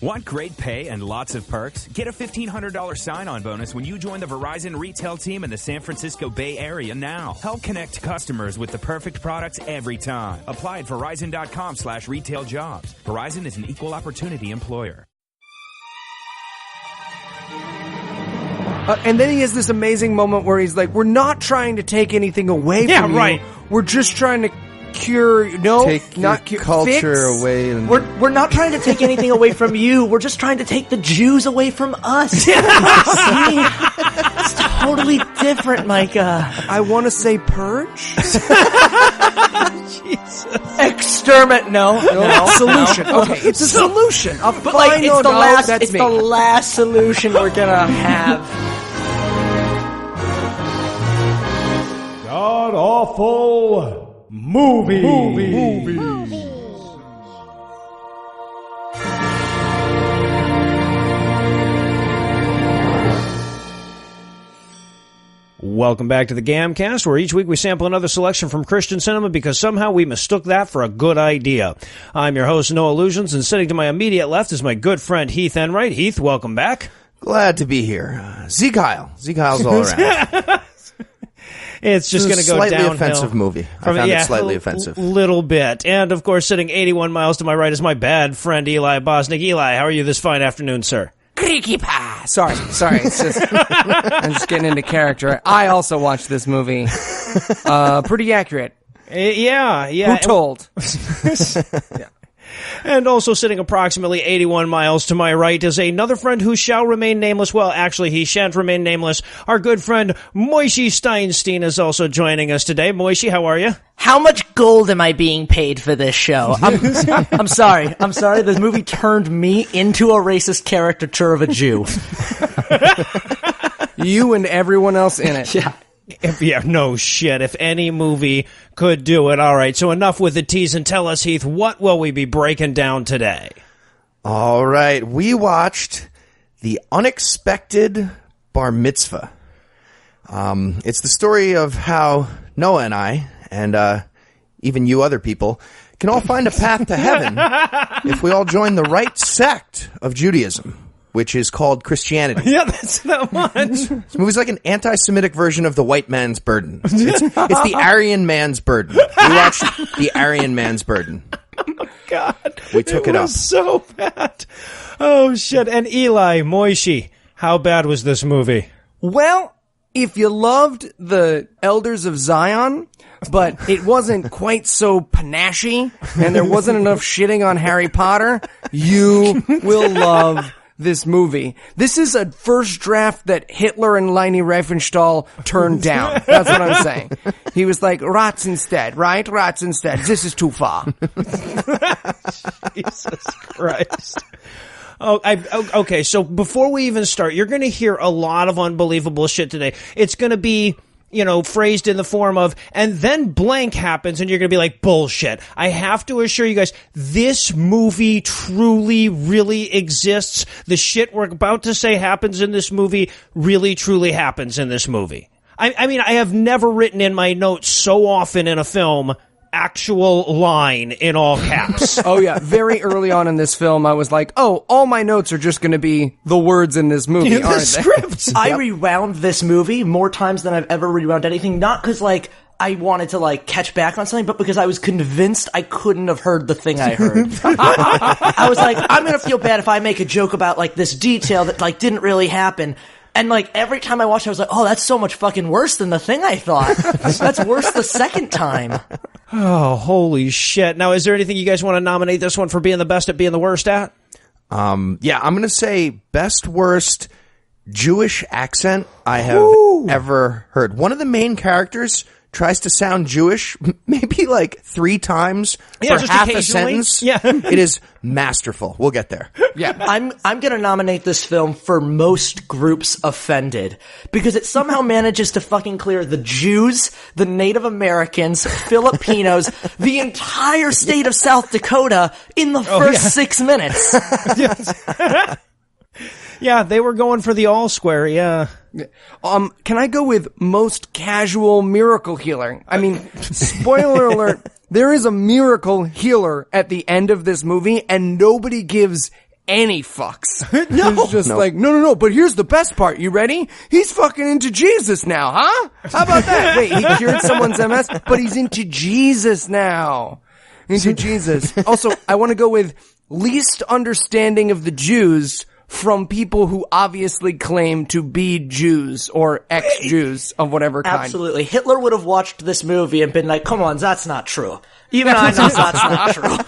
Want great pay and lots of perks? Get a $1,500 sign-on bonus when you join the Verizon retail team in the San Francisco Bay Area now. Help connect customers with the perfect products every time. Apply at verizon.com/retail-jobs. Verizon is an equal opportunity employer. And then he has this amazing moment where he's like, we're not trying to take anything away from you. Right. We're just trying to culture away. And We're not trying to take anything away from you. We're just trying to take the Jews away from us. See? It's totally different, Micah. I want to say purge. Jesus. Exterminate. No. Solution. Okay, it's a solution. But like, it's the last solution we're gonna have. God awful movie. Welcome back to the GAMcast, where each week we sample another selection from Christian cinema because somehow we mistook that for a good idea. I'm your host, Noah Lugeons, and sitting to my immediate left is my good friend Heath Enwright. Heath, welcome back. Glad to be here. Zeke-Heil. Zeke-Heil's all around. It's just going to go slightly downhill. Offensive movie. I found it slightly offensive. Little bit. And, of course, sitting 81 miles to my right is my bad friend Eli Bosnick. Eli, how are you this fine afternoon, sir? Creaky pa. Sorry. It's just I'm just getting into character. I also watched this movie. Pretty accurate. Yeah. Who told? Yeah. And also sitting approximately 81 miles to my right is another friend who shall remain nameless. Well, actually, he shan't remain nameless. Our good friend Moishe Steinstein is also joining us today. Moishe, how are you? How much gold am I being paid for this show? I'm sorry. This movie turned me into a racist caricature of a Jew. You and everyone else in it. Yeah. No shit. If any movie could do it. All right, so enough with the tease and tell us, Heath, what will we be breaking down today? All right, we watched The Unexpected Bar Mitzvah. It's the story of how Noah and I, and even you other people, can all find a path to heaven if we all join the right sect of Judaism, which is called Christianity. Yeah, that's that one. This movie's like an anti-Semitic version of The White Man's Burden. It's the Aryan Man's Burden. We watched The Aryan Man's Burden. Oh, God. We took it up. So bad. Oh, shit. And Eli, Moishe, how bad was this movie? Well, if you loved the Elders of Zion, but it wasn't quite so panache, and there wasn't enough shitting on Harry Potter, you will love this movie. This is a first draft that Hitler and Leni Riefenstahl turned down. That's what I'm saying. He was like, rats instead, right? Rats instead. This is too far. Jesus Christ. Okay, so before we even start, you're going to hear a lot of unbelievable shit today. It's going to be, phrased in the form of, and then blank happens, and you're going to be like, bullshit. I have to assure you guys, this movie truly, really exists. The shit we're about to say happens in this movie really, truly happens in this movie. I mean, I have never written in my notes so often in a film, actual line in all caps. Oh, yeah. Very early on in this film, I was like, oh, all my notes are just going to be the words in this movie, aren't they? Scripts. I rewound this movie more times than I've ever rewound anything, not because, I wanted to, catch back on something, but because I was convinced I couldn't have heard the thing I heard. I was like, I'm going to feel bad if I make a joke about, this detail that, didn't really happen. And, every time I watched it, I was like, oh, that's so much fucking worse than the thing I thought. That's worse the second time. Oh, holy shit. Now, is there anything you guys want to nominate this one for being the best at being the worst at? Yeah, I'm going to say best worst Jewish accent I have ever heard. One of the main characters tries to sound Jewish maybe 3 times for half a sentence. Yeah. It is masterful. We'll get there. Yeah. I'm going to nominate this film for most groups offended because it somehow manages to fucking clear the Jews, the Native Americans, Filipinos, the entire state of South Dakota in the first 6 minutes. Yeah, they were going for the all square, yeah. Can I go with most casual miracle healer? I mean, spoiler alert, there is a miracle healer at the end of this movie, and nobody gives any fucks. It's just like, no, but here's the best part. You ready? He's fucking into Jesus now, huh? How about that? Wait, he cured someone's MS, but he's into Jesus now. Into Jesus. Also, I want to go with least understanding of the Jews from people who obviously claim to be Jews or ex-Jews of whatever kind. Absolutely. Hitler would have watched this movie and been like, come on, that's not true. Even I know that's not true.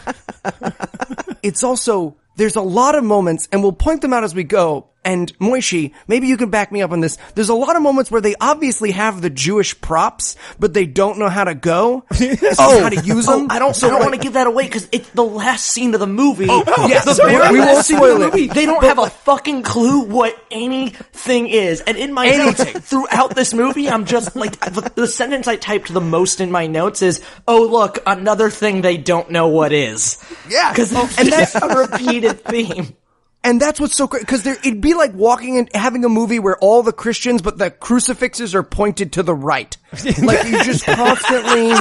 It's also, there's a lot of moments, and we'll point them out as we go, and Moishi, maybe you can back me up on this. There's a lot of moments where they obviously have the Jewish props, but they don't know how to go. How to use them. I don't want to give that away because it's the last scene of the movie. Yes, we won't spoil it. They don't have a fucking clue what anything is. And in my notes throughout this movie, I'm just like, the sentence I typed the most in my notes is, oh look, another thing they don't know what is. Yeah. And that's a repeated theme. And that's what's so great, because it'd be like walking and having a movie where all the Christians, but the crucifixes are pointed to the right. Like, you just constantly...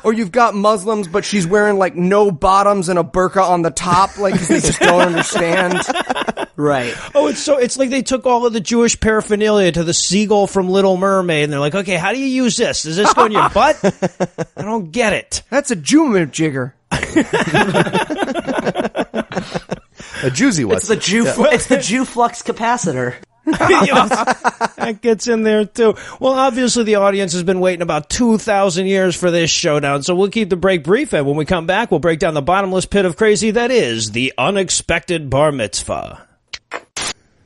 Or you've got Muslims, but she's wearing, like, no bottoms and a burqa on the top, like, 'cause they just don't understand. Right. Oh, it's like they took all of the Jewish paraphernalia to the seagull from Little Mermaid, and they're like, okay, how do you use this? Does this go in your butt? I don't get it. That's a Jew jigger. A Jewsy was. It's the Jew flux capacitor. That gets in there too. Well, obviously the audience has been waiting about 2,000 years for this showdown, so we'll keep the break brief, and when we come back, we'll break down the bottomless pit of crazy that is the unexpected bar mitzvah.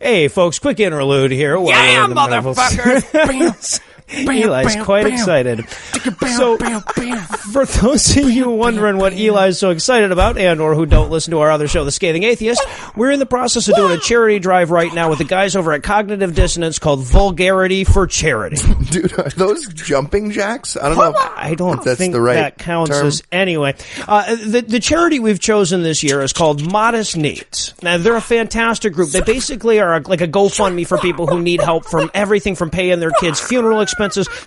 Hey, folks, quick interlude here. Yeah, motherfuckers! Eli's quite excited. So, for those of you wondering what Eli's so excited about, and or who don't listen to our other show, The Scathing Atheist, we're in the process of doing a charity drive right now with the guys over at Cognitive Dissonance called Vulgarity for Charity. Dude, are those jumping jacks? I don't know. I don't if that's think the right that counts term. as anyway. The charity we've chosen this year is called Modest Needs. Now, they're a fantastic group. They basically are like a GoFundMe for people who need help from everything from paying their kids' funeral expenses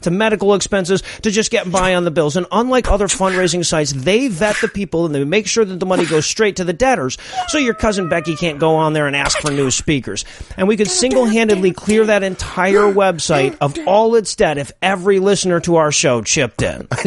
to medical expenses to just getting by on the bills. And unlike other fundraising sites, they vet the people and they make sure that the money goes straight to the debtors, so your cousin Becky can't go on there and ask for new speakers. And we could single-handedly clear that entire website of all its debt if every listener to our show chipped in. I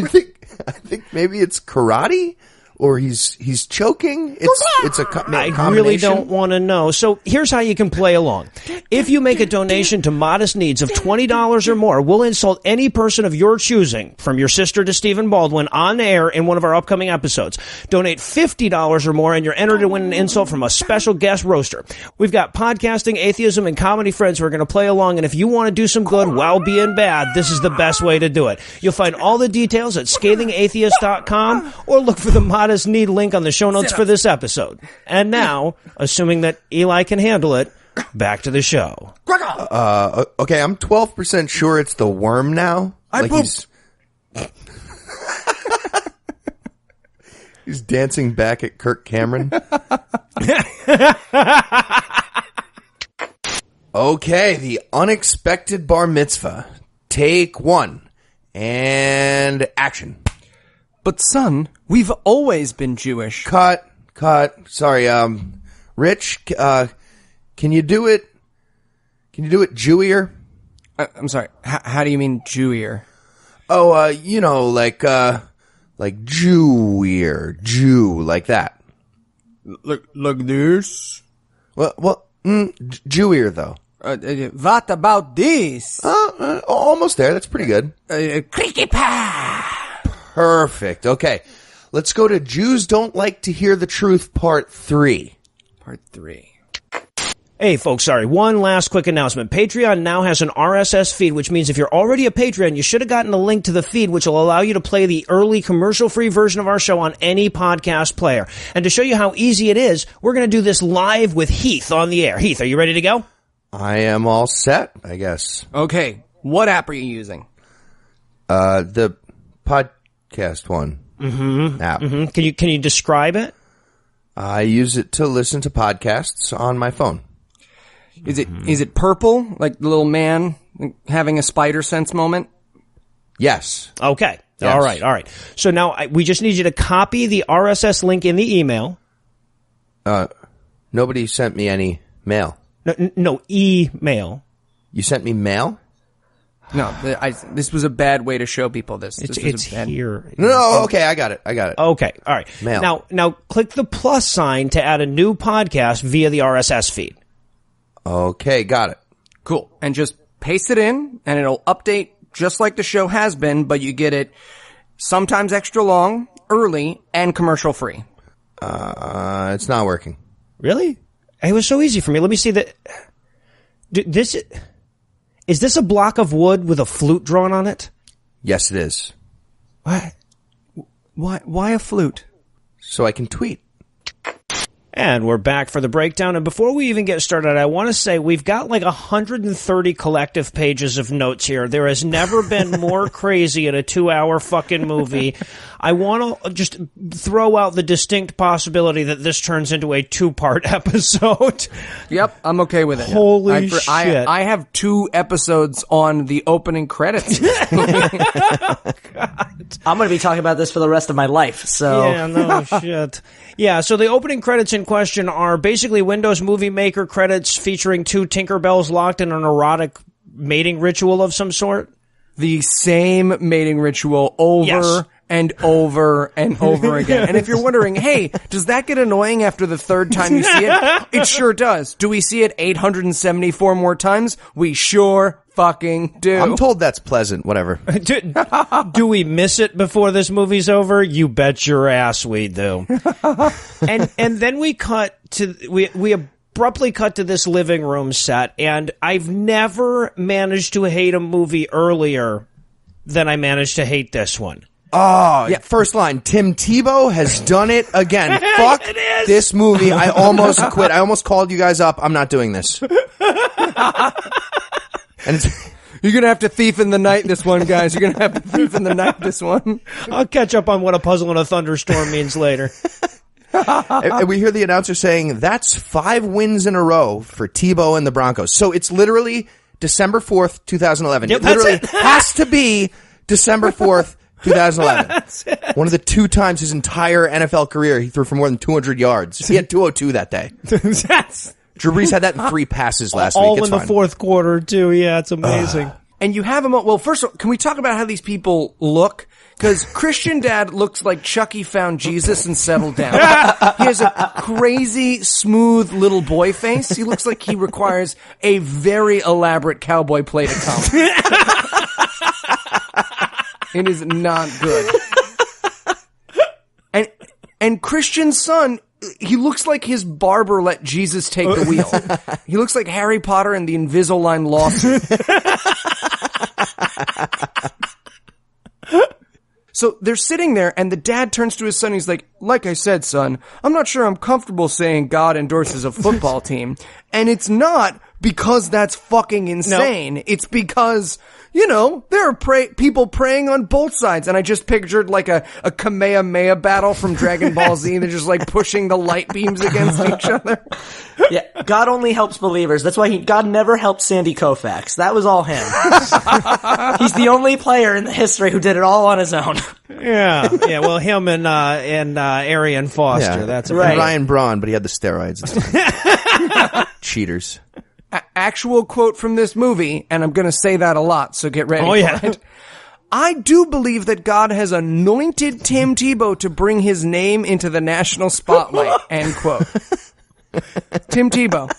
think maybe it's karate, or he's choking. It's a combination. I really don't want to know. So here's how you can play along. If you make a donation to Modest Needs of $20 or more, we'll insult any person of your choosing, from your sister to Stephen Baldwin, on air in one of our upcoming episodes. Donate $50 or more, and you're entered to win an insult from a special guest roaster. We've got podcasting, atheism, and comedy friends who are going to play along, and if you want to do some good while being bad, this is the best way to do it. You'll find all the details at scathingatheist.com, or look for the Modest Need link on the show notes for this episode. And now, assuming that Eli can handle it, back to the show. Okay, I'm 12% sure it's the worm now. He's dancing back at Kirk Cameron. Okay, the unexpected bar mitzvah. Take one. And action. But son, we've always been Jewish. Cut. Sorry, Rich, can you do it? Can you do it Jewier? I'm sorry. How do you mean Jewier? Oh, like Jewier, Jew, like that. Like this? Well, Jewier though. What about this? Almost there. That's pretty good. Creaky pa. Perfect. Okay. Let's go to Jews Don't Like to Hear the Truth, Part 3. Part 3. Hey, folks, sorry. One last quick announcement. Patreon now has an RSS feed, which means if you're already a Patreon, you should have gotten a link to the feed, which will allow you to play the early commercial-free version of our show on any podcast player. And to show you how easy it is, we're going to do this live with Heath on the air. Heath, are you ready to go? I am all set, I guess. Okay. What app are you using? The podcast one. App. Mm-hmm. Can you describe it? I use it to listen to podcasts on my phone. Is it purple, like the little man having a spider sense moment? Yes. Okay. Yes. All right. So now we just need you to copy the RSS link in the email. Nobody sent me any mail. No, email. You sent me mail? No, this was a bad way to show people this. It's here. No, okay, I got it. Okay, all right. Mail. Now click the plus sign to add a new podcast via the RSS feed. Okay, got it. Cool. And just paste it in, and it'll update just like the show has been, but you get it sometimes extra long, early, and commercial free. It's not working. Really? It was so easy for me. Let me see that. Is this a block of wood with a flute drawn on it? Yes, it is. What? Why a flute? So I can tweet. And we're back for the breakdown. And before we even get started, I want to say we've got like 130 collective pages of notes here. There has never been more crazy in a 2-hour fucking movie. I want to just throw out the distinct possibility that this turns into a 2-part episode. Yep, I'm okay with it. Holy shit. I have 2 episodes on the opening credits. I'm going to be talking about this for the rest of my life, so... Yeah, no shit. Yeah, so the opening credits in question are basically Windows Movie Maker credits featuring 2 Tinkerbells locked in an erotic mating ritual of some sort. The same mating ritual over and over and over again. And if you're wondering, hey, does that get annoying after the 3rd time you see it? It sure does. Do we see it 874 more times? We sure fucking do. I'm told that's pleasant, whatever. Do we miss it before this movie's over? You bet your ass we do. And then we cut to we abruptly cut to this living room set, and I've never managed to hate a movie earlier than I managed to hate this one. Oh, yeah. First line. Tim Tebow has done it again. Fuck this movie. I almost quit. I almost called you guys up. I'm not doing this. And you're going to have to thief in the night this one, guys. You're going to have to thief in the night this one. I'll catch up on what a puzzle in a thunderstorm means later. And we hear the announcer saying, that's 5 wins in a row for Tebow and the Broncos. So it's literally December 4th, 2011. Yep, it literally has to be December 4th, 2011. One of the 2 times his entire NFL career he threw for more than 200 yards. He had 202 that day. Drew Brees had that in 3 passes last week. All in the fourth quarter, too. Yeah, it's amazing. And you have them. Well, first of all, can we talk about how these people look? Because Christian Dad looks like Chucky found Jesus and settled down. He has a crazy, smooth little boy face. He looks like he requires a very elaborate cowboy play to come. It is not good. And Christian's son, he looks like his barber let Jesus take the wheel. He looks like Harry Potter in the Invisalign lawsuit. So they're sitting there, and the dad turns to his son, and he's like I said, son, I'm not sure I'm comfortable saying God endorses a football team. And it's not because that's fucking insane. No. It's because, you know, there are people praying on both sides. And I just pictured like a Kamehameha battle from Dragon Ball Z. They're just like pushing the light beams against each other. Yeah, God only helps believers. That's why God never helped Sandy Koufax. That was all him. He's the only player in the history who did it all on his own. Yeah. Well, him and Arian Foster. Yeah, that's right. Ryan Braun, but he had the steroids. Cheaters. Actual quote from this movie, and I'm going to say that a lot, so get ready for it. I do believe that God has anointed Tim Tebow to bring his name into the national spotlight. End quote. Tim Tebow.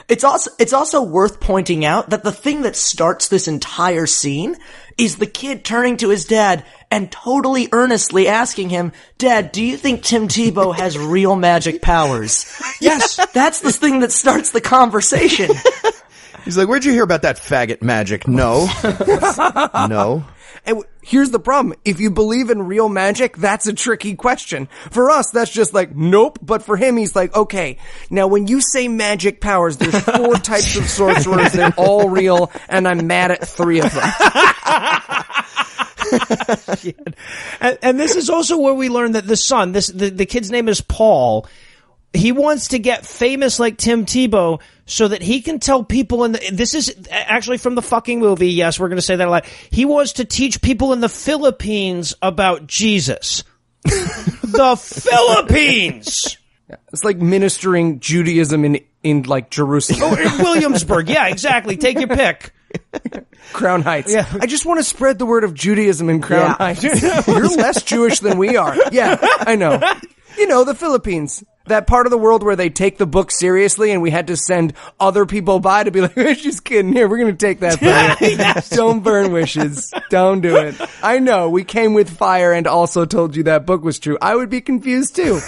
It's also worth pointing out that the thing that starts this entire scene is the kid turning to his dad and totally earnestly asking him, Dad, do you think Tim Tebow has real magic powers? Yes, that's the thing that starts the conversation. He's like, where'd you hear about that faggot magic? No. No. And here's the problem. If you believe in real magic, that's a tricky question. For us, that's just like, nope. But for him, he's like, okay, now when you say magic powers, there's 4 types of sorcerers. They're all real, and I'm mad at 3 of them. And this is also where we learn that the son, the kid's name is Paul. He wants to get famous like Tim Tebow so that he can tell people this is actually from the fucking movie. Yes, we're going to say that a lot. He wants to teach people in the Philippines about Jesus. The Philippines! It's like ministering Judaism in like Jerusalem. Oh, in Williamsburg. Yeah, exactly. Take your pick. Crown Heights. Yeah. I just want to spread the word of Judaism in Crown Heights. You're less Jewish than we are. Yeah, I know. You know, the Philippines. That part of the world where they take the book seriously and we had to send other people by to be like, just kidding. Here, we're going to take that from you. Yes. Don't burn wishes. Don't do it. I know. We came with fire and also told you that book was true. I would be confused too.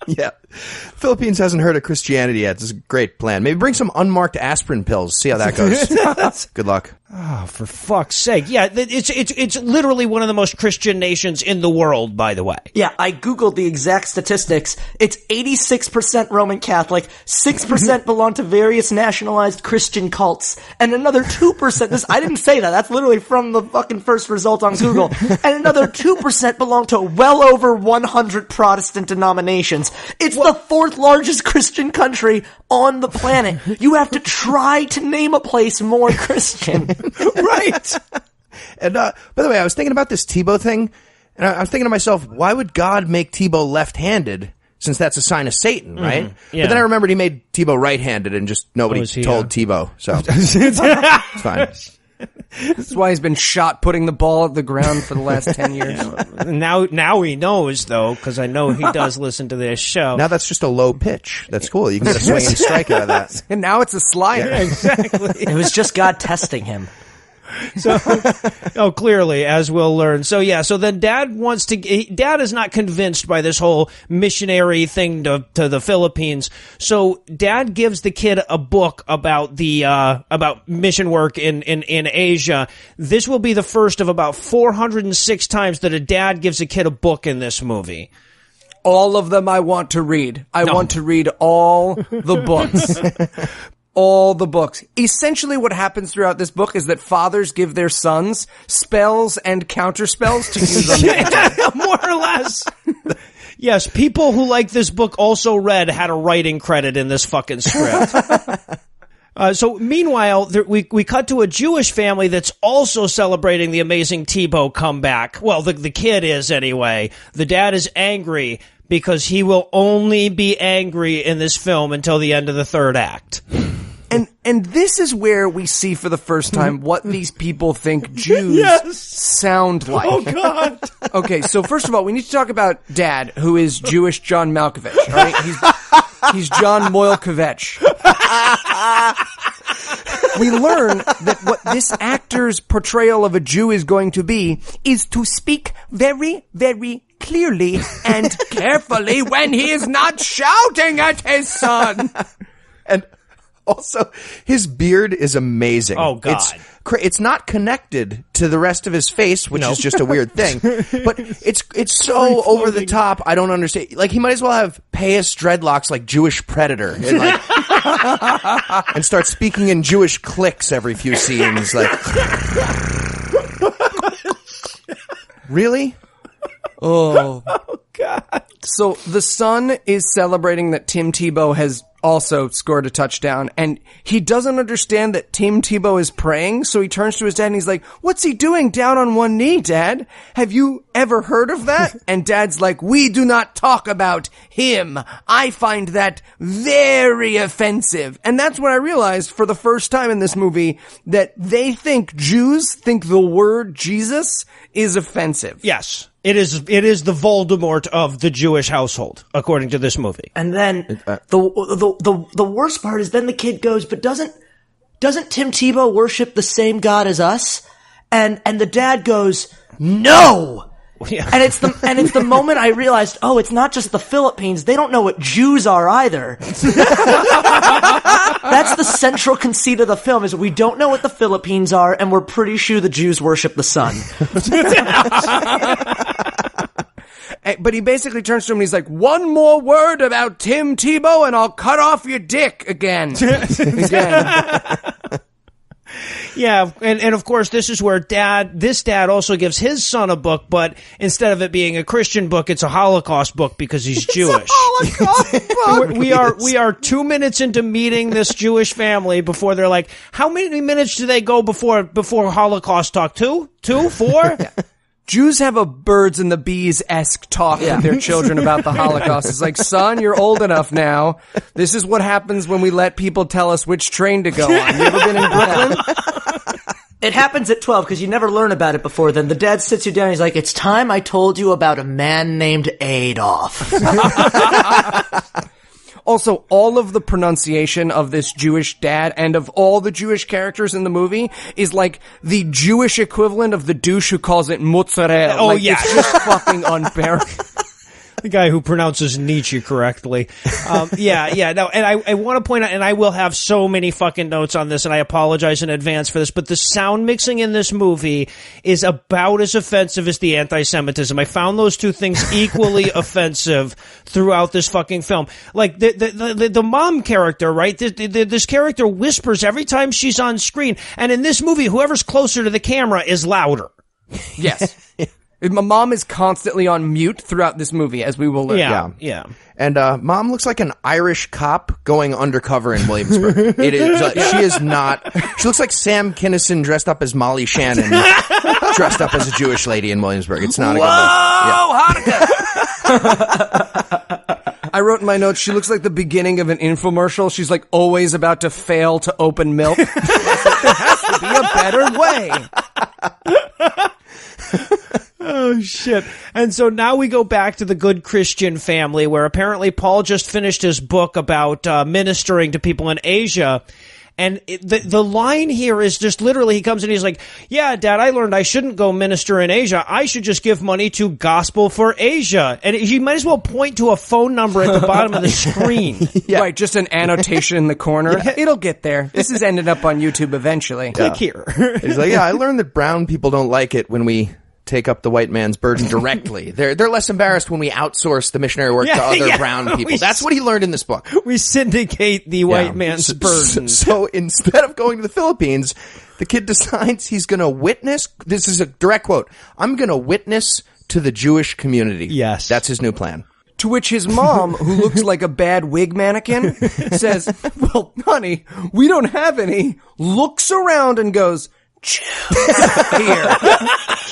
Yeah. Philippines hasn't heard of Christianity yet. This is a great plan. Maybe bring some unmarked aspirin pills. See how that goes. Good luck. Oh, for fuck's sake. Yeah, it's literally one of the most Christian nations in the world, by the way. Yeah, I Googled the exact statistics. It's 86% Roman Catholic, 6% belong to various nationalized Christian cults, and another 2%, I didn't say that, that's literally from the fucking first result on Google, and another 2% belong to well over 100 Protestant denominations. It's the fourth largest Christian country on the planet. You have to try to name a place more Christian. Right. And by the way, I was thinking about this Tebow thing, and I was thinking to myself, why would God make Tebow left-handed, since that's a sign of Satan, right? Yeah. But then I remembered he made Tebow right-handed, and just nobody told Tebow, so it's fine. That's why he's been shot putting the ball at the ground for the last 10 years. Now he knows, though, because I know he does listen to this show. Now that's just a low pitch. That's cool. You can get a swing and strike out of that. And now it's a slider. Yeah, exactly. It was just God testing him. So, clearly, as we'll learn. So then Dad is not convinced by this whole missionary thing to the Philippines. So Dad gives the kid a book about about mission work in Asia. This will be the first of about 406 times that a dad gives a kid a book in this movie. All of them I want to read. I want to read all the books. All the books. Essentially what happens throughout this book is that fathers give their sons spells and counterspells to use on the internet. More or less. Yes, people who like this book also read had a writing credit in this fucking script. So meanwhile, we cut to a Jewish family that's also celebrating the amazing Tebow comeback. Well, the kid is anyway. The dad is angry because he will only be angry in this film until the end of the third act. And this is where we see for the first time what these people think Jews sound like. Oh, God. Okay, so first of all, we need to talk about Dad, who is Jewish John Malkovich. All right? He's John Moilkovich. We learn that what this actor's portrayal of a Jew is going to be is to speak very, very clearly and carefully when he is not shouting at his son. And also, his beard is amazing. Oh, God. It's not connected to the rest of his face, which is just a weird thing. But it's so over the top, I don't understand. Like, he might as well have Payas dreadlocks like Jewish Predator. And, like, and start speaking in Jewish cliques every few scenes. Like, really? Oh, God. So the son is celebrating that Tim Tebow has also scored a touchdown, and he doesn't understand that Tim Tebow is praying, so he turns to his dad and he's like, "What's he doing down on one knee, Dad? Have you ever heard of that?" And Dad's like, "We do not talk about him. I find that very offensive." And that's when I realized for the first time in this movie that Jews think the word Jesus is offensive. Yes. It is the Voldemort of the Jewish household, according to this movie. And then the worst part is then the kid goes, "But doesn't Tim Tebow worship the same God as us?" And the dad goes, "No." Yeah. And it's the moment I realized, oh, it's not just the Philippines. They don't know what Jews are either. That's the central conceit of the film, is we don't know what the Philippines are, and we're pretty sure the Jews worship the sun. But he basically turns to him and he's like, "One more word about Tim Tebow and I'll cut off your dick again." Yeah, and of course, this is where this dad also gives his son a book, but instead of it being a Christian book, it's a Holocaust book because he's Jewish. We are 2 minutes into meeting this Jewish family before they're like, how many minutes do they go before Holocaust talk? 2? 4? Jews have a birds and the bees-esque talk with their children about the Holocaust. It's like, son, you're old enough now. This is what happens when we let people tell us which train to go on. You ever been in Brooklyn? It happens at 12 because you never learn about it before then. The dad sits you down and he's like, it's time I told you about a man named Adolf. Also, all of the pronunciation of this Jewish dad and of all the Jewish characters in the movie is like the Jewish equivalent of the douche who calls it mozzarella. Oh, like, yeah. It's just fucking unbearable. The guy who pronounces Nietzsche correctly. No, and I want to point out, and I will have so many fucking notes on this, and I apologize in advance for this, but the sound mixing in this movie is about as offensive as the anti-Semitism. I found those two things equally offensive throughout this fucking film. Like, the mom character, right? This character whispers every time she's on screen, and in this movie, whoever's closer to the camera is louder. Yes. My mom is constantly on mute throughout this movie, as we will learn. Yeah. And Mom looks like an Irish cop going undercover in Williamsburg. It is. She is not. She looks like Sam Kinison dressed up as Molly Shannon, dressed up as a Jewish lady in Williamsburg. It's not a good look. Hanukkah! I wrote in my notes, she looks like the beginning of an infomercial. She's like always about to fail to open milk. There has to be a better way. Oh, shit. And so now we go back to the Good Christian Family, where apparently Paul just finished his book about ministering to people in Asia. And the line here is just literally, he comes in, he's like, yeah, Dad, I learned I shouldn't go minister in Asia. I should just give money to Gospel for Asia. And you might as well point to a phone number at the bottom of the screen. Right, just an annotation in the corner. It'll get there. This is ended up on YouTube eventually. Click here. He's like, I learned that brown people don't like it when we take up the white man's burden directly. They're less embarrassed when we outsource the missionary work to other brown people. That's what he learned in this book. We syndicate the white man's burden. So instead of going to the Philippines, the kid decides he's going to witness. This is a direct quote. I'm going to witness to the Jewish community. Yes. That's his new plan. To which his mom, who looks like a bad wig mannequin, says, well, honey, we don't have any, looks around and goes, here.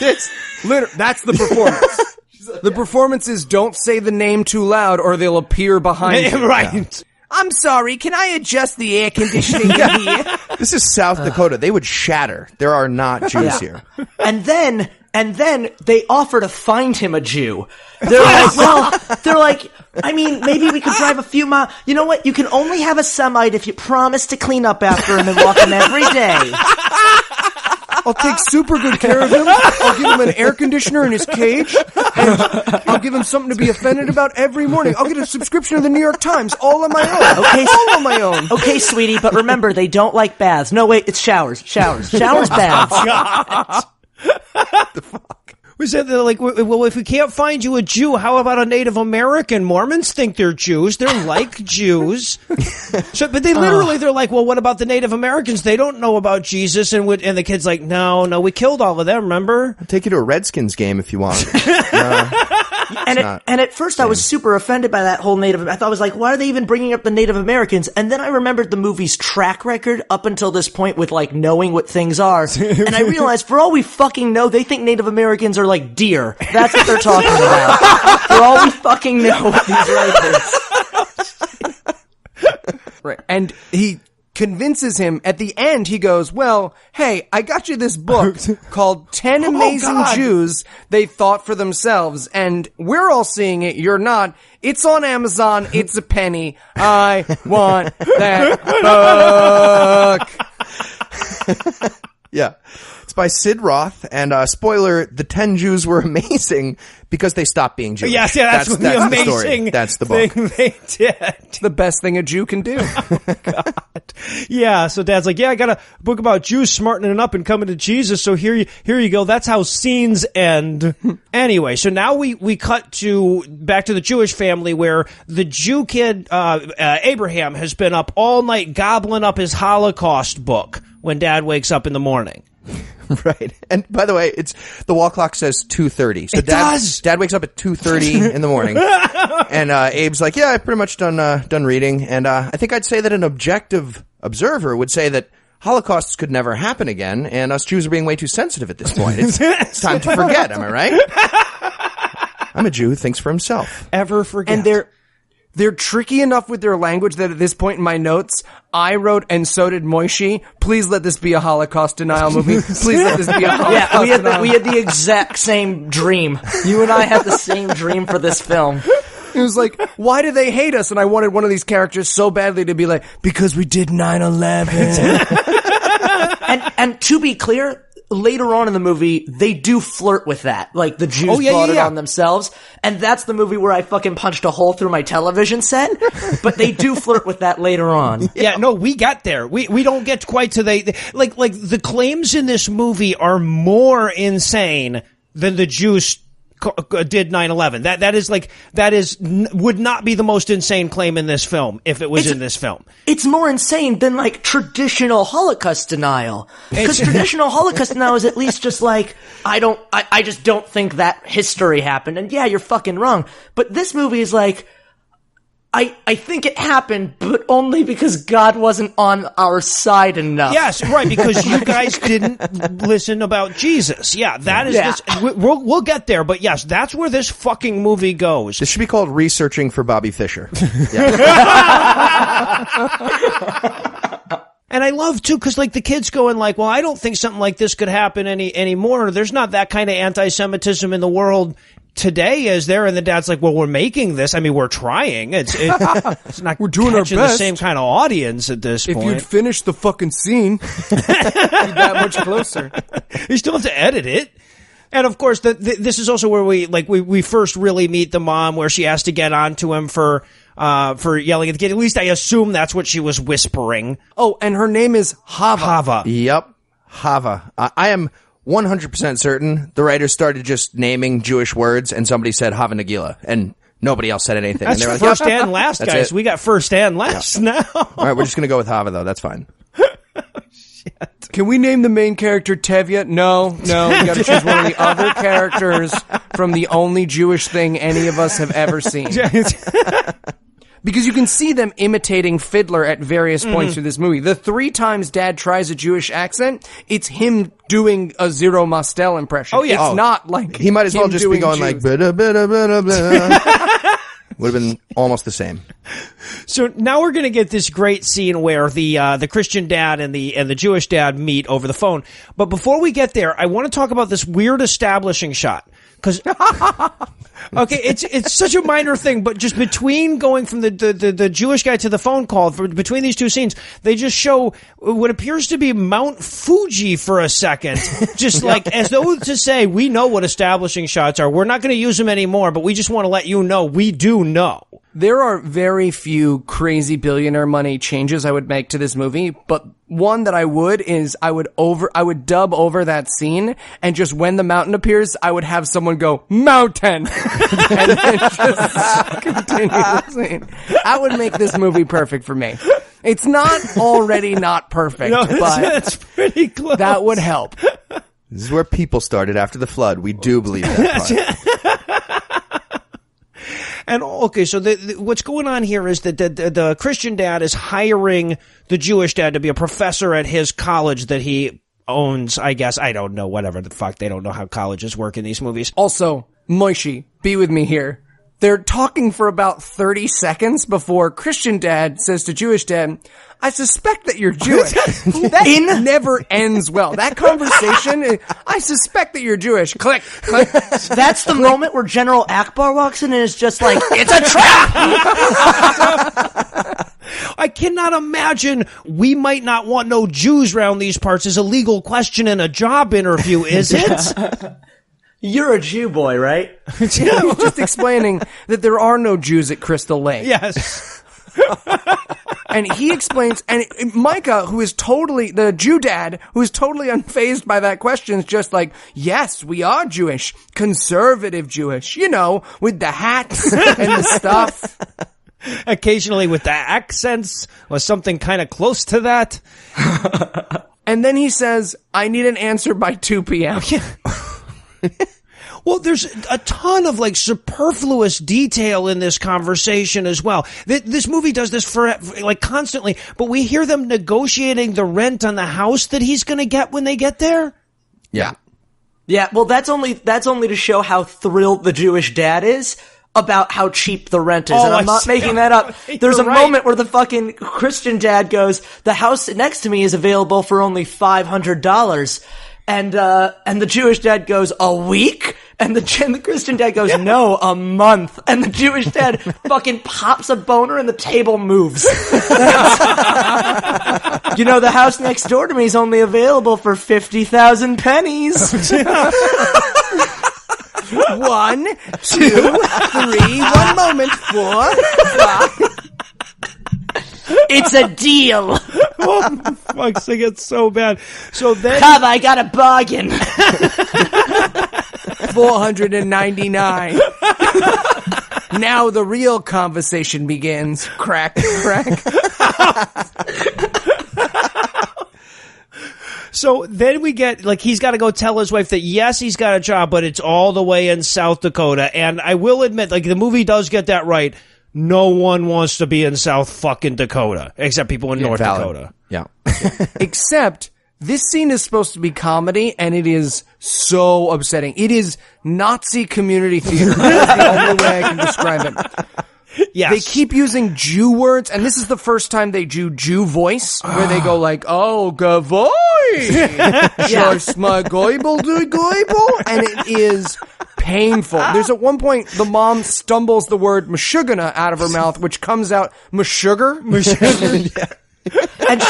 That's the performance. The performance is don't say the name too loud or they'll appear behind you. Right. Yeah. I'm sorry, can I adjust the air conditioning in here? This is South Dakota. They would shatter. There are not Jews here. And then they offer to find him a Jew. They're like, I mean, maybe we could drive a few miles. You know what? You can only have a Semite if you promise to clean up after him and walk him every day. I'll take super good care of him. I'll give him an air conditioner in his cage. And I'll give him something to be offended about every morning. I'll get a subscription to the New York Times all on my own. Okay, all on my own. Okay, sweetie, but remember, they don't like baths. No, wait, it's showers, baths. The fuck? We said that, like, well, if we can't find you a Jew, how about a Native American? Mormons think they're Jews. They're like Jews. But they literally, they're like, well, what about the Native Americans? They don't know about Jesus. And the kid's like, no, we killed all of them, remember? I'll take you to a Redskins game if you want. And at first I was super offended by that whole Native. I thought I was like, why are they even bringing up the Native Americans? And then I remembered the movie's track record up until this point with like knowing what things are. And I realized for all we fucking know, they think Native Americans are like deer. That's what they're talking about. For all we fucking know with these writers. Right. And he convinces him at the end. He goes, well, hey, I got you this book called 10 Amazing Jews They Thought for Themselves, and we're all seeing it. You're not. It's on Amazon. It's a penny. I want that book. Yeah. It's by Sid Roth, and spoiler, the 10 Jews were amazing because they stopped being Jewish. Yes, yeah, that's the amazing That's the book. thing they did. It's the best thing a Jew can do. God. Yeah, so Dad's like, yeah, I got a book about Jews smartening up and coming to Jesus, so here you go. That's how scenes end. Anyway, so now we cut back to the Jewish family where the Jew kid, Abraham, has been up all night gobbling up his Holocaust book when Dad wakes up in the morning. Right. And by the way, the wall clock says 2:30. So Dad wakes up at 2:30 in the morning. And Abe's like, yeah, I've pretty much done reading. And I think I'd say that an objective observer would say that Holocausts could never happen again, and us Jews are being way too sensitive at this point. It's time to forget, am I right? I'm a Jew who thinks for himself. Ever forget. And they're tricky enough with their language that at this point in my notes, I wrote, and so did Moishi, please let this be a Holocaust denial movie. Please let this be a Holocaust we had the exact same dream. You and I had the same dream for this film. It was like, why do they hate us? And I wanted one of these characters so badly to be like, because we did 9/11. And to be clear, later on in the movie, they do flirt with that. Like, the Jews brought it on themselves. And that's the movie where I fucking punched a hole through my television set. But they do flirt with that later on. Yeah, no, we got there. We don't get quite to like the claims in this movie are more insane than the Jews did 9/11. That would not be the most insane claim in this film if it was in this film. It's more insane than like traditional Holocaust denial. Because traditional Holocaust denial is at least just like, I just don't think that history happened. And yeah, you're fucking wrong. But this movie is like, I think it happened, but only because God wasn't on our side enough. Yes, right, because you guys didn't listen about Jesus. Yeah, that is this. We'll get there, but yes, that's where this fucking movie goes. This should be called Researching for Bobby Fischer. And I love, too, because, like, the kid's going like, well, I don't think something like this could happen anymore. There's not that kind of anti-Semitism in the world today, is there? And the dad's like, well, we're making this. I mean, we're trying. It's not we're doing our catching best. The same kind of audience at this point. If you'd finished the fucking scene, you'd be that much closer. You still have to edit it. And of course, this is also where we first really meet the mom, where she has to get onto him for yelling at the kid. At least I assume that's what she was whispering. Oh, and her name is Hava. Yep. Hava. I am 100% certain the writers started just naming Jewish words, and somebody said Hava Nagila, and nobody else said anything. That's and they were like, first and last, guys. It. We got first and last now. All right, we're just going to go with Hava, though. That's fine. Shit. Can we name the main character Tevye? No. We gotta choose one of the other characters from the only Jewish thing any of us have ever seen. Because you can see them imitating Fiddler at various points through this movie. The 3 times Dad tries a Jewish accent, it's him doing a Zero Mostel impression. Oh, yeah. It's not like he might as well just be going Jews. like blah, blah, blah, blah. Would have been almost the same. So now we're going to get this great scene where the Christian dad and the Jewish dad meet over the phone. But before we get there, I want to talk about this weird establishing shot. Because, okay, it's such a minor thing, but just between going from the Jewish guy to the phone call, between these two scenes, they just show what appears to be Mount Fuji for a second. Just like, as though to say, we know what establishing shots are. We're not going to use them anymore, but we just want to let you know we do know. There are very few crazy billionaire money changes I would make to this movie, but one that I would is I would dub over that scene, and just when the mountain appears, I would have someone go, mountain! And then just continue the scene. That would make this movie perfect for me. It's not already not perfect, No, but that's pretty close. that would help. This is where people started after the flood. We do believe that part. And okay, so what's going on here is that the Christian dad is hiring the Jewish dad to be a professor at his college that he owns, I guess. I don't know, whatever the fuck. They don't know how colleges work in these movies. Also, Moishi, be with me here. They're talking for about 30 seconds before Christian dad says to Jewish dad, I suspect that you're Jewish. That never ends well. That conversation, I suspect that you're Jewish. Click, click. That's the moment where General Akbar walks in and is just like, it's a trap! I cannot imagine we might not want no Jews around these parts is a legal question in a job interview, is it? You're a Jew boy, right? Yeah, he's just explaining that there are no Jews at Crystal Lake. Yes. And he explains, and Micah, who is totally, the Jew dad, who is totally unfazed by that question, is just like, yes, we are Jewish. Conservative Jewish. You know, with the hats and the stuff. Occasionally with the accents or something kind of close to that. And then he says, I need an answer by 2 p.m. Well, there's a ton of like superfluous detail in this conversation as well. This movie does this for like constantly, but we hear them negotiating the rent on the house that he's going to get when they get there. Yeah. Yeah, well, that's only to show how thrilled the Jewish dad is about how cheap the rent is. And I'm not making that up. There's a moment where the fucking Christian dad goes, the house next to me is available for only $500. And the Jewish dad goes, a week? And the Christian dad goes, no, a month. And the Jewish dad fucking pops a boner and the table moves. You know, the house next door to me is only available for 50,000 pennies. 1, 2, 3, 1 moment, 4, 5. It's a deal. Oh, fuck's sake, it's so bad. So then, Come, I got a bargain. 499. Now the real conversation begins. Crack, crack. So then we get, like, he's got to go tell his wife that, yes, he's got a job, but it's all the way in South Dakota. And I will admit, like, the movie does get that right. No one wants to be in South fucking Dakota, except people in North Dakota. Yeah. Except, this scene is supposed to be comedy, and it is so upsetting. It is Nazi community theater. That's the only way I can describe it. Yes. They keep using Jew words, and this is the first time they do Jew voice, where they go like, oh, gavoy! Just my goibel do goibel? And it is painful. There's at one point, the mom stumbles the word mashugana out of her mouth, which comes out mashugar. And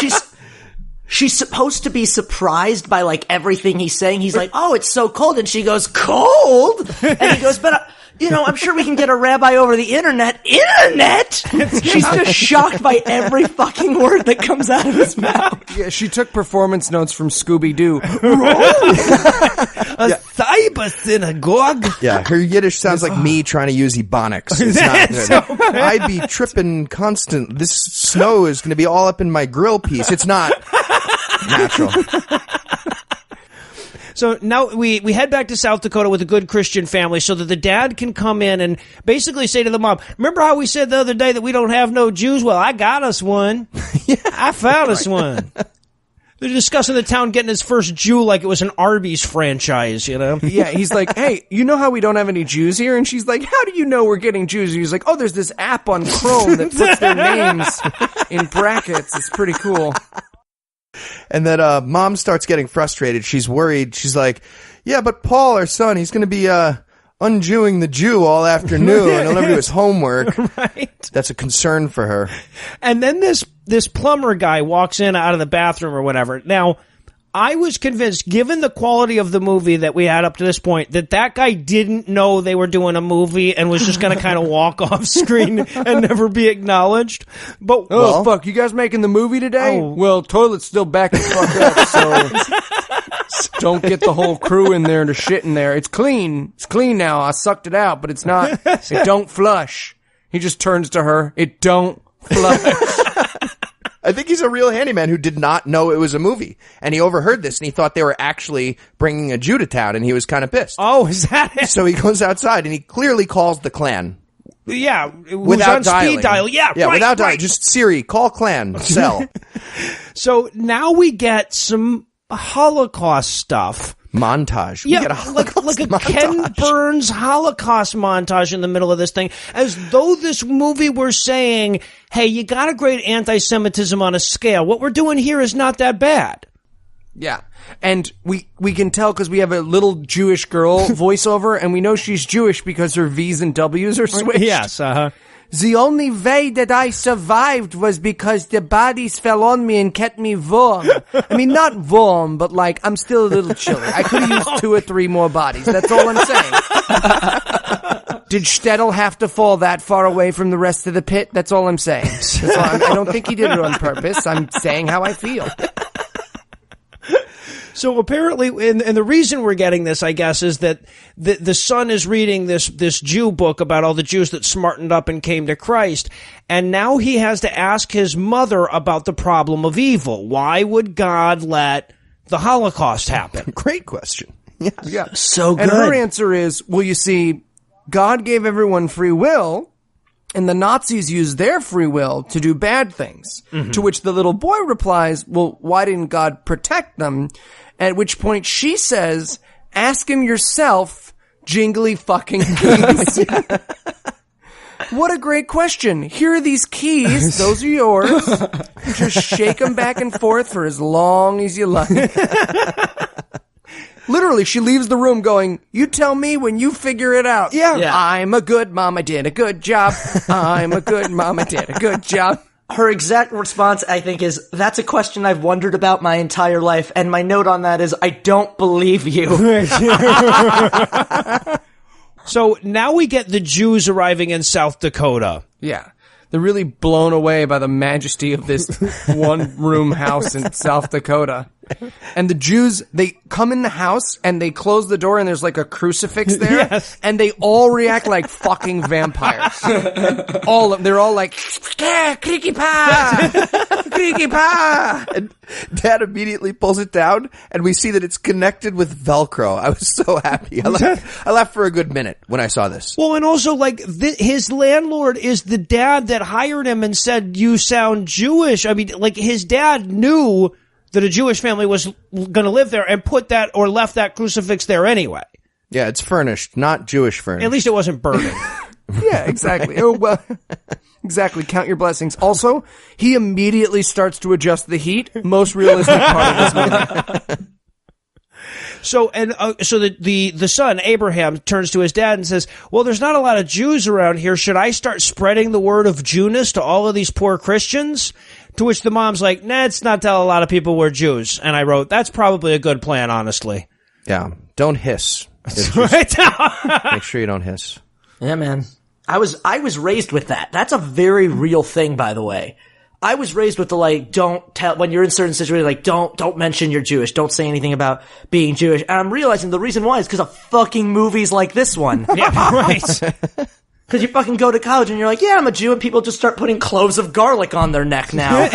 she's supposed to be surprised by, like, everything he's saying. He's like, oh, it's so cold. And she goes, cold? And he goes, but, I'm sure we can get a rabbi over the internet. Internet? She's just shocked by every fucking word that comes out of his mouth. Yeah, she took performance notes from Scooby-Doo. A cyber synagogue. Yeah, her Yiddish sounds like me trying to use Ebonics. It's not good. So I'd be tripping constant. This snow is going to be all up in my grill piece. It's not natural. So now we head back to South Dakota with a good Christian family so that the dad can come in and basically say to the mom, remember how we said the other day that we don't have no Jews? Well, I got us one. Yeah, I found us one. They're discussing the town getting its first Jew like it was an Arby's franchise, you know? Yeah, he's like, hey, you know how we don't have any Jews here? And she's like, how do you know we're getting Jews? And he's like, oh, there's this app on Chrome that puts their names in brackets. It's pretty cool. And then mom starts getting frustrated. She's worried. She's like, yeah, but Paul, our son, he's going to be unjewing the Jew all afternoon and he'll never do his homework. Right. That's a concern for her. And then this plumber guy walks in out of the bathroom or whatever. Now, I was convinced, given the quality of the movie that we had up to this point, that guy didn't know they were doing a movie and was just going to kind of walk off screen and never be acknowledged. But fuck, you guys making the movie today? Oh. Well, toilet's still back the fuck up, so don't get the whole crew in there to shit in there. It's clean. It's clean now. I sucked it out, but it's not. It don't flush. He just turns to her. It don't flush. I think he's a real handyman who did not know it was a movie. And he overheard this and he thought they were actually bringing a Jew to town and he was kind of pissed. Oh, is that it? So he goes outside and he clearly calls the Klan. Yeah. Without on dialing. speed dial. Yeah, right, without dialing. right. Just Siri, call Klan, sell. So now we get some Holocaust stuff. Montage. We Yeah, get a Holocaust like a montage. Ken Burns Holocaust montage in the middle of this thing, as though this movie were saying, hey, you got a great anti-Semitism on a scale. What we're doing here is not that bad. Yeah. And we can tell because we have a little Jewish girl voiceover, and we know she's Jewish because her V's and W's are switched. Yes, The only way that I survived was because the bodies fell on me and kept me warm. I mean, not warm, but like, I'm still a little chilly. I could have used 2 or 3 more bodies. That's all I'm saying. Did Stettel have to fall that far away from the rest of the pit? That's all I'm saying. I don't think he did it on purpose. I'm saying how I feel. So apparently, and the reason we're getting this, I guess, is that the son is reading this Jew book about all the Jews that smartened up and came to Christ, and now he has to ask his mother about the problem of evil. Why would God let the Holocaust happen? Great question. Yeah. So good. And her answer is, well, you see, God gave everyone free will, and the Nazis used their free will to do bad things. To which the little boy replies, well, why didn't God protect them? At which point she says, ask him yourself, jingly fucking keys. What a great question. Here are these keys. Those are yours. Just shake them back and forth for as long as you like. Literally, she leaves the room going, you tell me when you figure it out. Yeah. I'm a good mom, I did a good job. I'm a good mom, I did a good job. Her exact response, I think, is, that's a question I've wondered about my entire life, and my note on that is, I don't believe you. So now we get the Jews arriving in South Dakota. Yeah. They're really blown away by the majesty of this one-room house in South Dakota. And the Jews, they come in the house and they close the door and there's like a crucifix there. Yes. And they all react like fucking vampires. All of them. They're all like, creaky pa! Creaky pa! And Dad immediately pulls it down, and we see that it's connected with Velcro. I was so happy. I laughed for a good minute when I saw this. Well, and also, like, his landlord is the dad that hired him and said, you sound Jewish. I mean, like, his dad knew that a Jewish family was going to live there and put that or left that crucifix there anyway. Yeah, it's furnished, not Jewish furnished. At least it wasn't burning. Yeah, exactly. Oh, well, exactly. Count your blessings. Also, he immediately starts to adjust the heat. Most realistic part of this movie. So the son, Abraham, turns to his dad and says, well, there's not a lot of Jews around here. Should I start spreading the word of Jewness to all of these poor Christians? To which the mom's like, nah, it's not tell a lot of people we're Jews. And I wrote, that's probably a good plan, honestly. Yeah, don't hiss. Right. Make sure you don't hiss. Yeah, man. I was raised with that. That's a very real thing, by the way. I was raised with the, like, don't tell, when you're in certain situations, like, don't mention you're Jewish. Don't say anything about being Jewish. And I'm realizing the reason why is because of fucking movies like this one. Yeah, right. Because you fucking go to college and you're like, yeah, I'm a Jew, and people just start putting cloves of garlic on their neck now.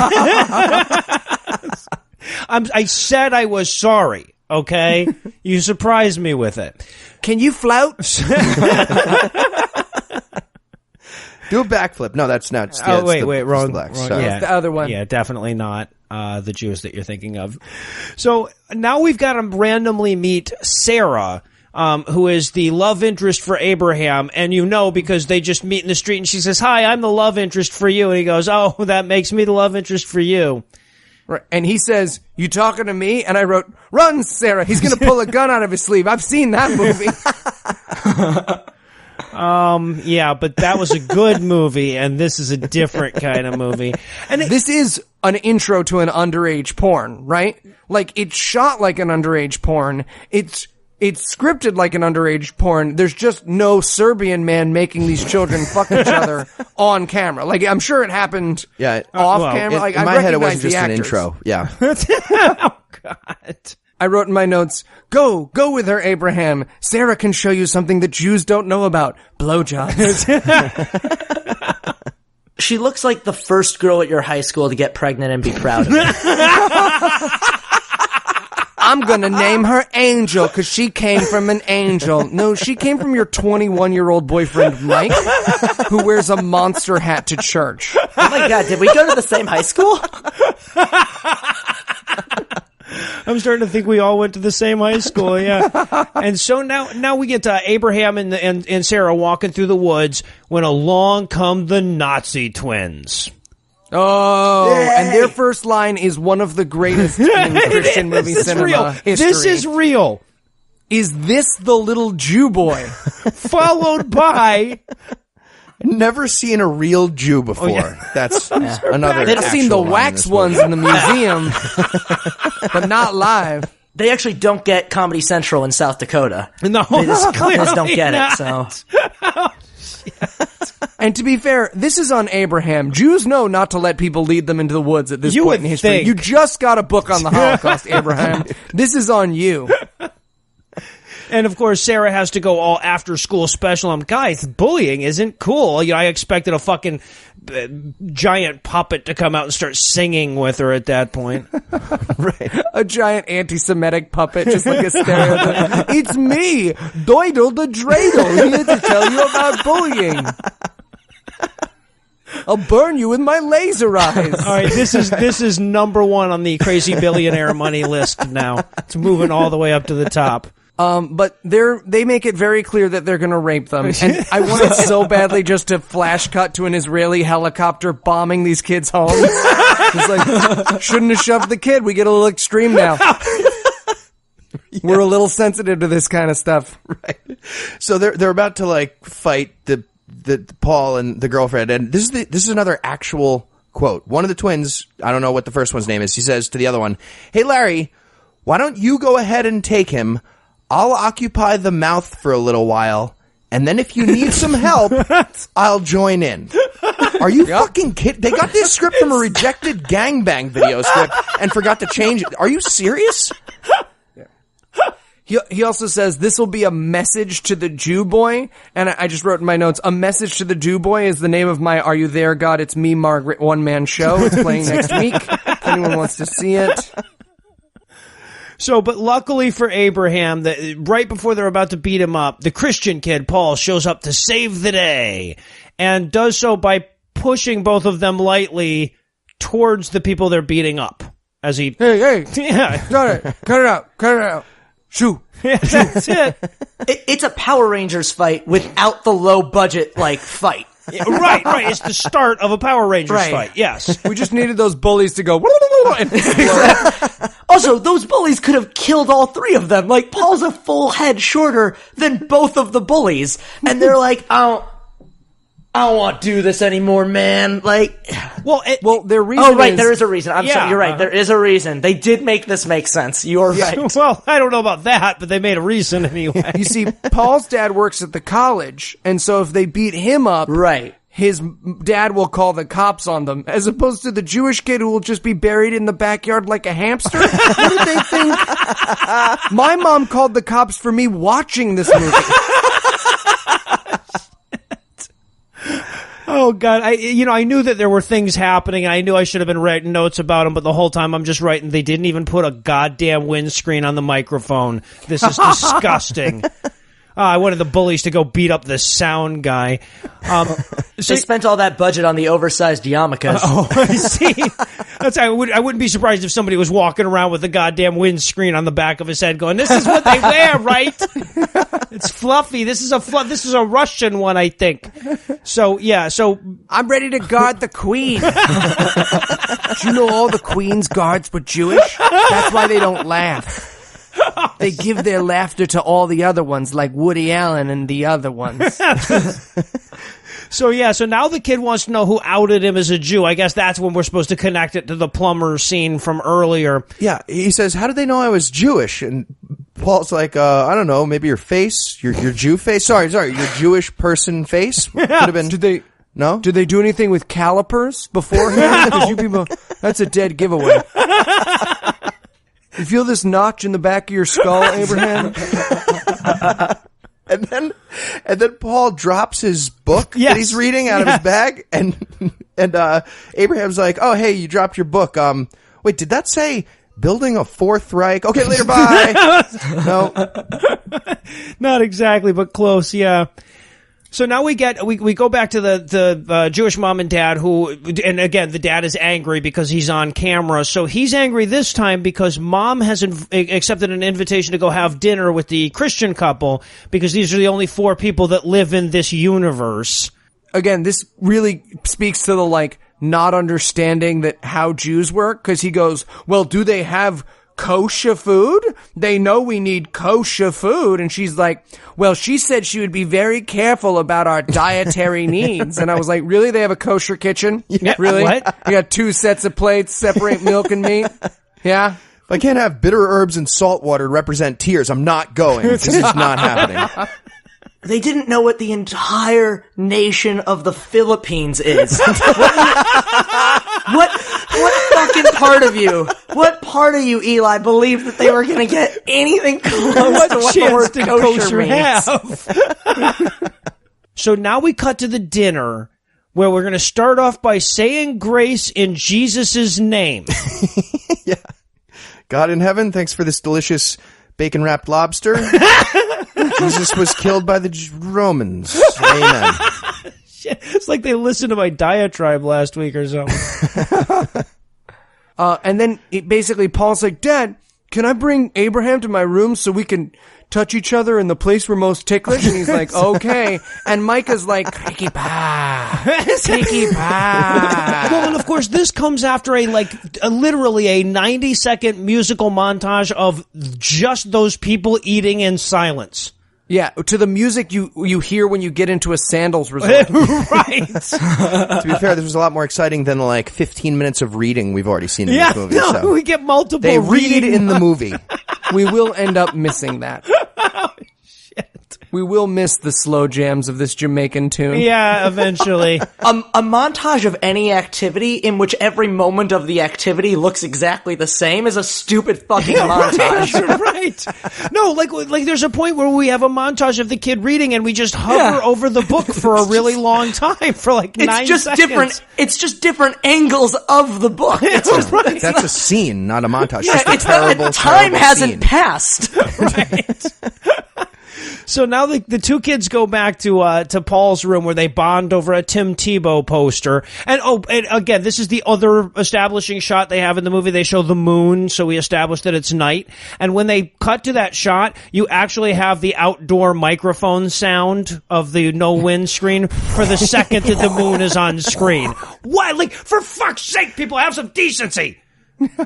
I said I was sorry, okay? You surprised me with it. Can you flout? Do a backflip. No, that's not. Oh, wait, wrong. Wrong. Yeah, the other one. Yeah, definitely not the Jews that you're thinking of. So now we've got to randomly meet Sarah, who is the love interest for Abraham, and you know because they just meet in the street, and she says, hi, I'm the love interest for you, and he goes, oh, that makes me the love interest for you. Right. And he says, you talking to me? And I wrote, run, Sarah. He's going to pull a gun out of his sleeve. I've seen that movie. Yeah, but that was a good movie, and this is a different kind of movie. And This is an intro to an underage porn, right? Like, it's shot like an underage porn. It's scripted like an underage porn. There's just no Serbian man making these children fuck each other on camera. Like, I'm sure it happened off camera. Like, in my head, it wasn't just an actors. intro. Yeah. oh, God. I wrote in my notes, go with her, Abraham. Sarah can show you something that Jews don't know about. Blowjobs. She looks like the first girl at your high school to get pregnant and be proud of it. I'm gonna name her Angel because she came from an angel. No, she came from your 21-year-old boyfriend, Mike, who wears a monster hat to church. Oh my God, did we go to the same high school? I'm starting to think we all went to the same high school, yeah. And so now we get to Abraham and Sarah walking through the woods when along come the Nazi twins. Oh, Yay. and their first line is one of the greatest in Christian movie cinema history. This is real. Is this the little Jew boy? Followed by... Never seen a real Jew before. That's another. They've seen the actual line wax in this ones movie. in the museum, but not live. They actually don't get Comedy Central in South Dakota. No, They just don't get it, so. And to be fair, this is on Abraham. Jews know not to let people lead them into the woods at this You point would in history. think. You just got a book on the Holocaust, Abraham. This is on you. And of course, Sarah has to go all after school special. Guys, bullying isn't cool. You know, I expected a fucking giant puppet to come out and start singing with her at that point. Right. A giant anti-Semitic puppet, just like a stereotype. It's me, Doidle the Dreidel, here to tell you about bullying. I'll burn you with my laser eyes. All right, this is number one on the crazy billionaire money list now. It's moving all the way up to the top. But they make it very clear that they're going to rape them. And I wanted so badly just to flash cut to an Israeli helicopter bombing these kids' homes. It's like, shouldn't have shoved the kid. We get a little extreme now. Yeah. We're a little sensitive to this kind of stuff. Right. So they're about to like fight the Paul and the girlfriend, and this is another actual quote. One of the twins, I don't know what the first one's name is, he says to the other one, "Hey Larry, why don't you go ahead and take him? I'll occupy the mouth for a little while, and then if you need some help, I'll join in." Are you fucking kidding? They got this script from a rejected gangbang video script and forgot to change it. Are you serious? He also says, this will be a message to the Jew boy. And I just wrote in my notes, a message to the Jew boy is the name of my Are You There, God? It's Me, Margaret one-man show. It's playing next week. If anyone wants to see it. So, but luckily for Abraham, right before they're about to beat him up, the Christian kid, Paul, shows up to save the day and does so by pushing both of them lightly towards the people they're beating up. As he... Hey. Yeah. Cut it out. Shoo. That's it. It's a Power Rangers fight without the low budget, like, fight. Right. It's the start of a Power Rangers fight, yes. We just needed those bullies to go... and Also, those bullies could have killed all three of them. Like, Paul's a full head shorter than both of the bullies. And they're like, I don't want to do this anymore, man. Like... Well, their reason Oh, right, is... there is a reason. I'm sorry, you're right. There is a reason. They did make this make sense. You're right. Well, I don't know about that, but they made a reason anyway. You see, Paul's dad works at the college, and so if they beat him up... Right. His dad will call the cops on them, as opposed to the Jewish kid who will just be buried in the backyard like a hamster. What did they think? My mom called the cops for me watching this movie. Oh God, I knew that there were things happening, and I knew I should have been writing notes about them, but the whole time I'm just writing, they didn't even put a goddamn windscreen on the microphone. This is disgusting. I wanted the bullies to go beat up the sound guy. They spent all that budget on the oversized yarmulkes. Oh, I see. I wouldn't be surprised if somebody was walking around with a goddamn windscreen on the back of his head going, "This is what they wear, right? It's fluffy. This is a Russian one, I think." So, yeah, I'm ready to guard the queen. Do you know all the queen's guards were Jewish? That's why they don't laugh. They give their laughter to all the other ones, like Woody Allen and the other ones. So now the kid wants to know who outed him as a Jew. I guess that's when we're supposed to connect it to the plumber scene from earlier. Yeah, he says, "How did they know I was Jewish?" And Paul's like, "I don't know, maybe your face, your Jew face. Sorry, your Jewish person face could have been." Did they? No? Did they do anything with calipers beforehand? Because you people, that's a dead giveaway. You feel this notch in the back of your skull, Abraham? And then Paul drops his book that he's reading out of his bag, and Abraham's like, "Oh, hey, you dropped your book. Wait, did that say building a Fourth Reich? Okay, later, bye." No, not exactly, but close. Yeah. So now we go back to the Jewish mom and dad and again, the dad is angry because he's on camera. So he's angry this time because mom has accepted an invitation to go have dinner with the Christian couple because these are the only 4 people that live in this universe. Again, this really speaks to the, not understanding that how Jews work, because he goes, well, do they have kosher food? They know we need kosher food. And she's like, well, she said she would be very careful about our dietary needs. And I was like, really? They have a kosher kitchen? Yeah, really? what? You got 2 sets of plates, separate milk and meat? Yeah? if I can't have bitter herbs and salt water to represent tears, I'm not going. This is not happening. They didn't know what the entire nation of the Philippines is. What fucking part of you, what part of you, Eli, believed that they were going to get anything close to what the word kosher means? So now we cut to the dinner where we're going to start off by saying grace in Jesus' name. Yeah. God in heaven, thanks for this delicious bacon-wrapped lobster. Jesus was killed by the Romans. Amen. Shit, it's like they listened to my diatribe last week or something. And then basically Paul's like, Dad, can I bring Abraham to my room so we can touch each other in the place we're most ticklish? And he's like, okay. And Micah's like, creaky pa. Well, and of course, this comes after literally a 90-second musical montage of just those people eating in silence. Yeah, to the music you hear when you get into a sandals resort. Right. To be fair, this was a lot more exciting than the 15 minutes of reading we've already seen in this movie. No, so. we get multiple They read in the movie. We will end up missing that. Oh, shit. We will miss the slow jams of this Jamaican tune. Yeah, eventually. A montage of any activity in which every moment of the activity looks exactly the same is a stupid fucking montage. Right. No, like there's a point where we have a montage of the kid reading and we just hover over the book for a really long time for 9 seconds. It's just different angles of the book. It's just right. That's a scene, not a montage. Yeah, Just a terrible, time terrible hasn't scene. passed. Right. So now the two kids go back to Paul's room where they bond over a Tim Tebow poster. And again, this is the other establishing shot they have in the movie. They show the moon, so we establish that it's night. And when they cut to that shot, you actually have the outdoor microphone sound of the no windscreen for the second that the moon is on screen. What? For fuck's sake, people, have some decency.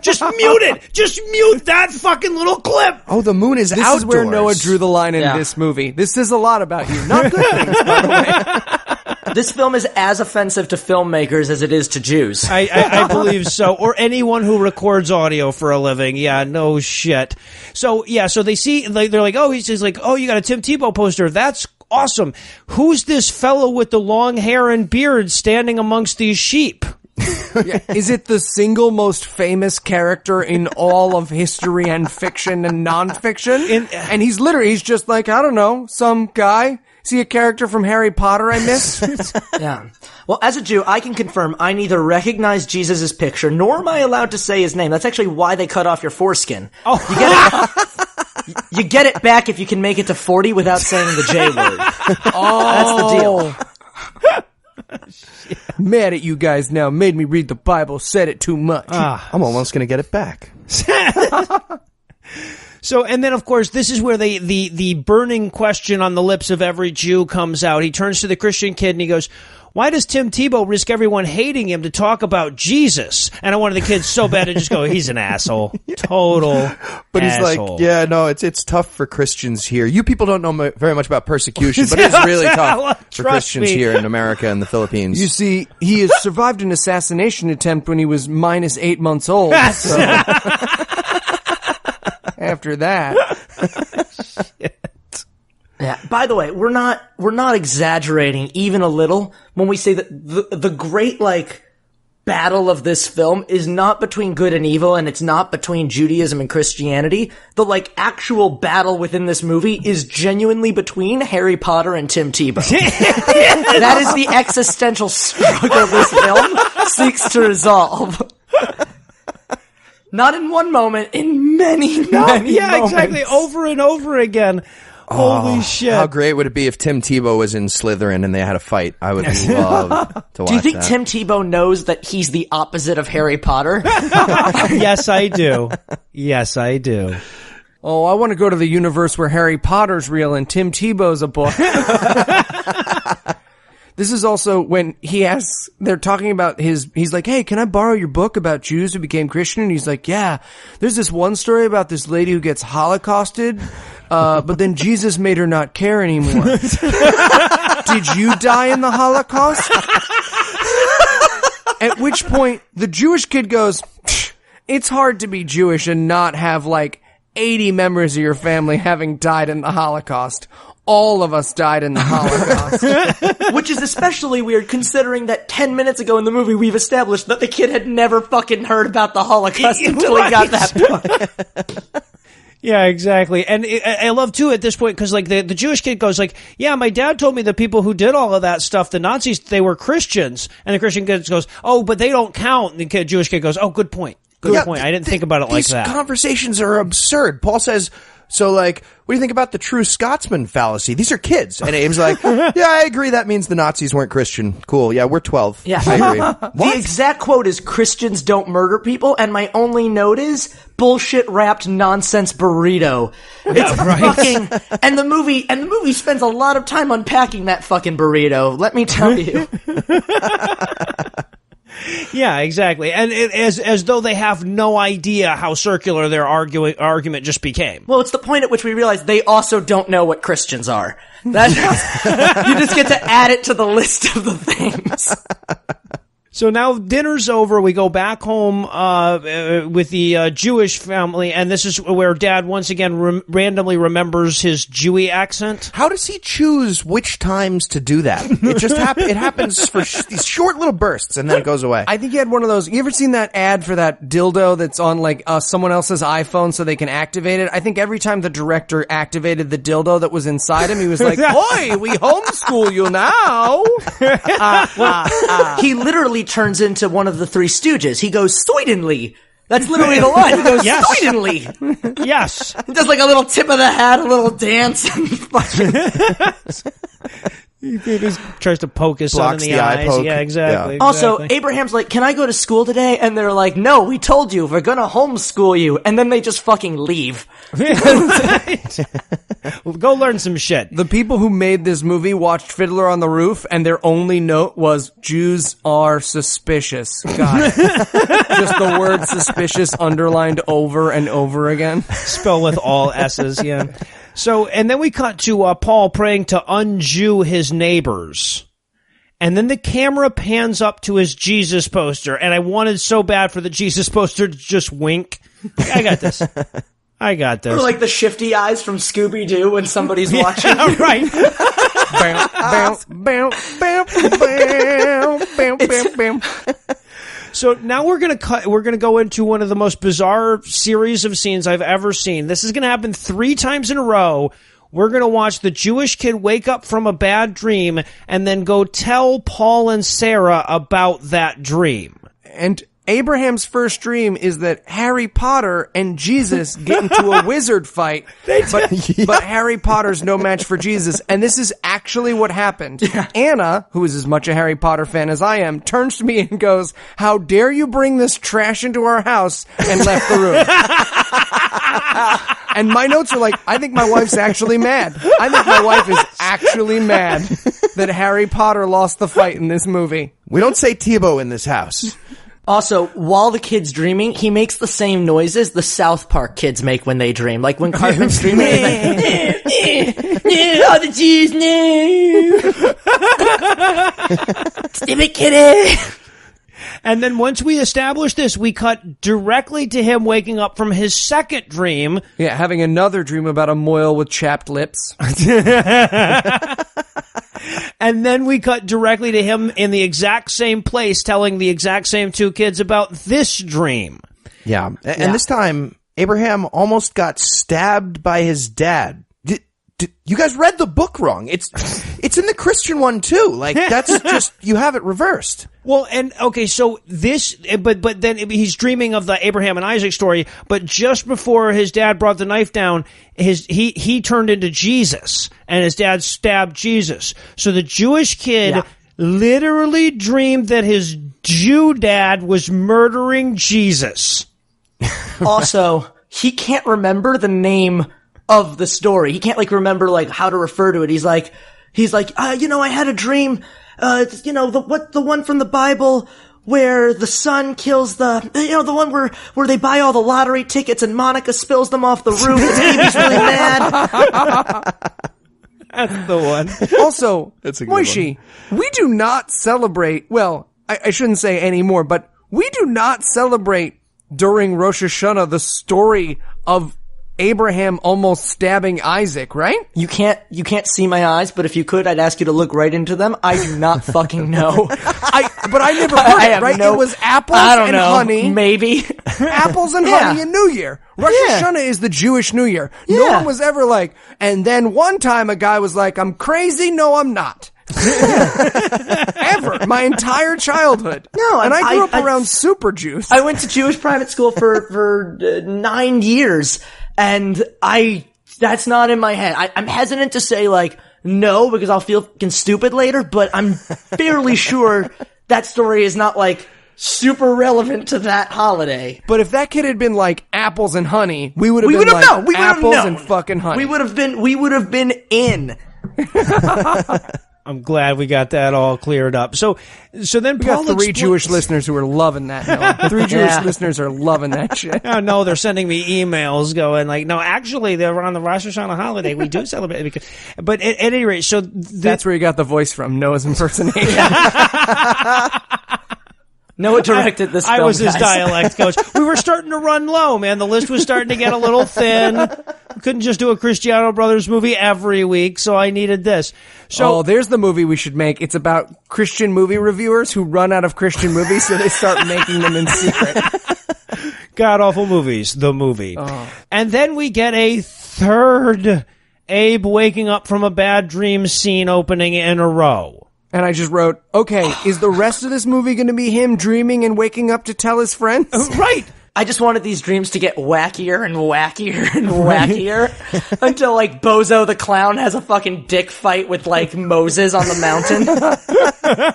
Just mute it. Just mute that fucking little clip. Oh, the moon is This outdoors. is where Noah drew the line in this movie. This says a lot about you. Not good things, by the way. This film is as offensive to filmmakers as it is to Jews. I believe so. Or anyone who records audio for a living. Yeah, no shit. So they see, they're like, oh, he's like, oh, you got a Tim Tebow poster. That's awesome. Who's this fellow with the long hair and beard standing amongst these sheep? Yeah. Is it the single most famous character in all of history and fiction and nonfiction? And he's just like, I don't know, some guy. Is he a character from Harry Potter I missed? Yeah. Well, as a Jew, I can confirm I neither recognize Jesus' picture nor am I allowed to say his name. That's actually why they cut off your foreskin. Oh, You get it back if you can make it to 40 without saying the J word. That's the deal. Mad at you guys now. Made me read the Bible. Said it too much. I'm almost going to get it back. So, and then of course, this is where the burning question on the lips of every Jew comes out. He turns to the Christian kid and he goes, why does Tim Tebow risk everyone hating him to talk about Jesus? And I wanted the kids so bad to just go, he's an asshole. Total But asshole. he's like, yeah, no, it's tough for Christians here. You people don't know very much about persecution, but it's really tough for Trust Christians me. here in America and the Philippines. You see, he has survived an assassination attempt when he was minus 8 months old. So. After that. Yeah. By the way, we're not exaggerating even a little when we say that the great battle of this film is not between good and evil, and it's not between Judaism and Christianity. The actual battle within this movie is genuinely between Harry Potter and Tim Tebow. That is the existential struggle this film seeks to resolve. Not in one moment, in many moments. Exactly. Over and over again. Holy shit. How great would it be if Tim Tebow was in Slytherin and they had a fight? I would love to watch Do you think that. Tim Tebow knows that he's the opposite of Harry Potter? Yes, I do. Yes, I do. Oh, I want to go to the universe where Harry Potter's real and Tim Tebow's a book. This is also when he asks, they're talking about he's like, hey, can I borrow your book about Jews who became Christian? And he's like, yeah, there's this one story about this lady who gets Holocausted, but then Jesus made her not care anymore. Did you die in the Holocaust? At which point, the Jewish kid goes, it's hard to be Jewish and not have 80 members of your family having died in the Holocaust. All of us died in the Holocaust. Which is especially weird considering that 10 minutes ago in the movie we've established that the kid had never fucking heard about the Holocaust until he got that book. Yeah, exactly. And I love, too, at this point, because, like, the Jewish kid goes, like, yeah, my dad told me the people who did all of that stuff, the Nazis, they were Christians. And the Christian kid goes, oh, but they don't count. And the Jewish kid goes, oh, good point. Good point. I didn't think about it like that. These conversations are absurd. Paul says, so, like, what do you think about the true Scotsman fallacy? These are kids. And Abe's like, yeah, I agree. That means the Nazis weren't Christian. Cool. Yeah, we're 12. Yeah. I agree. The exact quote is Christians don't murder people, and my only note is bullshit wrapped nonsense burrito. It's fucking and the movie spends a lot of time unpacking that fucking burrito. Let me tell you. Yeah, exactly. And as though they have no idea how circular their argument just became. Well, it's the point at which we realize they also don't know what Christians are. That's you just get to add it to the list of the things. So now dinner's over. We go back home with the Jewish family, and this is where Dad once again randomly remembers his Jewy accent. How does he choose which times to do that? It just it happens for these short little bursts, and then it goes away. I think he had one of those. You ever seen that ad for that dildo that's on like someone else's iPhone so they can activate it? I think every time the director activated the dildo that was inside him, he was like, "Boy, we homeschool you now." He literally turns into one of the Three Stooges. He goes, "Stoidenly." That's literally the line. He goes, yes. "Stoidenly." Yes. He does like a little tip of the hat, a little dance. He just tries to poke his son in Blocks the the eye eyes. poke. Yeah, exactly. Yeah. Also, exactly. Abraham's like, "Can I go to school today?" And they're like, "No, we told you. We're gonna homeschool you." And then they just fucking leave. Well, go learn some shit. The people who made this movie watched Fiddler on the Roof, and their only note was, Jews are suspicious. God. Just the word suspicious underlined over and over again. Spell with all S's, yeah. So, and then we cut to Paul praying to un-Jew his neighbors. And then the camera pans up to his Jesus poster, and I wanted so bad for the Jesus poster to just wink. I got this. I got this. Or like the shifty eyes from Scooby-Doo when somebody's watching. Yeah, right. Bam, bam, bam, bam, bam, bam, bam, bam. So now we're going to go into one of the most bizarre series of scenes I've ever seen. This is going to happen 3 times in a row. We're going to watch the Jewish kid wake up from a bad dream and then go tell Paul and Sarah about that dream. And Abraham's first dream is that Harry Potter and Jesus get into a wizard fight, but Harry Potter's no match for Jesus, and this is actually what happened. Yeah. Anna, who is as much a Harry Potter fan as I am, turns to me and goes, "How dare you bring this trash into our house," and left the room. And my notes are like, I think my wife's actually mad. I think my wife is actually mad that Harry Potter lost the fight in this movie. We don't say Tebow in this house. Also, while the kid's dreaming, he makes the same noises the South Park kids make when they dream. Like when Cartman's dreaming, he's like, "Oh, the Jews, no! Stupid kitty!" And then once we establish this, we cut directly to him waking up from his second dream. Yeah, having another dream about a mohel with chapped lips. And then we cut directly to him in the exact same place telling the exact same 2 kids about this dream. Yeah. And this time, Abraham almost got stabbed by his dad. You guys read the book wrong. It's in the Christian one too. Like, that's just, you have it reversed. Well, and okay, so this, but then he's dreaming of the Abraham and Isaac story, but just before his dad brought the knife down, he turned into Jesus, and his dad stabbed Jesus. So the Jewish kid literally dreamed that his Jew dad was murdering Jesus. Also, he can't remember the name of the story. He can't remember how to refer to it. He's like, I had a dream, the one from the Bible where the son kills the one where they buy all the lottery tickets and Monica spills them off the roof and Stevie's really mad. That's the one. Also, Moishi, we do not celebrate, well, I shouldn't say anymore, but we do not celebrate during Rosh Hashanah the story of Abraham almost stabbing Isaac, right? You can't see my eyes, but if you could, I'd ask you to look right into them. I do not fucking know. But I never heard it, right? It was apples and honey. Maybe. apples and honey in New Year. Rosh Hashanah is the Jewish New Year. No Yeah. one was ever like, and then one time a guy was like, I'm crazy. No, I'm not. Ever. My entire childhood. No, and I grew up I- around super Jews. I went to Jewish private school for 9 years, and that's not in my head. I'm hesitant to say, like, no, because I'll feel fucking stupid later, but I'm fairly sure that story is not, like, super relevant to that holiday. But if that kid had been like apples and honey, we would have We been would have like known. We would have apples known. and fucking honey. We would have been in. I'm glad we got that all cleared up. So then We Paul got 3 expl- Jewish listeners who are loving that. Noah. 3 Jewish listeners are loving that shit. Oh, no, they're sending me emails going like, no, actually, they're on the Rosh Hashanah holiday. We do celebrate it. But at any rate, so... That's where you got the voice from, Noah's impersonation. Noah directed this film, I was his guys. dialect coach. We were starting to run low, man. The list was starting to get a little thin. We couldn't just do a Cristiano Brothers movie every week, so I needed this. So there's the movie we should make. It's about Christian movie reviewers who run out of Christian movies, so they start making them in secret. god-awful movies, the movie. And then we get a third Abe waking up from a bad dream scene opening in a row. And I just wrote, okay, is the rest of this movie going to be him dreaming and waking up to tell his friends? Right. I just wanted these dreams to get wackier and wackier and wackier until, like, Bozo the Clown has a fucking dick fight with, like, Moses on the mountain.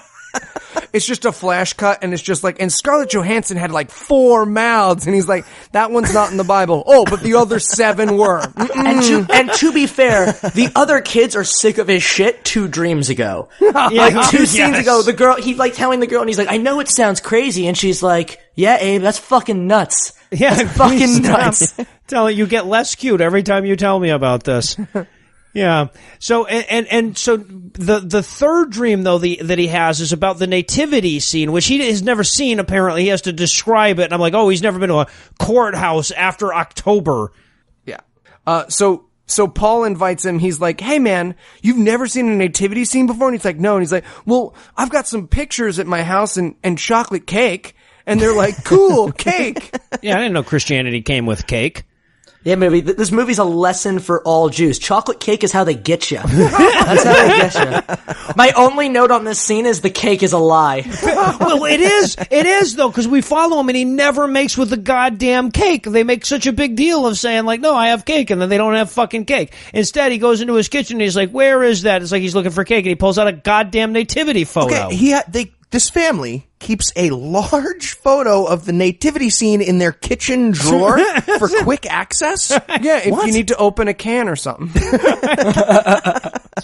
It's just a flash cut, and it's just like, and Scarlett Johansson had like 4 mouths, and he's like, that one's not in the Bible. Oh, but the other 7 were. And to be fair, the other kids are sick of his shit 2 dreams ago. Like 2 scenes ago, the girl, he's like telling the girl, and he's like, I know it sounds crazy, and she's like, yeah, Abe, that's fucking nuts. Yeah, That's fucking nuts. Tell you get less cute every time you tell me about this. Yeah. So and so the third dream though that he has is about the nativity scene, which he has never seen. Apparently, he has to describe it. And I'm like, oh, he's never been to a courthouse after October. Yeah. So Paul invites him. He's like, hey man, you've never seen a nativity scene before? And he's like, no. And he's like, well, I've got some pictures at my house and chocolate cake. And they're like, cool, cake. Yeah, I didn't know Christianity came with cake. Yeah, maybe this movie's a lesson for all Jews. Chocolate cake is how they get you. That's how they get you. My only note on this scene is the cake is a lie. Well, it is though, because we follow him and he never makes with the goddamn cake. They make such a big deal of saying like, no, I have cake, and then they don't have fucking cake. Instead, he goes into his kitchen and he's like, where is that? It's like he's looking for cake, and he pulls out a goddamn nativity photo. Okay, this family keeps a large photo of the nativity scene in their kitchen drawer for quick access. Yeah, if you need to open a can or something.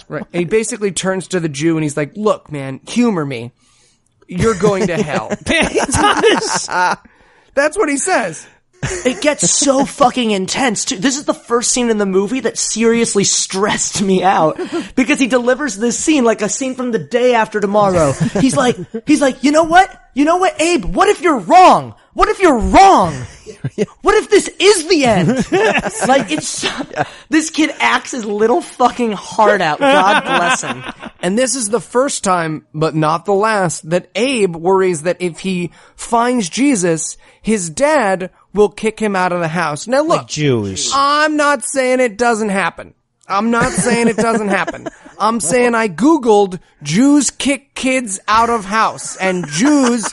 Right. He basically turns to the Jew and he's like, look, man, humor me. You're going to hell. He does. That's what he says. It gets so fucking intense too. This is the first scene in the movie that seriously stressed me out because he delivers this scene like a scene from the day after tomorrow. He's like, you know what, Abe? What if you're wrong? What if you're wrong? What if this is the end? Like this kid acts his little fucking heart out. God bless him. And this is the first time, but not the last, that Abe worries that if he finds Jesus, his dad will kick him out of the house. Now look, Jews. I'm not saying it doesn't happen. I'm saying I'm saying I Googled Jews kick kids out of house, and Jews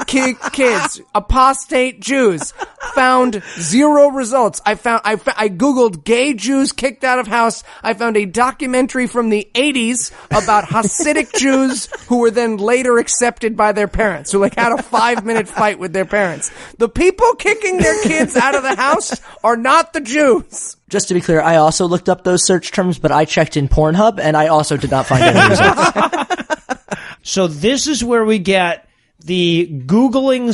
kick kids, apostate Jews, found 0 results. I Googled gay Jews kicked out of house. I found a documentary from the 80s about Hasidic Jews who were then later accepted by their parents, who like had a 5-minute fight with their parents. The people kicking their kids out of the house are not the Jews. Just to be clear, I also looked up those search terms, but I checked in Pornhub and I also did not find any results. So this is where we get the Googling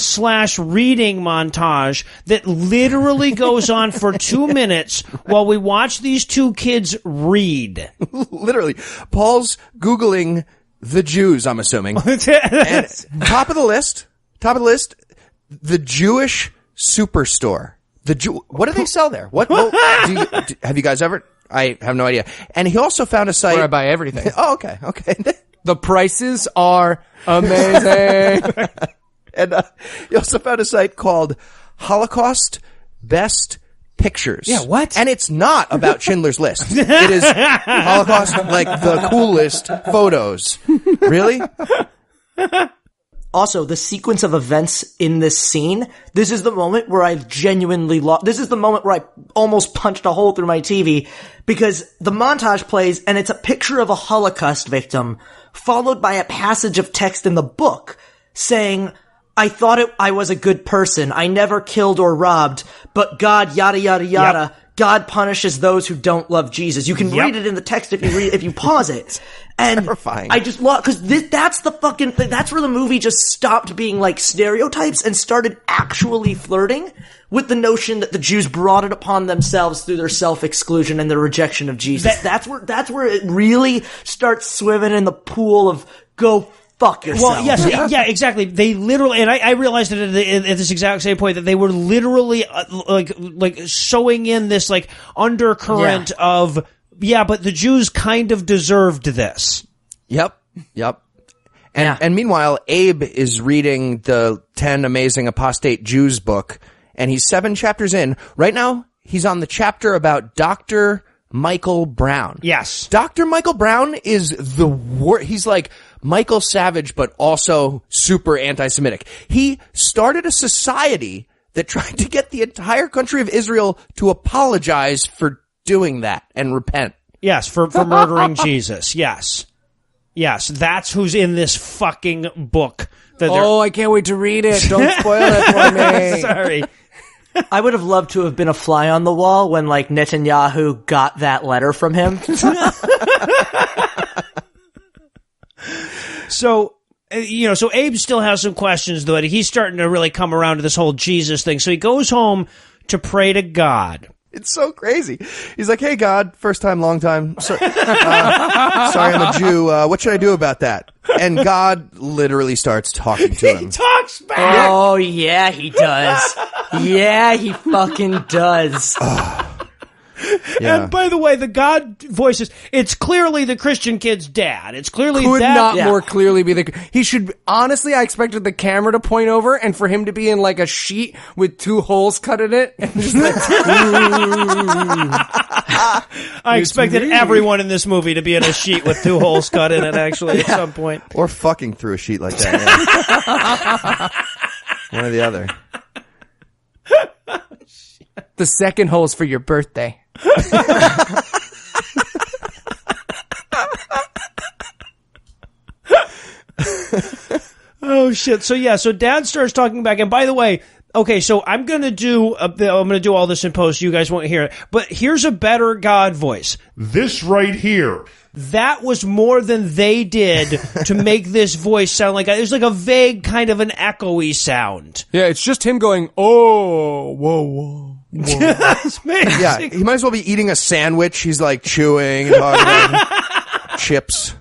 / reading montage that literally goes on for 2 minutes while we watch these 2 kids read. Literally, Paul's Googling the Jews, I'm assuming. And top of the list, the Jewish Superstore. What do they sell there? Have you guys ever? I have no idea. And he also found a site Where I buy everything. Oh, okay. The prices are amazing. And he also found a site called Holocaust Best Pictures. Yeah, what? And it's not about Schindler's List. It is Holocaust, like the coolest photos. Really? Also, the sequence of events in this scene, this is the moment where I genuinely lost. This is the moment where I almost punched a hole through my TV, because the montage plays and it's a picture of a Holocaust victim followed by a passage of text in the book saying, I thought I was a good person. I never killed or robbed, but God, yada, yada, yada. Yep. God punishes those who don't love Jesus. You can read it in the text if you pause it. And Terrifying. I just love, cause that's the fucking thing. That's where the movie just stopped being like stereotypes and started actually flirting with the notion that the Jews brought it upon themselves through their self-exclusion and their rejection of Jesus. That's where it really starts swimming in the pool of go fuck yourself. Well, yes, yeah, exactly. They literally, and I realized it at this exact same point that they were literally like sewing in this like undercurrent of, but the Jews kind of deserved this. Yep. And meanwhile, Abe is reading the 10 Amazing Apostate Jews book, and he's 7 chapters in. Right now, he's on the chapter about Dr. Michael Brown. Yes. Dr. Michael Brown is the worst. He's like Michael Savage, but also super anti-Semitic. He started a society that tried to get the entire country of Israel to apologize for doing that and repent. Yes, for murdering Jesus. Yes, that's who's in this fucking book. I can't wait to read it. Don't spoil it for me. Sorry. I would have loved to have been a fly on the wall when like Netanyahu got that letter from him. So, so Abe still has some questions, though. He's starting to really come around to this whole Jesus thing. So he goes home to pray to God. It's so crazy. He's like, hey, God, first time, long time. Sorry, I'm a Jew. What should I do about that? And God literally starts talking to him. He talks back. Oh, yeah, he does. Yeah, he fucking does. Yeah. And by the way, the God voices, it's clearly the Christian kid's dad. It's clearly Could that. not more clearly be he should, honestly, I expected the camera to point over and for him to be in like a sheet with 2 holes cut in it. And just like, I expected everyone in this movie to be in a sheet with 2 holes cut in it, actually, at some point. Or fucking through a sheet like that. Yeah. One or the other. the second hole's for your birthday. Oh shit. So Dad starts talking back, and by the way, okay, so I'm gonna do all this in post. You guys won't hear it, but here's a better God voice. This right here. That was more than they did to make this voice sound like there's like a vague kind of an echoey sound. Yeah, it's just him going, oh, whoa, whoa. Yeah, he might as well be eating a sandwich. He's like chewing and talking about chips.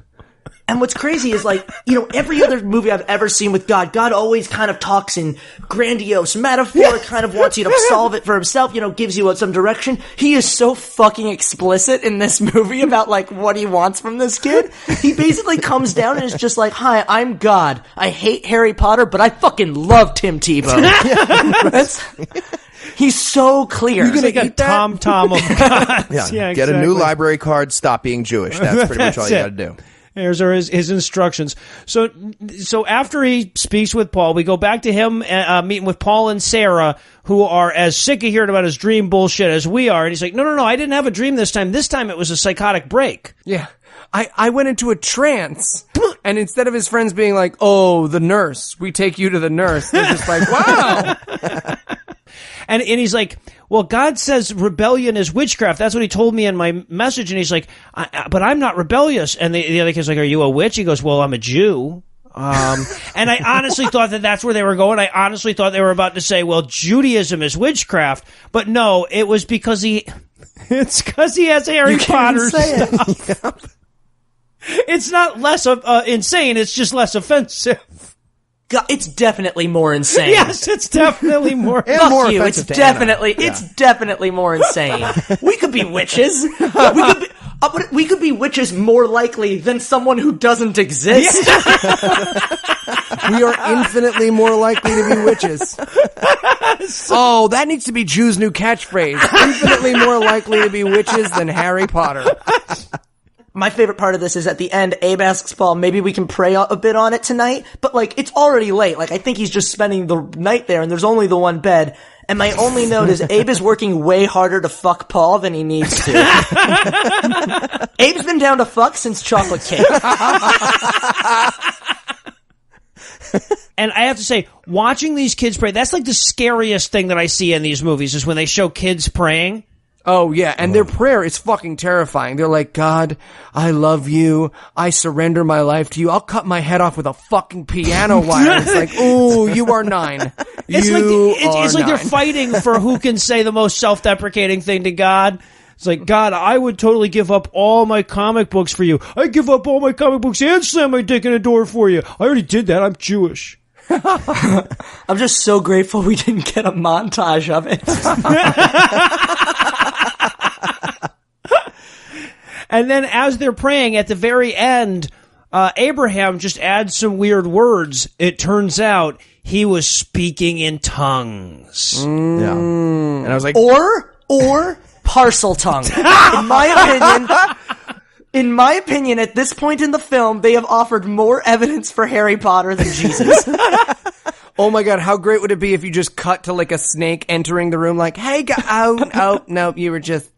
And what's crazy is like, every other movie I've ever seen with God always kind of talks in grandiose metaphor, kind of wants you to solve it for himself, gives you some direction. He is so fucking explicit in this movie about like what he wants from this kid. He basically comes down and is just like, hi, I'm God. I hate Harry Potter, but I fucking love Tim Tebow. He's so clear. You're gonna get Tom of God. Yeah, get a new library card, stop being Jewish. That's pretty much all you gotta do. Here's his instructions. So after he speaks with Paul, we go back to him meeting with Paul and Sarah, who are as sick of hearing about his dream bullshit as we are. And he's like, no, I didn't have a dream this time. This time it was a psychotic break. Yeah. I went into a trance, and instead of his friends being like, oh, the nurse, we take you to the nurse, they're just like, wow. And he's like, well, God says rebellion is witchcraft. That's what he told me in my message. And he's like, but I'm not rebellious. And the other kid's like, are you a witch? He goes, well, I'm a Jew. And I honestly thought that's where they were going. I honestly thought they were about to say, well, Judaism is witchcraft. But no, it was because it's because he has Harry Potter stuff. Yep. It's not less insane. It's just less offensive. God, it's definitely more insane. Yes, it's definitely more. Fuck more you! It's definitely more insane. We could be witches. But we could be witches more likely than someone who doesn't exist. We are infinitely more likely to be witches. Oh, that needs to be Jew's new catchphrase. Infinitely more likely to be witches than Harry Potter. My favorite part of this is at the end, Abe asks Paul, maybe we can pray a bit on it tonight. But, like, it's already late. Like, I think he's just spending the night there, and there's only the one bed. And my only note is Abe is working way harder to fuck Paul than he needs to. Abe's been down to fuck since chocolate cake. And I have to say, watching these kids pray, that's like the scariest thing that I see in these movies is when they show kids praying. Oh, yeah, and their prayer is fucking terrifying. They're like, God, I love you. I surrender my life to you. I'll cut my head off with a fucking piano wire. It's like, ooh, you are 9. It's like they're fighting for who can say the most self-deprecating thing to God. It's like, God, I would totally give up all my comic books for you. I give up all my comic books and slam my dick in a door for you. I already did that. I'm Jewish. I'm just so grateful we didn't get a montage of it. And then as they're praying at the very end, Abraham just adds some weird words. It turns out he was speaking in tongues. Yeah. And I was like, Or parcel tongue. In my opinion, at this point in the film, they have offered more evidence for Harry Potter than Jesus. Oh my God, how great would it be if you just cut to like a snake entering the room like, hey, no, you were just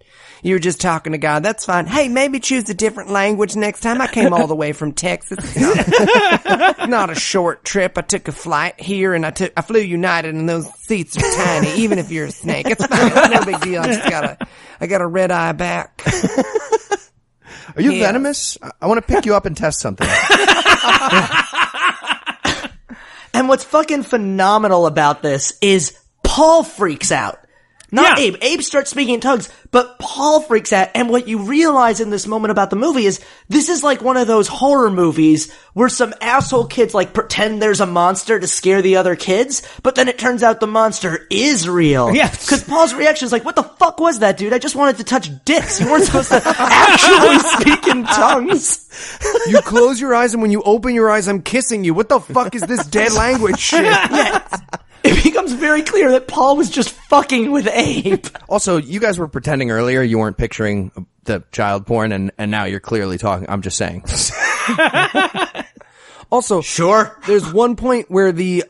talking to God. That's fine. Hey, maybe choose a different language next time. I came all the way from Texas. It's not a short trip. I took a flight here and I flew United and those seats are tiny, even if you're a snake. It's fine. It's no big deal. I got a red eye back. are you venomous? I want to pick you up and test something. And what's fucking phenomenal about this is Paul freaks out. Not Abe. Abe starts speaking in tongues, but Paul freaks out. And what you realize in this moment about the movie is this is like one of those horror movies where some asshole kids like pretend there's a monster to scare the other kids, but then it turns out the monster is real. Yes. Because Paul's reaction is like, what the fuck was that, dude? I just wanted to touch dicks. You weren't supposed to actually speak in tongues. You close your eyes and when you open your eyes, I'm kissing you. What the fuck is this dead language shit? Yeah. It becomes very clear that Paul was just fucking with Abe. Also, you guys were pretending earlier you weren't picturing the child porn, and now you're clearly talking. I'm just saying. Also, Sure. there's one point where the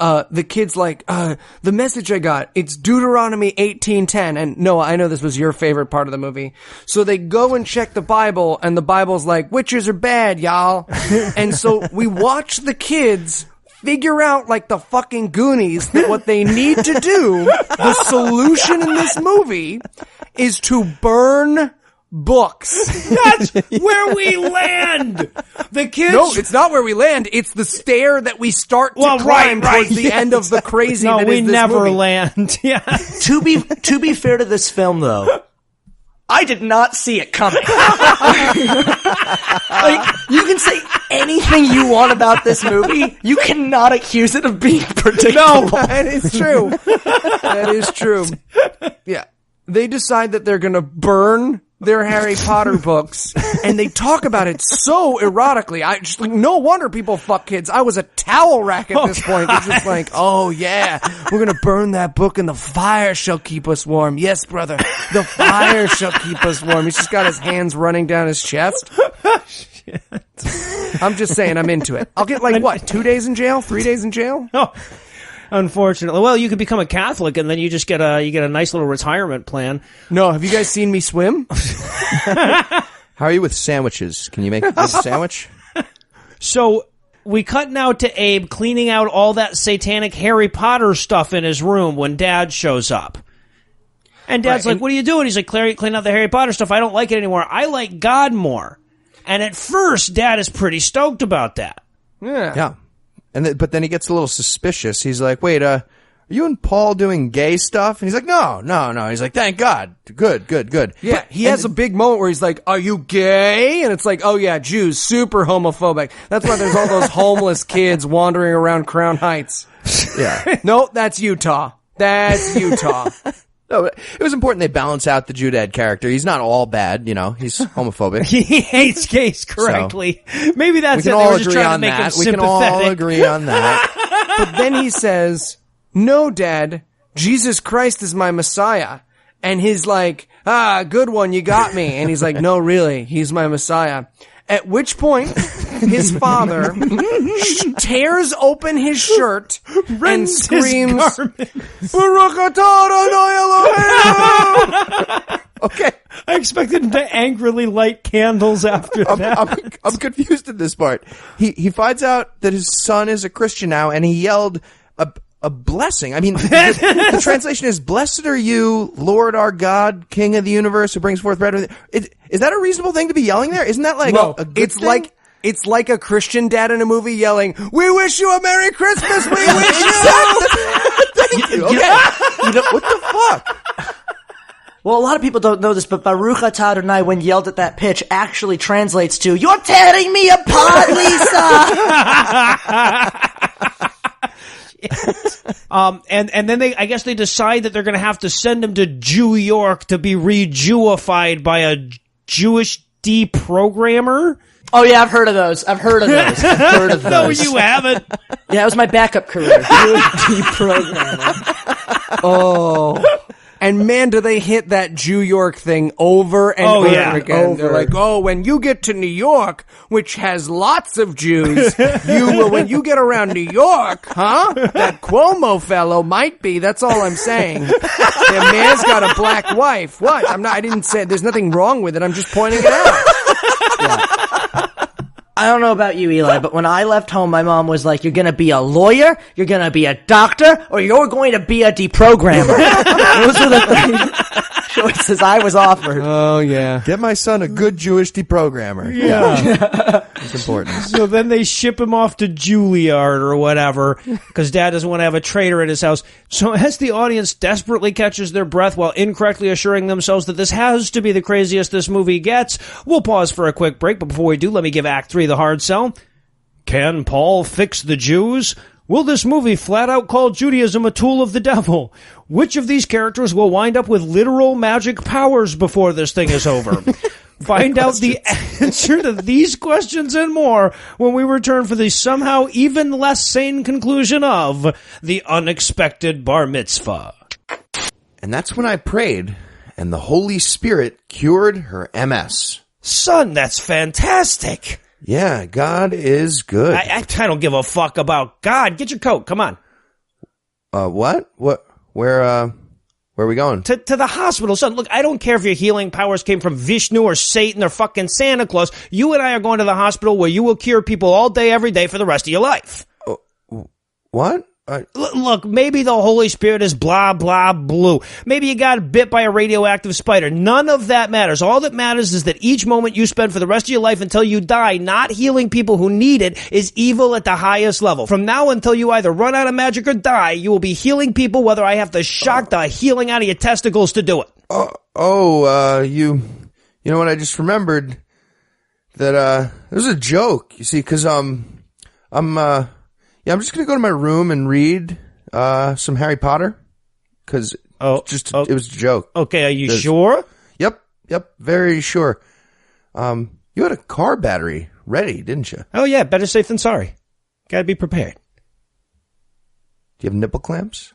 kid's like, the message I got, it's Deuteronomy 18:10. And Noah, I know this was your favorite part of the movie. So they go and check the Bible, and the Bible's like, witches are bad, y'all. And so we watch the kids figure out, like the fucking Goonies, that what they need to do, the solution in this movie, is to burn books. That's where we land. The kids. No, it's not where we land. It's the stair that we start to climb towards the end of the crazy. No, that we is this never movie. land. Yeah. To be fair to this film, though, I did not see it coming. Like, you can say anything you want about this movie. You cannot accuse it of being predictable. No, that is true. That is true. Yeah. They decide that they're going to burn their Harry Potter books, and they talk about it so erotically. I just like, no wonder people fuck kids. I was a towel rack at this point. It's just like, oh yeah, we're gonna burn that book, and the fire shall keep us warm. Yes, brother, the fire shall keep us warm. He's just got his hands running down his chest. I'm just saying, I'm into it. I'll get like what, 2 days in jail, 3 days in jail? Oh, unfortunately. Well, you could become a Catholic and then you just get a nice little retirement plan. No, have you guys seen me swim? How are you with sandwiches? Can you make a sandwich? So we cut now to Abe cleaning out all that satanic Harry Potter stuff in his room when Dad shows up. And Dad's like, what are you doing? He's like, clean out the Harry Potter stuff. I don't like it anymore. I like God more. And at first, Dad is pretty stoked about that. Yeah. And but then he gets a little suspicious. He's like, wait, are you and Paul doing gay stuff? And he's like, no. He's like, thank God. Good. Yeah, he has a big moment where he's like, are you gay? And it's like, oh yeah, Jews, super homophobic. That's why there's all those homeless kids wandering around Crown Heights. Yeah. No, that's Utah. That's Utah. No, it was important they balance out the Jew dad character. He's not all bad, you know. He's homophobic. He hates gays correctly. Maybe that's we can it. They all were just agree trying to on make him that. We can sympathetic. all agree on that. But then he says, no, Dad, Jesus Christ is my Messiah. And he's like, good one, you got me. And he's like, no, really, he's my Messiah. At which point, his father tears open his shirt and screams, Baruch atah Adonai Elohim! Okay. I expected him to angrily light candles after that. I'm confused at this part. He finds out that his son is a Christian now, and he yelled a blessing. I mean, the translation is, "Blessed are you, Lord our God, King of the universe, who brings forth bread." Is that a reasonable thing to be yelling there? Isn't that like a good thing? It's like a Christian dad in a movie yelling, "We wish you a Merry Christmas. We wish you." Thank you. Okay. What the fuck? Well, a lot of people don't know this, but Baruch atah Adonai, when yelled at that pitch, actually translates to, "You're tearing me apart, Lisa!" And then I guess they decide that they're going to have to send him to Jew York to be re-Jewified by a Jewish deprogrammer. Oh yeah, I've heard of those. I've heard of those. No, you haven't. Yeah, it was my backup career. Deprogrammer. Oh. And man, do they hit that Jew York thing over and over again. They're like, when you get to New York, which has lots of Jews, you will, when you get around New York, that Cuomo fellow might be, that's all I'm saying. That man's got a black wife. What? I didn't say, there's nothing wrong with it, I'm just pointing it out. Yeah. I don't know about you, Eli, but when I left home, my mom was like, "You're gonna be a lawyer, you're gonna be a doctor, or you're going to be a deprogrammer." Those were the three choices I was offered. Oh, yeah. Get my son a good Jewish deprogrammer. Yeah. It's important. So then they ship him off to Juilliard or whatever, because Dad doesn't want to have a traitor at his house. So as the audience desperately catches their breath while incorrectly assuring themselves that this has to be the craziest this movie gets, we'll pause for a quick break. But before we do, let me give Act 3 the hard sell. Can Paul fix the Jews? Will this movie flat out call Judaism a tool of the devil? Which of these characters will wind up with literal magic powers before this thing is over? Find out the answer to these questions and more when we return for the somehow even less sane conclusion of The Unexpected Bar Mitzvah. And that's when I prayed, and the Holy Spirit cured her MS. Son, that's fantastic. Yeah, God is good. I don't give a fuck about God. Get your coat. Come on. What? What? Where are we going? To the hospital, son. Look, I don't care if your healing powers came from Vishnu or Satan or fucking Santa Claus. You and I are going to the hospital where you will cure people all day, every day for the rest of your life. What? Look, maybe the Holy Spirit is blah, blah, blue. Maybe you got bit by a radioactive spider. None of that matters. All that matters is that each moment you spend for the rest of your life until you die not healing people who need it is evil at the highest level. From now until you either run out of magic or die, you will be healing people whether I have to shock the healing out of your testicles to do it. You know what? I just remembered that, it was a joke, you see, cause, I'm just gonna go to my room and read some Harry Potter, because it was a joke. Okay, are you sure? Yep, very sure. You had a car battery ready, didn't you? Oh yeah, better safe than sorry. Gotta be prepared. Do you have nipple clamps?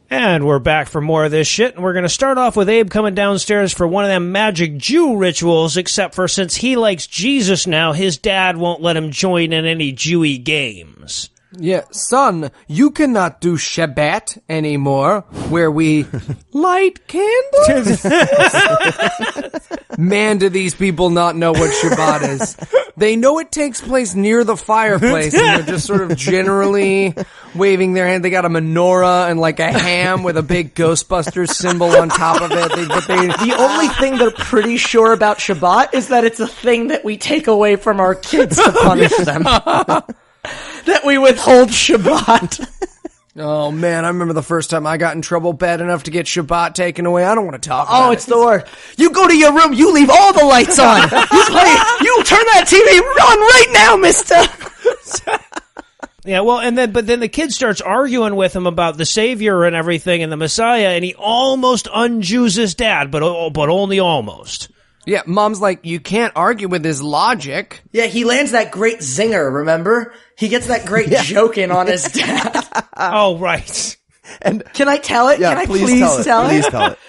And we're back for more of this shit, and we're going to start off with Abe coming downstairs for one of them magic Jew rituals, except for since he likes Jesus now, his dad won't let him join in any Jewy games. Yeah, son, you cannot do Shabbat anymore, where we light candles. Man, do these people not know what Shabbat is. They know it takes place near the fireplace, and they're just sort of generally waving their hand. They got a menorah and like a ham with a big Ghostbusters symbol on top of it. The only thing they're pretty sure about Shabbat is that it's a thing that we take away from our kids to punish them. That we withhold Shabbat. Oh man, I remember the first time I got in trouble bad enough to get Shabbat taken away. I don't want to talk about it. Oh, it's the worst. You go to your room, you leave all the lights on. You turn that TV on right now, mister. Yeah, well, but then the kid starts arguing with him about the Savior and everything and the Messiah, and he almost unjews his dad, but only almost. Yeah, Mom's like, you can't argue with his logic. Yeah, he lands that great zinger, remember? He gets that great joke in on his dad. Oh, right. And Can I tell it? yeah, Can I please tell it? Please tell it.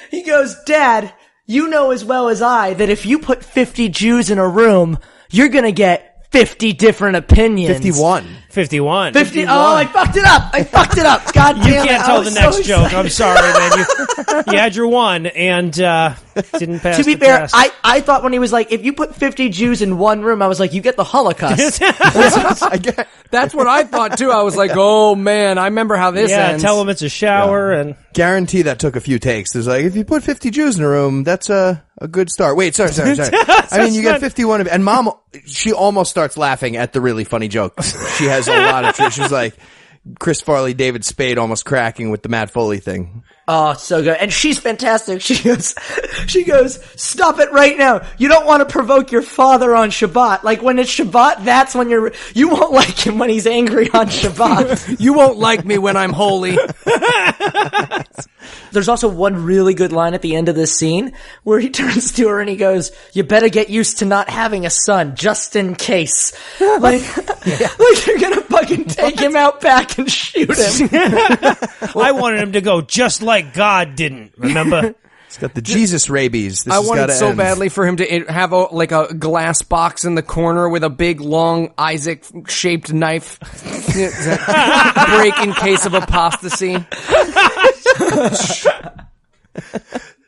He goes, Dad, you know as well as I that if you put 50 Jews in a room, you're gonna get 50 different opinions. 51. 51. 50. Oh, I fucked it up. God damn it. You can't I tell was the next so joke. excited. I'm sorry, man. You had your one and didn't pass To be the fair, test. I thought when he was like, if you put 50 Jews in one room, I was like, you get the Holocaust. That's what I thought too. I was like, oh man, I remember how this ends. Tell him it's a shower and... Guarantee that took a few takes. There's like, if you put 50 Jews in a room, that's a good start. Wait, sorry. I mean, you get 51 of, and Mom, she almost starts laughing at the really funny joke. She has a lot of truth. She's like, Chris Farley, David Spade almost cracking with the Matt Foley thing. Oh, so good. And she's fantastic. She goes, stop it right now. You don't want to provoke your father on Shabbat. Like when it's Shabbat, that's when you won't like him when he's angry on Shabbat. You won't like me when I'm holy. There's also one really good line at the end of this scene where he turns to her and he goes, you better get used to not having a son just in case. Like they're gonna fucking take him out back and shoot him. I wanted him to go just like God didn't, remember? It's got the Jesus rabies. This I has wanted gotta so end. badly for him to have a glass box in the corner with a big, long, Isaac-shaped knife. Break in case of apostasy.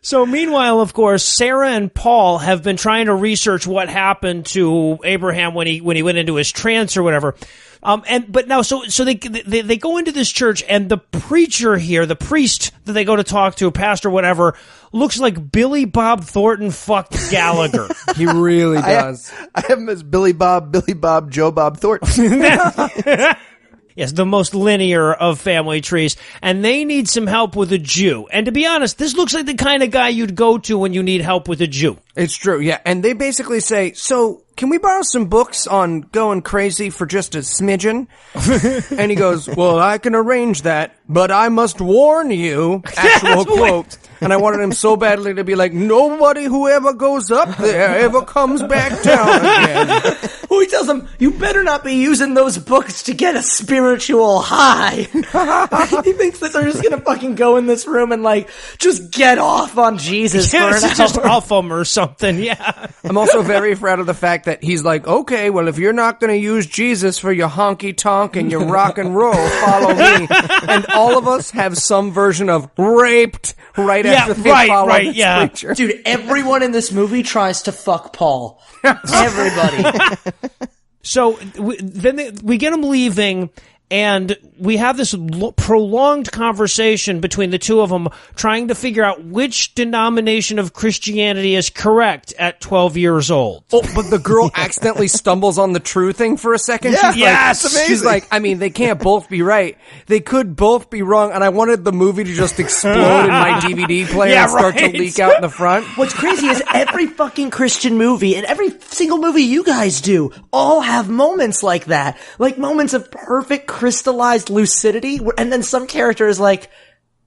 So meanwhile, of course, Sarah and Paul have been trying to research what happened to Abraham when he went into his trance or whatever. But now, so they go into this church, and the preacher here, the priest that they go to talk to, pastor, whatever, looks like Billy Bob Thornton fucked Gallagher. He really does. I have him as Billy Bob, Joe Bob Thornton. Yes, the most linear of family trees. And they need some help with a Jew. And to be honest, this looks like the kind of guy you'd go to when you need help with a Jew. It's true, yeah. And they basically say, so, can we borrow some books on going crazy for just a smidgen? And he goes, well, I can arrange that, but I must warn you, actual quote. And I wanted him so badly to be like, nobody who ever goes up there ever comes back down again. Well, he tells him, you better not be using those books to get a spiritual high. He thinks that they're just gonna fucking go in this room and like, just get off on Jesus for an hour. Just off him or something, yeah. I'm also very proud of the fact that he's like, okay, well, if you're not going to use Jesus for your honky-tonk and your rock and roll, follow me. And all of us have some version of raped after they follow this preacher. Dude, everyone in this movie tries to fuck Paul. Everybody. So then we get them leaving, and we have this prolonged conversation between the two of them trying to figure out which denomination of Christianity is correct at 12 years old. Oh, but the girl accidentally stumbles on the true thing for a second. Yeah, She's amazing. She's like, I mean, they can't both be right. They could both be wrong, and I wanted the movie to just explode in my DVD player and start to leak out in the front. What's crazy is every fucking Christian movie and every single movie you guys do all have moments like that. Like moments of perfect crystallized lucidity, and then some character is like,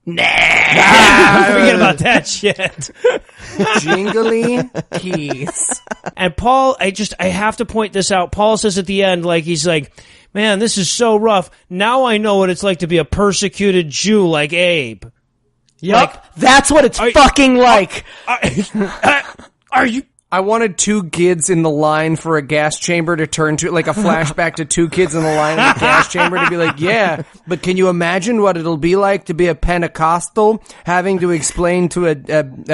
nah. Forget about that shit. Jingly keys. And Paul, I have to point this out. Paul says at the end, like, he's like, man, this is so rough. Now I know what it's like to be a persecuted Jew like Abe. Yup, that's what it's fucking like. Are you... I wanted two kids in the line for a gas chamber to turn to, like a flashback to two kids in the line in the gas chamber to be like, yeah, but can you imagine what it'll be like to be a Pentecostal having to explain to a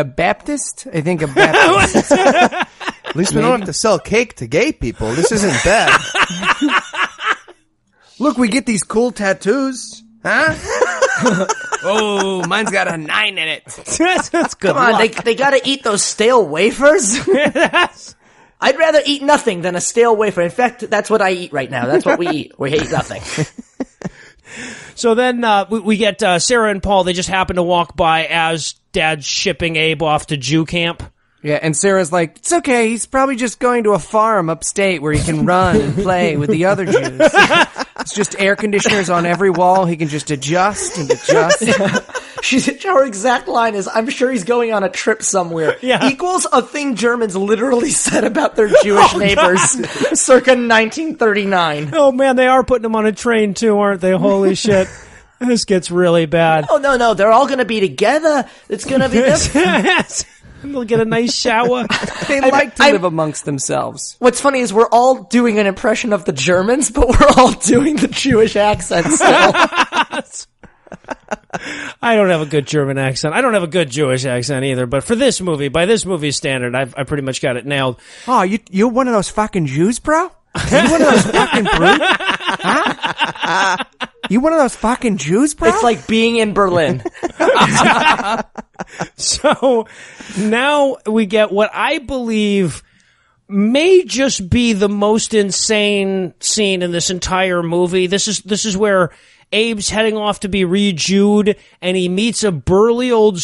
Baptist? I think a Baptist. At least we don't have to sell cake to gay people. This isn't bad. Look, we get these cool tattoos. Huh? Oh, mine's got a 9 in it. That's good. Come on, they gotta eat those stale wafers? I'd rather eat nothing than a stale wafer. In fact, that's what I eat right now. That's what we eat. We eat nothing. So then we get Sarah and Paul. They just happen to walk by as Dad's shipping Abe off to Jew camp. Yeah, and Sarah's like, it's okay, he's probably just going to a farm upstate where he can run and play with the other Jews. It's just air conditioners on every wall, he can just adjust and adjust. Her exact line is, I'm sure he's going on a trip somewhere. Yeah. Equals a thing Germans literally said about their Jewish neighbors circa 1939. Oh, man, they are putting him on a train, too, aren't they? Holy shit. This gets really bad. Oh, no, they're all going to be together. It's going to be They'll get a nice shower. They like to live amongst themselves. What's funny is we're all doing an impression of the Germans, but we're all doing the Jewish accent still. I don't have a good German accent. I don't have a good Jewish accent either. But for this movie, by this movie's standard, I pretty much got it nailed. Oh, you're one of those fucking Jews, bro? You one of those fucking brutes? Huh? You one of those fucking Jews, bro? It's like being in Berlin. So now we get what I believe may just be the most insane scene in this entire movie. This is where Abe's heading off to be re-Jewed, and he meets a burly old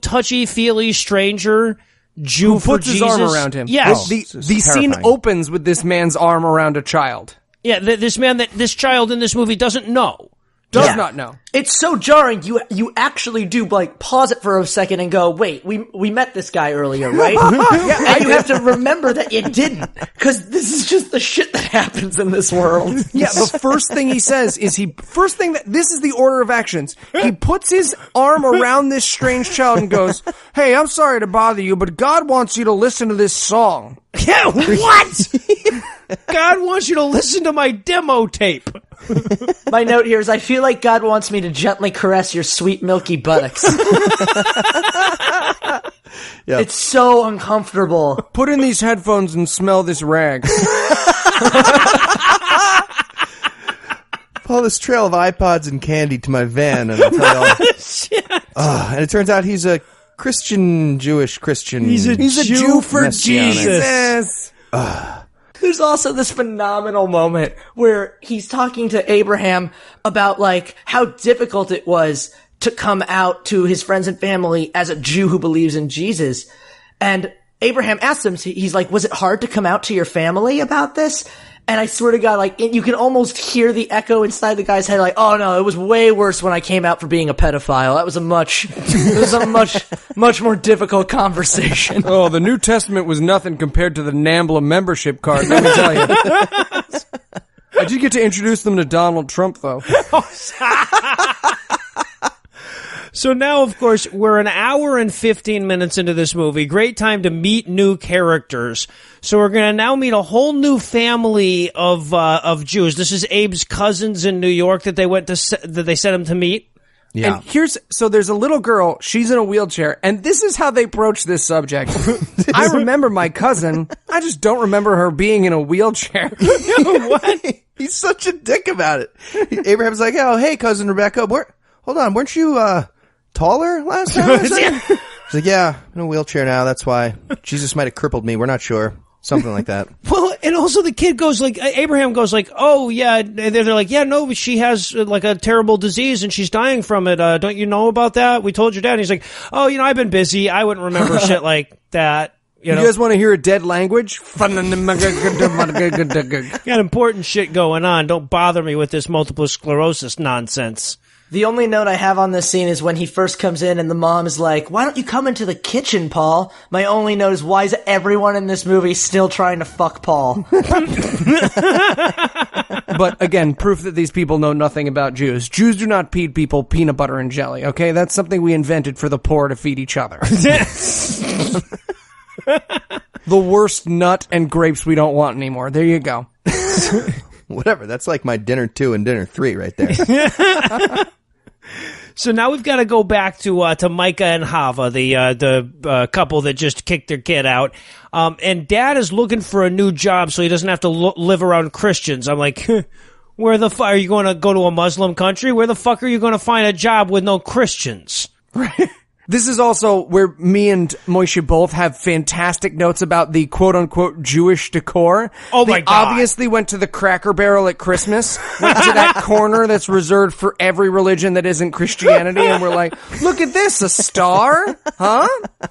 touchy-feely stranger Jew who puts his arm around him. Yes. The scene opens with this man's arm around a child. Yeah, this child in this movie doesn't know. Does not know. It's so jarring. You actually do like pause it for a second and go, wait, we met this guy earlier, right? And you have to remember that you didn't, because this is just the shit that happens in this world. Yeah, the first thing he says is this is the order of actions. He puts his arm around this strange child and goes, "Hey, I'm sorry to bother you, but God wants you to listen to this song." Yeah, what? God wants you to listen to my demo tape. My note here is, I feel like God wants me to gently caress your sweet milky buttocks. Yep. It's so uncomfortable. Put in these headphones and smell this rag. Follow this trail of iPods and candy to my van, and I'll tell you all. Shit. And it turns out he's a Jewish Christian. He's a Jew for Messianic. Jesus. There's also this phenomenal moment where he's talking to Abraham about like how difficult it was to come out to his friends and family as a Jew who believes in Jesus. And Abraham asks him, he's like, was it hard to come out to your family about this? And I swear to God, like, you can almost hear the echo inside the guy's head, like, oh no, it was way worse when I came out for being a pedophile. That was much more difficult conversation. Oh, the New Testament was nothing compared to the NAMBLA membership card, let me tell you. I did get to introduce them to Donald Trump, though. So now, of course, we're an hour and 15 minutes into this movie. Great time to meet new characters. So we're going to now meet a whole new family of Jews. This is Abe's cousins in New York that they sent him to meet. Yeah. And so there's a little girl, she's in a wheelchair, and this is how they broach this subject. I remember my cousin, I just don't remember her being in a wheelchair. What? He's such a dick about it. Abraham's like, oh, hey, cousin Rebecca, hold on, weren't you taller last time? He's like, yeah, I'm in a wheelchair now, that's why. Jesus might have crippled me, we're not sure. Something like that. Well, and also the kid goes like, Abraham goes like, oh yeah, and they're like, yeah, no, but she has like a terrible disease and she's dying from it. Don't you know about that? We told your dad. And he's like, oh, I've been busy. I wouldn't remember shit like that. You guys want to hear a dead language? Got important shit going on. Don't bother me with this multiple sclerosis nonsense. The only note I have on this scene is when he first comes in and the mom is like, why don't you come into the kitchen, Paul? My only note is, why is everyone in this movie still trying to fuck Paul? But again, proof that these people know nothing about Jews. Jews do not feed people peanut butter and jelly, okay? That's something we invented for the poor to feed each other. The worst nut and grapes we don't want anymore. There you go. Whatever, that's like my dinner 2 and dinner 3 right there. So now we've got to go back to Micah and Hava, the couple that just kicked their kid out. And Dad is looking for a new job so he doesn't have to live around Christians. I'm like, where the fuck are you going to go to a Muslim country? Where the fuck are you going to find a job with no Christians? Right. This is also where me and Moshe both have fantastic notes about the quote-unquote Jewish decor. Oh my They God. obviously went to the Cracker Barrel at Christmas, went to that corner that's reserved for every religion that isn't Christianity, and we're like, look at this, a star? Huh?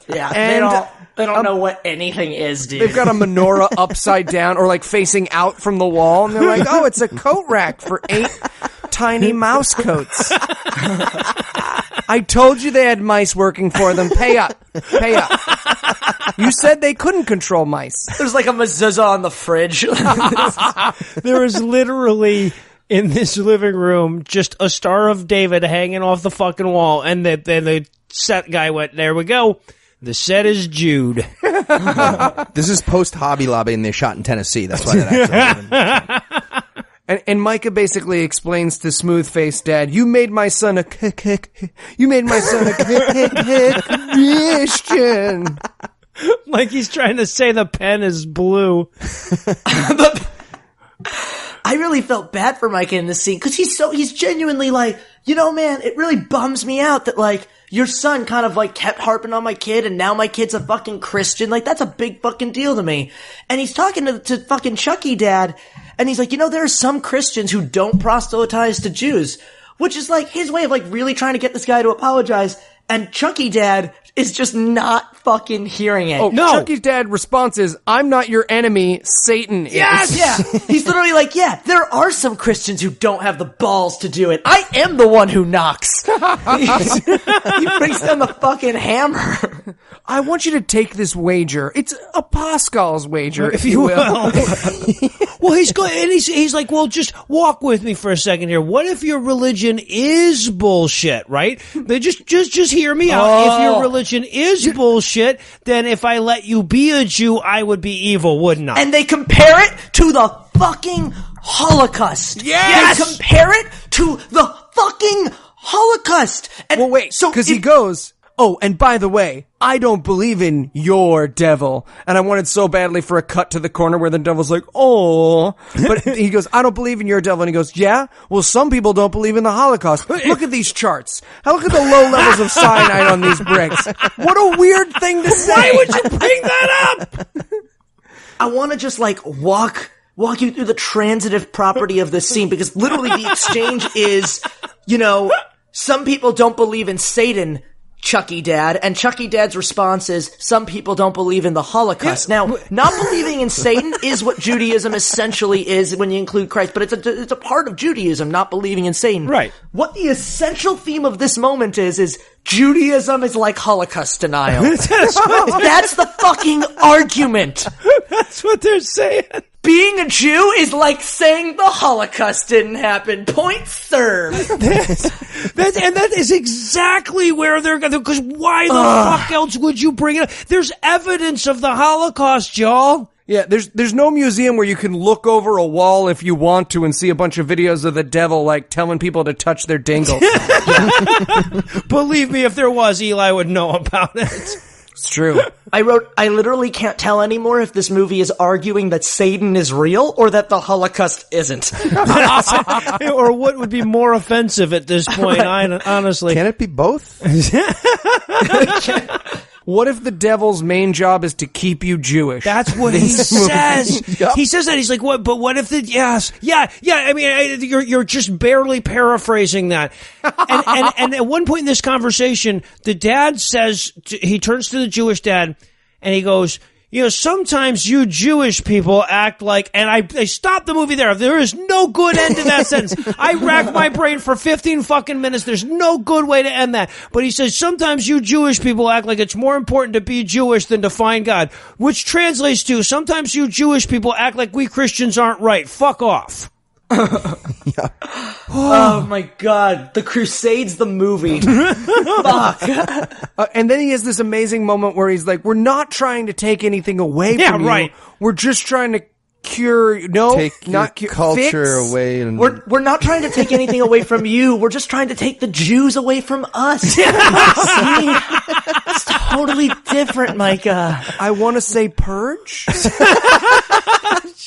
Yeah, And they don't know what anything is, dude. they've got a menorah upside down or like facing out from the wall, and they're like, oh, it's a coat rack for 8 tiny mouse coats. I told you they had mice working for them. Pay up. Pay up. You said they couldn't control mice. There's like a mezuzah on the fridge. There is literally in this living room just a Star of David hanging off the fucking wall, and the set guy went, there we go. The set is Jude. This is post Hobby Lobby, and they shot in Tennessee. That's why that actually. And Micah basically explains to Smooth-Faced Dad, you made my son a you made my son a Christian. Like he's trying to say the pen is blue. I really felt bad for Micah in this scene because he's genuinely like, you know, man, it really bums me out that like your son kind of like kept harping on my kid and now my kid's a fucking Christian. Like that's a big fucking deal to me. And he's talking to fucking Chucky Dad and he's like, you know, there are some Christians who don't proselytize to Jews, which is like his way of like really trying to get this guy to apologize. And Chucky Dad is just not fucking hearing it. Oh, No. Chucky's dad response is, I'm not your enemy, Satan is. Yes! Yeah. He's literally like, yeah, there are some Christians who don't have the balls to do it. I am the one who knocks. He brings down the fucking hammer. I want you to take this wager. It's a Pascal's wager, if you will. Well, he's going, and he's like, well, just walk with me for a second here. What if your religion is bullshit, right? They just hear me out. If your religion is bullshit, then if I let you be a Jew, I would be evil, wouldn't I? And they compare it to the fucking Holocaust. Yes! They compare it to the fucking Holocaust. And Well, wait, because he goes, oh, and by the way, I don't believe in your devil. And I wanted so badly for a cut to the corner where the devil's like, oh. But he goes, I don't believe in your devil. And he goes, yeah? Well, some people don't believe in the Holocaust. Look at these charts. Look at the low levels of cyanide on these bricks. What a weird thing to say. Why would you bring that up? I want to just like walk you through the transitive property of this scene because literally the exchange is, you know, some people don't believe in Satan, Chucky Dad, and Chucky Dad's response is, some people don't believe in the Holocaust. Now, not believing in Satan is what Judaism essentially is when you include Christ, but it's a part of Judaism, not believing in Satan. Right. What the essential theme of this moment is Judaism is like Holocaust denial. That's the fucking argument. That's what they're saying. Being a Jew is like saying the Holocaust didn't happen. Point served. That is exactly where they're going to, because why the fuck else would you bring it up? There's evidence of the Holocaust, y'all. Yeah, there's no museum where you can look over a wall if you want to and see a bunch of videos of the devil, like, telling people to touch their dingles. Believe me, if there was, Eli would know about it. It's true. I literally can't tell anymore if this movie is arguing that Satan is real or that the Holocaust isn't. Or what would be more offensive at this point, honestly. Can it be both? What if the devil's main job is to keep you Jewish? That's what he says. Yep. He says that. He's like, what? But what if the, yes. Yeah. I mean, you're just barely paraphrasing that. And at one point in this conversation, the dad says, he turns to the Jewish dad and he goes, you know, sometimes you Jewish people act like, and I stopped the movie there. There is no good end to that sentence. I racked my brain for 15 fucking minutes. There's no good way to end that. But he says, sometimes you Jewish people act like it's more important to be Jewish than to find God, which translates to, sometimes you Jewish people act like we Christians aren't right. Fuck off. Yeah. Oh my god, The Crusades, the movie. Fuck. And then he has this amazing moment where he's like, we're not trying to take anything away from you. Right. We're just trying to cure, Take not your cure, culture fix. away. And We're not trying to take anything away from you. We're just trying to take the Jews away from us. See? It's totally different, Micah. I want to say purge.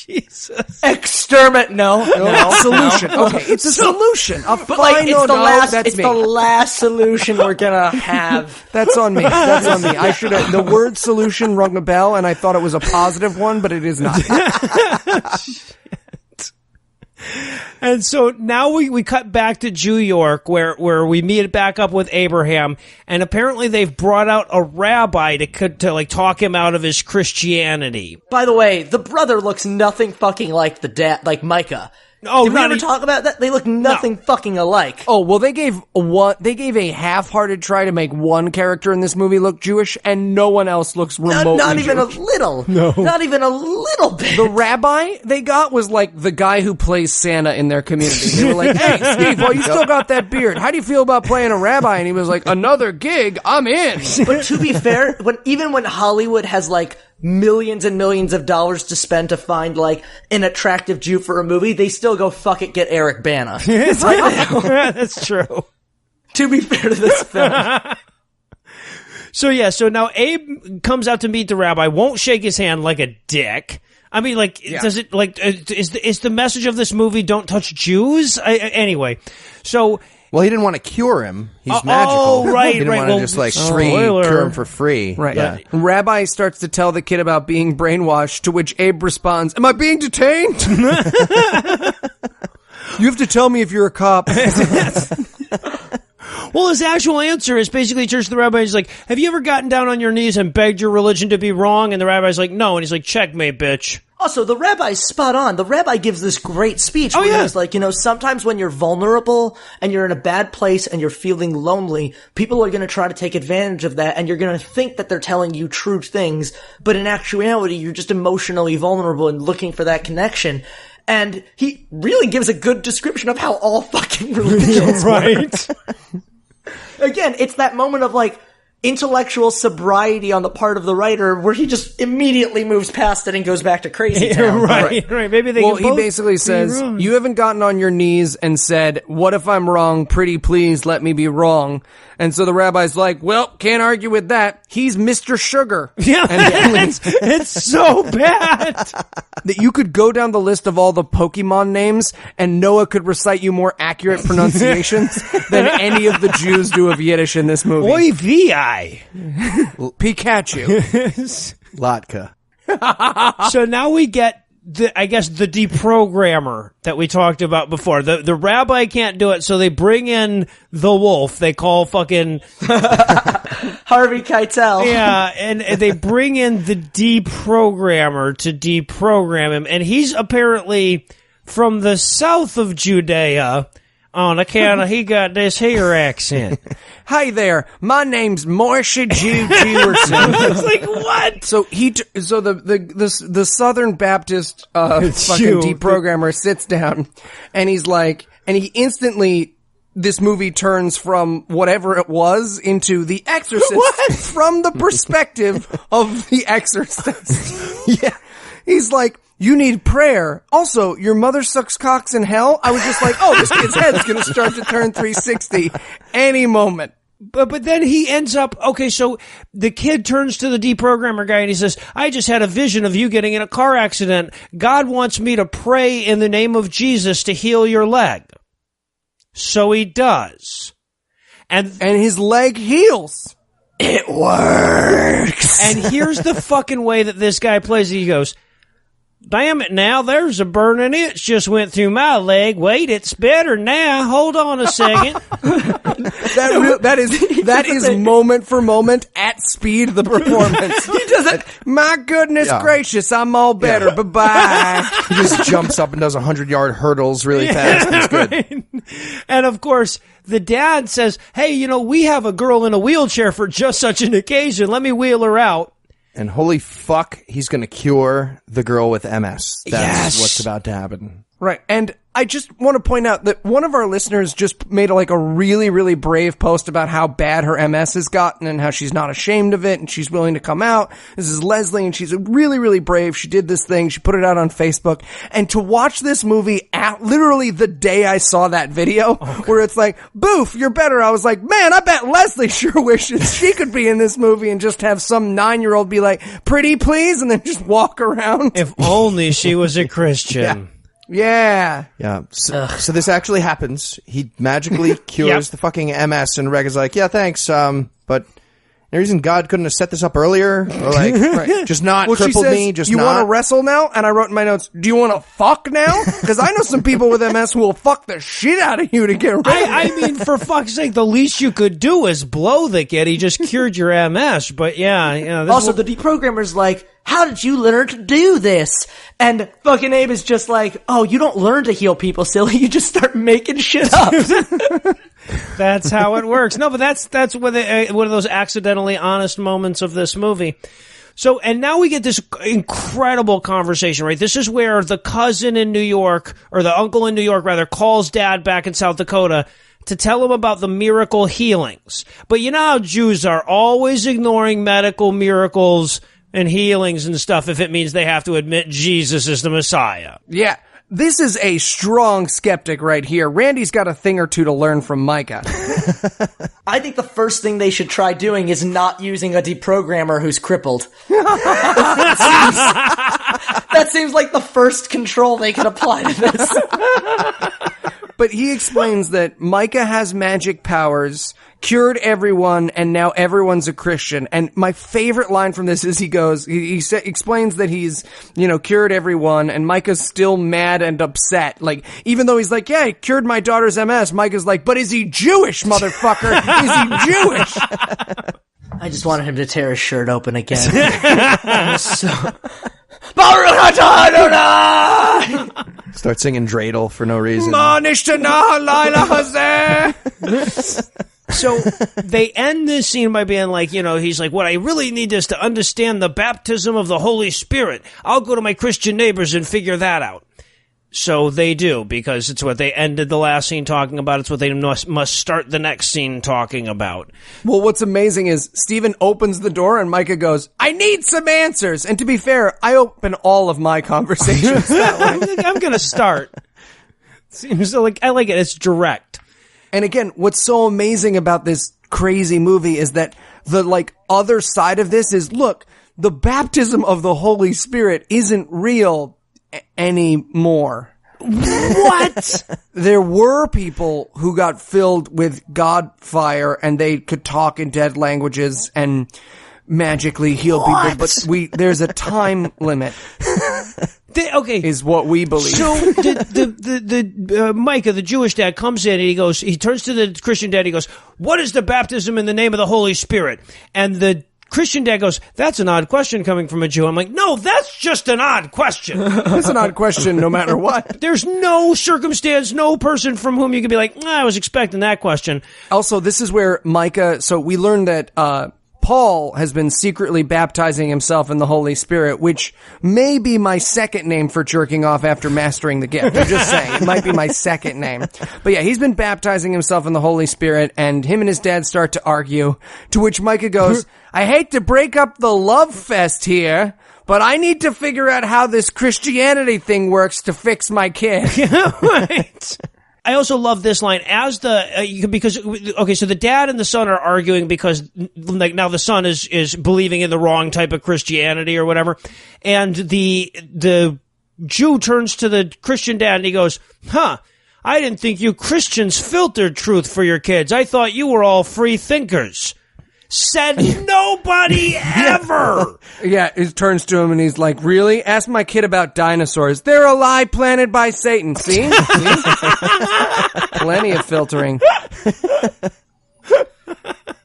Jesus. Exterminate. No. Solution. Okay, it's a solution. A But like, it's that's the me. last solution we're gonna have. That's on me. That's on me. I should have. The word solution rung a bell, and I thought it was a positive one, but it is not. And so now we cut back to New York where we meet back up with Abraham, and apparently they've brought out a rabbi to like talk him out of his Christianity. By the way, the brother looks nothing fucking like the dad, like Micah. Oh, Did we ever talk about that? They look nothing fucking alike. Oh, well, they gave a half-hearted try to make one character in this movie look Jewish, and no one else looks remotely Not even Jewish. a little. No. Not even a little bit. The rabbi they got was like the guy who plays Santa in their community. They were like, hey, Steve, well, you still got that beard. How do you feel about playing a rabbi? And he was like, another gig, I'm in. But to be fair, when Hollywood has like millions and millions of dollars to spend to find like an attractive Jew for a movie, they still go, fuck it, get Eric Bana. That's true. To be fair to this film. So now Abe comes out to meet the rabbi, won't shake his hand like a dick. I mean, like, does it, like, is the message of this movie don't touch Jews? Anyway, so... Well, he didn't want to cure him. He's magical. Oh, right, He didn't right. want to Well, just, like, spoiler. cure him for free. Right. Yeah. Rabbi starts to tell the kid about being brainwashed, to which Abe responds, am I being detained? You have to tell me if you're a cop. Well, his actual answer is basically he turns to the rabbi and he's like, have you ever gotten down on your knees and begged your religion to be wrong? And the rabbi's like, no. And he's like, checkmate, bitch. Also, the rabbi's spot on. The rabbi gives this great speech Oh, where yeah. he's like, sometimes when you're vulnerable and you're in a bad place and you're feeling lonely, people are going to try to take advantage of that, and you're going to think that they're telling you true things, but in actuality, you're just emotionally vulnerable and looking for that connection. And he really gives a good description of how all fucking religions Right. Again, it's that moment of like intellectual sobriety on the part of the writer where he just immediately moves past it and goes back to crazy town. right. Maybe they Well, can he both basically be says, wrong. you haven't gotten on your knees and said, what if I'm wrong? Pretty please let me be wrong. And so the rabbi's like, well, can't argue with that. He's Mr. Sugar. Yeah, And it's so bad. that you could go down the list of all the Pokemon names and Noah could recite you more accurate pronunciations than any of the Jews do of Yiddish in this movie. Oy vey. Pikachu. Latka. So now we get the deprogrammer that we talked about before. The rabbi can't do it, so they bring in the wolf. They call fucking Harvey Keitel. yeah, and they bring in the deprogrammer to deprogram him, and he's apparently from the south of Judea. On account of he got this here accent. Hi there, my name's Morsha Jewerson. It's like, what? So the Southern Baptist fucking Jew. deprogrammer sits down and he's like, and he instantly, this movie turns from whatever it was into The Exorcist from the perspective of The Exorcist. Yeah. He's like, you need prayer. Also, your mother sucks cocks in hell. I was just like, oh, this kid's head's gonna start to turn 360 any moment. But then he ends up, okay, so the kid turns to the deprogrammer guy and he says, I just had a vision of you getting in a car accident. God wants me to pray in the name of Jesus to heal your leg. So he does. And his leg heals. It works. And here's the fucking way that this guy plays it. He goes, damn it now, there's a burning itch just went through my leg. Wait, it's better now. Hold on a second. That is moment for moment at speed the performance. He does it. My goodness gracious, I'm all better. Yeah. Bye-bye. He just jumps up and does 100-yard hurdles really fast. It's good. Right? And of course, the dad says, hey, we have a girl in a wheelchair for just such an occasion. Let me wheel her out. And holy fuck, he's going to cure the girl with MS. That's Yes. what's about to happen. Right. And I just want to point out that one of our listeners just made a really, really brave post about how bad her MS has gotten and how she's not ashamed of it and she's willing to come out. This is Leslie, and she's really, really brave. She did this thing. She put it out on Facebook. And to watch this movie at literally the day I saw that video where it's like, Boof, you're better. I was like, man, I bet Leslie sure wishes she could be in this movie and just have some 9-year-old be like, pretty please, and then just walk around. If only she was a Christian. Yeah. Yeah. So this actually happens. He magically cures the fucking MS, and Reg is like, yeah, thanks. But any reason God couldn't have set this up earlier? Or like, just not crippled she says, me? Just you not? want to wrestle now? And I wrote in my notes, do you want to fuck now? Because I know some people with MS who will fuck the shit out of you to get rid of it. I mean, for fuck's sake, the least you could do is blow the kid. He just cured your MS. But yeah. Also, the deprogrammer's like, how did you learn to do this? And fucking Abe is just like, oh, you don't learn to heal people, silly. You just start making shit up. That's how it works. No, but that's one of those accidentally honest moments of this movie. So, and now we get this incredible conversation, right? This is where the cousin in New York, or the uncle in New York, rather, calls dad back in South Dakota to tell him about the miracle healings. But you know how Jews are, always ignoring medical miracles and healings and stuff if it means they have to admit Jesus is the Messiah. Yeah. This is a strong skeptic right here. Randy's got a thing or two to learn from Micah. I think the first thing they should try doing is not using a deprogrammer who's crippled. That seems like the first control they could apply to this. But he explains that Micah has magic powers, cured everyone, and now everyone's a Christian. And my favorite line from this is he explains that he's, cured everyone, and Micah's still mad and upset. Like, even though he's like, yeah, he cured my daughter's MS, Micah's like, but is he Jewish, motherfucker? Is he Jewish? I just wanted him to tear his shirt open again. Start singing dreidel for no reason. So they end this scene by being like, he's like, what I really need is to understand the baptism of the Holy Spirit. I'll go to my Christian neighbors and figure that out. So they do, because it's what they ended the last scene talking about. It's what they must start the next scene talking about. Well, what's amazing is Stephen opens the door and Micah goes, I need some answers. And to be fair, I open all of my conversations that way. I'm going to start. Seems like I like it. It's direct. And again, what's so amazing about this crazy movie is that the other side of this is, look, the baptism of the Holy Spirit isn't real anymore. What? There were people who got filled with God fire and they could talk in dead languages and magically heal people, but there's a time limit. Okay, is what we believe. So the Micah, the Jewish dad, comes in and he turns to the Christian dad. He goes, "What is the baptism in the name of the Holy Spirit?" And the Christian dad goes, "That's an odd question coming from a Jew." I'm like, "No, that's just an odd question." That's an odd question, no matter what. There's no circumstance, no person from whom you could be like, I was expecting that question. Also, this is where Micah. So we learned that Paul has been secretly baptizing himself in the Holy Spirit, which may be my second name for jerking off after mastering the gift. I'm just saying, it might be my second name. But yeah, he's been baptizing himself in the Holy Spirit, and him and his dad start to argue, to which Micah goes, I hate to break up the love fest here, but I need to figure out how this Christianity thing works to fix my kid. Right. I also love this line so the dad and the son are arguing because now the son is believing in the wrong type of Christianity or whatever, and the Jew turns to the Christian dad and he goes, I didn't think you Christians filtered truth for your kids. I thought you were all free thinkers. Said nobody ever. Yeah, he turns to him and he's like, really? Ask my kid about dinosaurs. They're a lie planted by Satan. See? Plenty of filtering.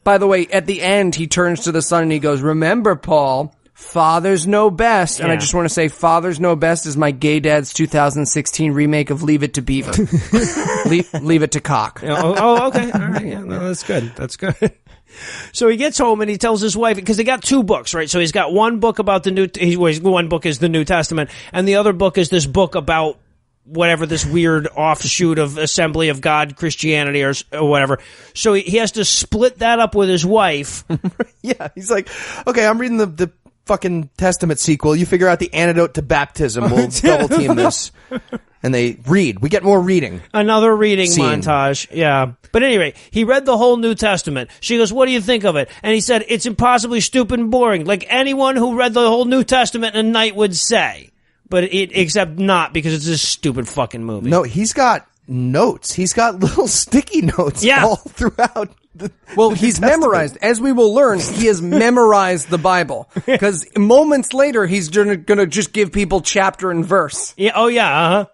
By the way, at the end, he turns to the son and he goes, remember, Paul, fathers know best. And I just want to say fathers know best is my gay dad's 2016 remake of Leave It to Beaver. Leave it to cock. Oh, okay. All right. Yeah, no, that's good. That's good. So he gets home and he tells his wife, because they got two books, right? So he's got one book about one book is the New Testament, and the other book is this book about whatever, this weird offshoot of Assembly of God Christianity or whatever. So he has to split that up with his wife. Yeah, he's like, okay, I'm reading the fucking Testament sequel. You figure out the antidote to baptism. We'll double team this. And they read. We get more reading. Another reading Scene. montage. Yeah. But anyway, he read the whole New Testament. She goes, what do you think of it? And he said, it's impossibly stupid and boring, like anyone who read the whole New Testament in a night would say. But except not, because it's this stupid fucking movie. No, he's got notes. He's got little sticky notes all throughout. He's memorized. As we will learn, he has memorized the Bible. Because moments later, he's going to just give people chapter and verse. Yeah. Oh, yeah. Uh-huh.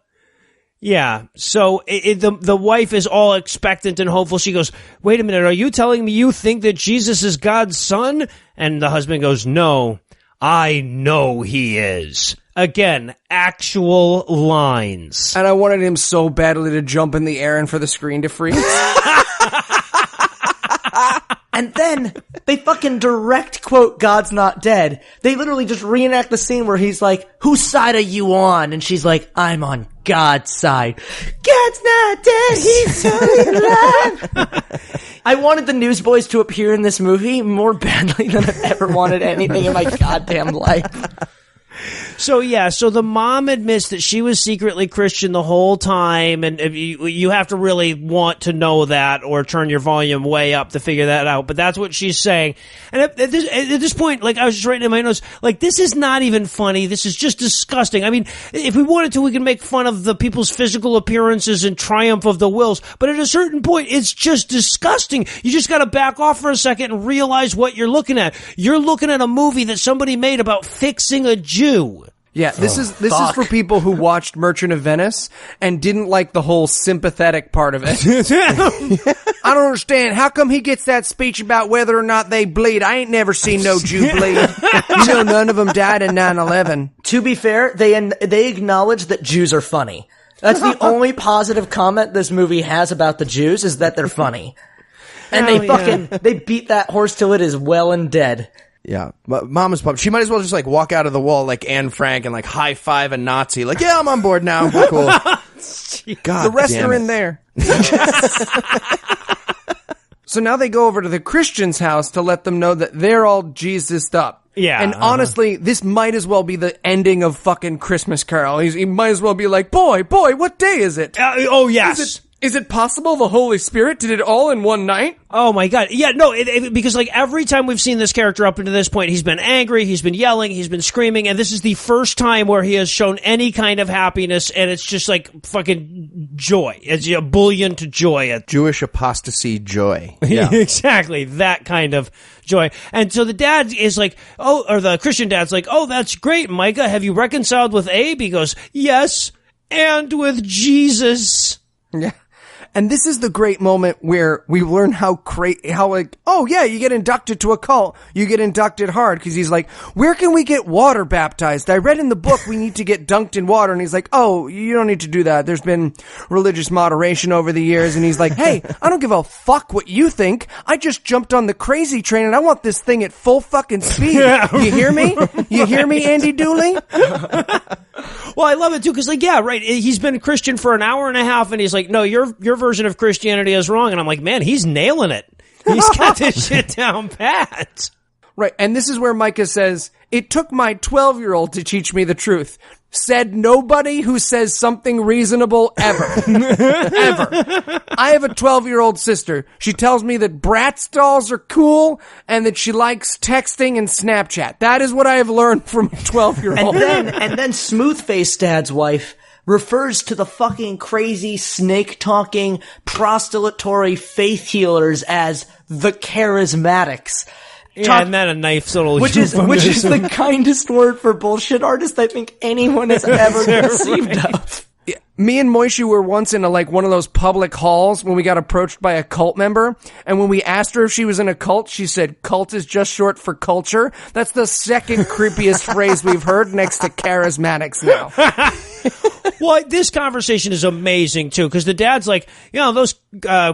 Yeah. So the wife is all expectant and hopeful. She goes, wait a minute. Are you telling me you think that Jesus is God's son? And the husband goes, no, I know he is. Again, actual lines. And I wanted him so badly to jump in the air and for the screen to freeze. And then they fucking direct quote God's not dead. They literally just reenact the scene where he's like, whose side are you on? And she's like, I'm on God's side. God's not dead, he's totally alive. I wanted the Newsboys to appear in this movie more badly than I've ever wanted anything in my goddamn life. So the mom admits that she was secretly Christian the whole time, and you have to really want to know that or turn your volume way up to figure that out, but that's what she's saying. And at this point, like, I was just writing in my notes, like, this is not even funny, this is just disgusting. I mean, if we wanted to, we could make fun of the people's physical appearances and triumph of the wills, but at a certain point, it's just disgusting. You just gotta back off for a second and realize what you're looking at. You're looking at a movie that somebody made about fixing a Jew. Yeah, this is for people who watched Merchant of Venice and didn't like the whole sympathetic part of it. I don't understand. How come he gets that speech about whether or not they bleed? I ain't never seen no Jew bleed. You know, none of them died in 9/11. To be fair, they acknowledge that Jews are funny. That's the only positive comment this movie has about the Jews, is that they're funny. And they beat that horse till it is well and dead. Yeah, Mama's pumped. She might as well just like walk out of the wall like Anne Frank and like high five a Nazi. Like, yeah, I'm on board now. We're cool. God, the rest are in there. So now they go over to the Christian's house to let them know that they're all Jesused up. Yeah. And honestly, this might as well be the ending of fucking Christmas Carol. He might as well be like, boy, what day is it? Oh, yes. Is it possible the Holy Spirit did it all in one night? Oh my God. Yeah, no, because like every time we've seen this character up until this point, he's been angry, he's been yelling, he's been screaming, and this is the first time where he has shown any kind of happiness, and it's just like fucking joy. It's a bullion to joy. Jewish apostasy joy. Yeah. Exactly. That kind of joy. And so the dad is like, or the Christian dad's like, oh, that's great, Micah. Have you reconciled with Abe? He goes, yes, and with Jesus. Yeah. And this is the great moment where we learn how oh yeah, you get inducted to a cult. You get inducted hard because he's like, where can we get water baptized? I read in the book we need to get dunked in water. And he's like, oh, you don't need to do that. There's been religious moderation over the years. And he's like, hey, I don't give a fuck what you think. I just jumped on the crazy train and I want this thing at full fucking speed. You hear me? You hear me, Andy Dooley? Well, I love it too, because like, yeah, right. He's been a Christian for an hour and a half, and he's like, no, your version of Christianity is wrong. And I'm like, man, he's nailing it. He's got this shit down pat. Right, and this is where Micah says, it took my 12-year-old to teach me the truth. Said nobody who says something reasonable ever. Ever. I have a 12-year-old sister. She tells me that Bratz dolls are cool and that she likes texting and Snapchat. That is what I have learned from a 12-year-old. And then Smooth-Face Dad's wife refers to the fucking crazy, snake-talking, prostulatory faith healers as the charismatics. Yeah, and then a nice little which is the kindest word for bullshit artist I think anyone has ever conceived of. Yeah, me and Moishi were once in one of those public halls when we got approached by a cult member, and when we asked her if she was in a cult, she said, cult is just short for culture. That's the second creepiest phrase we've heard next to charismatics now. Well, this conversation is amazing, too, because the dad's like, those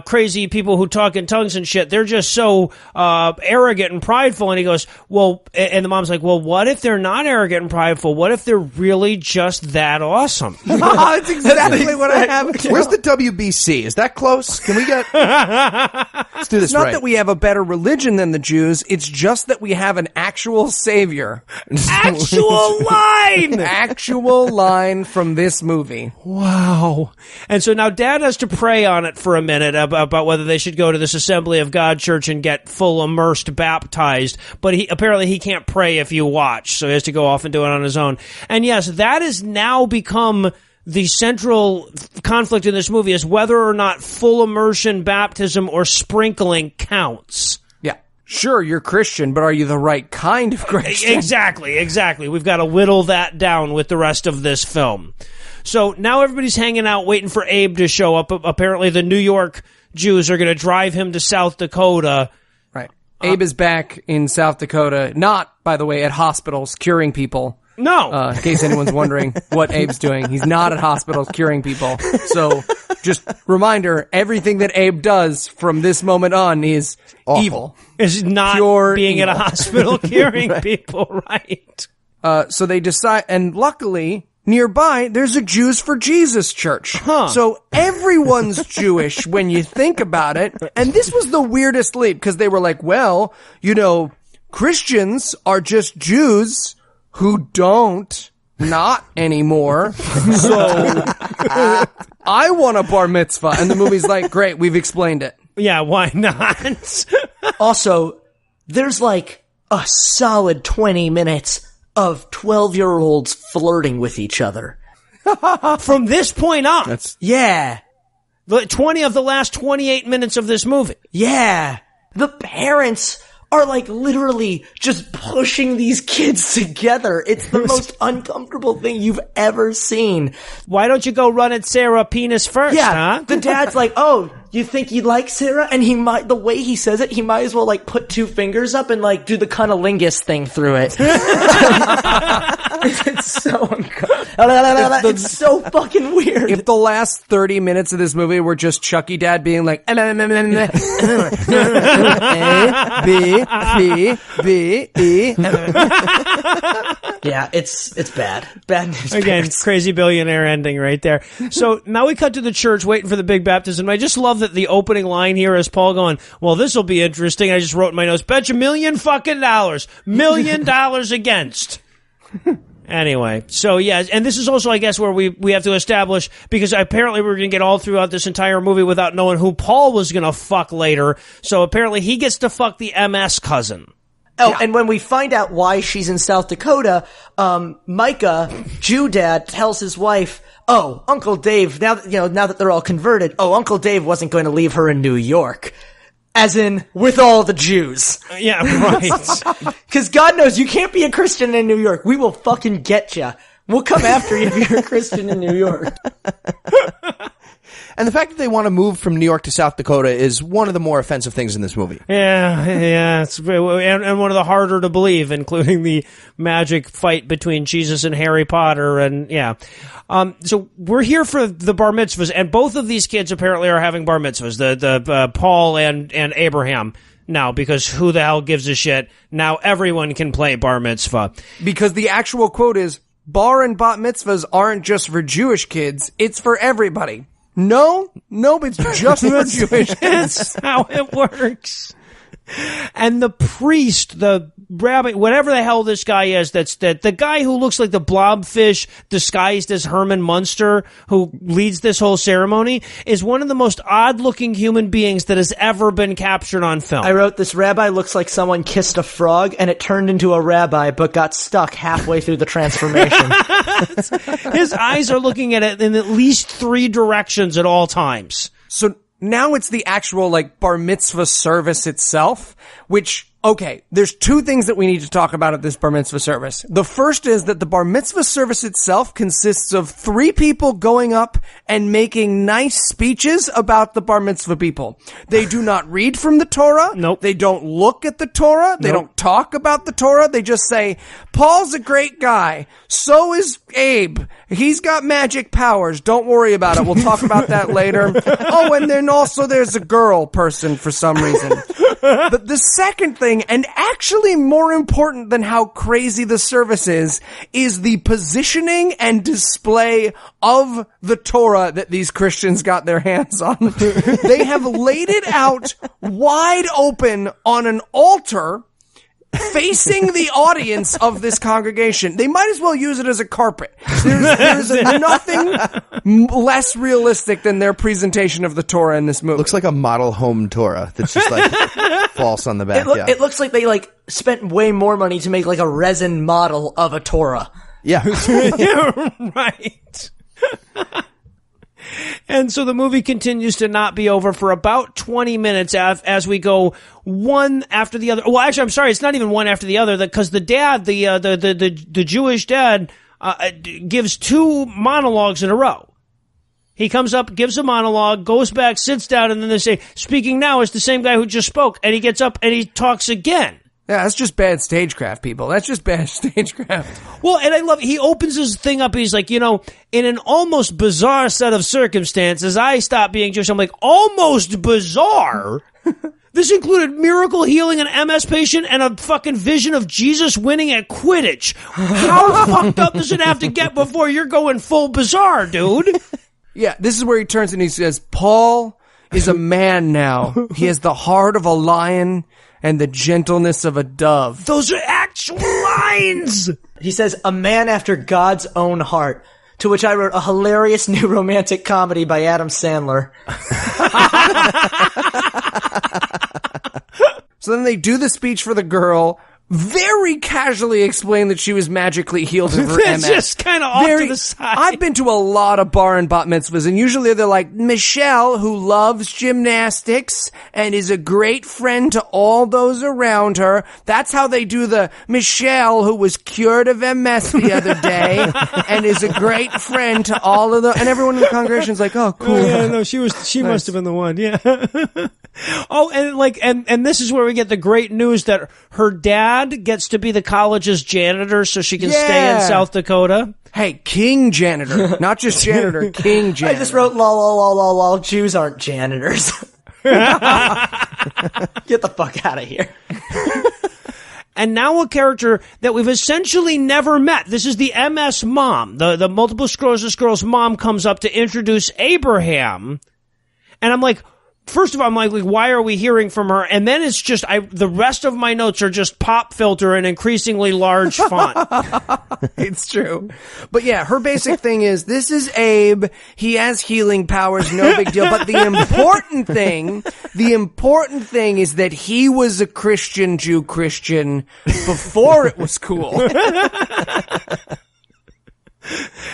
crazy people who talk in tongues and shit, they're just so arrogant and prideful. And he goes, well, and the mom's like, well, what if they're not arrogant and prideful? What if they're really just that awesome? That's exactly what I have. Where's the WBC? Is that close? Can we get... Let's do this It's not right. that we have a better religion than the Jews. It's just that we have an actual savior. Actual line! Actual line from this movie. Wow. And so now Dad has to pray on it for a minute about whether they should go to this Assembly of God church and get full immersed baptized. But apparently he can't pray if you watch, so he has to go off and do it on his own. And yes, that has now become the central conflict in this movie, is whether or not full immersion baptism or sprinkling counts. Yeah. Sure, you're Christian, but are you the right kind of Christian? Exactly. We've got to whittle that down with the rest of this film. So now everybody's hanging out waiting for Abe to show up. Apparently the New York Jews are going to drive him to South Dakota. Right. Abe is back in South Dakota, not, by the way, at hospitals curing people. No. In case anyone's wondering what Abe's doing. He's not at hospitals curing people. So, just reminder, everything that Abe does from this moment on is awful. Evil. Is not Pure being evil. at a hospital curing people, right? So they decide, and luckily, nearby, there's a Jews for Jesus church. So everyone's Jewish when you think about it. And this was the weirdest leap, because they were like, well, Christians are just Jews who don't, not anymore. So I want a bar mitzvah. And the movie's like, great, we've explained it. Yeah, why not? Also, there's like a solid 20 minutes of 12-year-olds flirting with each other. From this point on. Yeah. The 20 of the last 28 minutes of this movie. Yeah. The parents are like literally just pushing these kids together. It's the most uncomfortable thing you've ever seen. Why don't you go run at Sarah penis first, Yeah, huh? the dad's like, oh, you think you'd like Sarah? And the way he says it, he might as well like put two fingers up and like do the cunnilingus thing through it. It's so uncomfortable. It's so fucking weird. If the last 30 minutes of this movie were just Chucky Dad being like, A, B, C, D, E. Yeah, it's bad. Bad news. Again, bears. crazy billionaire ending right there. So now we cut to the church waiting for the big baptism. I just love that the opening line here is Paul going, well, this will be interesting. I just wrote in my notes, bet you $1 million fucking dollars. $1 million against. Anyway, so yeah, and this is also, I guess, where we have to establish, because apparently we're going to get all throughout this entire movie without knowing who Paul was going to fuck later. So apparently he gets to fuck the MS cousin. Oh, yeah. And when we find out why she's in South Dakota, Micah, Jew dad, tells his wife, oh, Uncle Dave, now that they're all converted, Uncle Dave wasn't going to leave her in New York. As in, with all the Jews. Yeah, right. Because God knows you can't be a Christian in New York. We will fucking get you. We'll come after you if you're a Christian in New York. And the fact that they want to move from New York to South Dakota is one of the more offensive things in this movie. Yeah, it's and one of the harder to believe, including the magic fight between Jesus and Harry Potter, and yeah. So we're here for the bar mitzvahs, and both of these kids apparently are having bar mitzvahs. The Paul and Abraham now, because who the hell gives a shit? Now everyone can play bar mitzvah. Because the actual quote is, bar and bat mitzvahs aren't just for Jewish kids, it's for everybody. No, it's just for Jewish kids. That's how it works. And the priest, the rabbi, whatever the hell this guy is, the guy who looks like the blobfish disguised as Herman Munster, who leads this whole ceremony, is one of the most odd-looking human beings that has ever been captured on film. I wrote, this rabbi looks like someone kissed a frog and it turned into a rabbi but got stuck halfway through the transformation. His eyes are looking at it in at least 3 directions at all times. So now it's the actual, bar mitzvah service itself, which Okay, there's two things that we need to talk about at this bar mitzvah service. The first is that the bar mitzvah service itself consists of 3 people going up and making nice speeches about the bar mitzvah people. They do not read from the Torah. Nope. They don't look at the Torah. They don't talk about the Torah. They just say, Paul's a great guy. So is Abe. He's got magic powers. Don't worry about it. We'll talk about that later. Oh, and then also there's a girl person for some reason. But the second thing, and actually more important than how crazy the service is the positioning and display of the Torah that these Christians got their hands on. They have laid it out wide open on an altar facing the audience of this congregation. They might as well use it as a carpet. There's nothing less realistic than their presentation of the Torah in this movie. Looks like a model home Torah that's just like false on the back. It looks like they like spent way more money to make like a resin model of a Torah. Yeah. Right. And so the movie continues to not be over for about 20 minutes as we go one after the other. Well, actually, I'm sorry, it's not even one after the other, because the dad, the Jewish dad, gives 2 monologues in a row. He comes up, gives a monologue, goes back, sits down, and then they say, speaking now is the same guy who just spoke. And he gets up and he talks again. Yeah, that's just bad stagecraft, people. That's just bad stagecraft. Well, and I love, he opens his thing up, he's like, in an almost bizarre set of circumstances, I stopped being Jewish. I'm like, almost bizarre? This included miracle healing an MS patient and a fucking vision of Jesus winning at Quidditch. How fucked up does it have to get before you're going full bizarre, dude? Yeah, this is where he turns and he says, Paul is a man now. He has the heart of a lion and the gentleness of a dove. Those are actual lines! He says, a man after God's own heart. To which I wrote a hilarious new romantic comedy by Adam Sandler. So then they do the speech for the girl, very casually explain that she was magically healed of her MS. Just kind of off to the side. I've been to a lot of bar and bat mitzvahs, and usually they're like, Michelle, who loves gymnastics and is a great friend to all those around her. That's how they do the Michelle, who was cured of MS the other day and is a great friend to all of the, and everyone in the congregation's like, oh, cool. Yeah, no, she must have been the one, yeah. Oh, and this is where we get the great news that her dad gets to be the college's janitor so she can stay in South Dakota. Hey, king janitor. Not just janitor, king janitor. I just wrote, lol, Jews aren't janitors. Get the fuck out of here. And now a character that we've essentially never met. This is the MS mom. The multiple sclerosis mom comes up to introduce Abraham. And I'm like, first of all, I'm like, why are we hearing from her? And then it's just, the rest of my notes are just pop filter and increasingly large font. It's true. But yeah, her basic thing is, this is Abe. He has healing powers, no big deal. But the important thing is that he was a Christian before it was cool.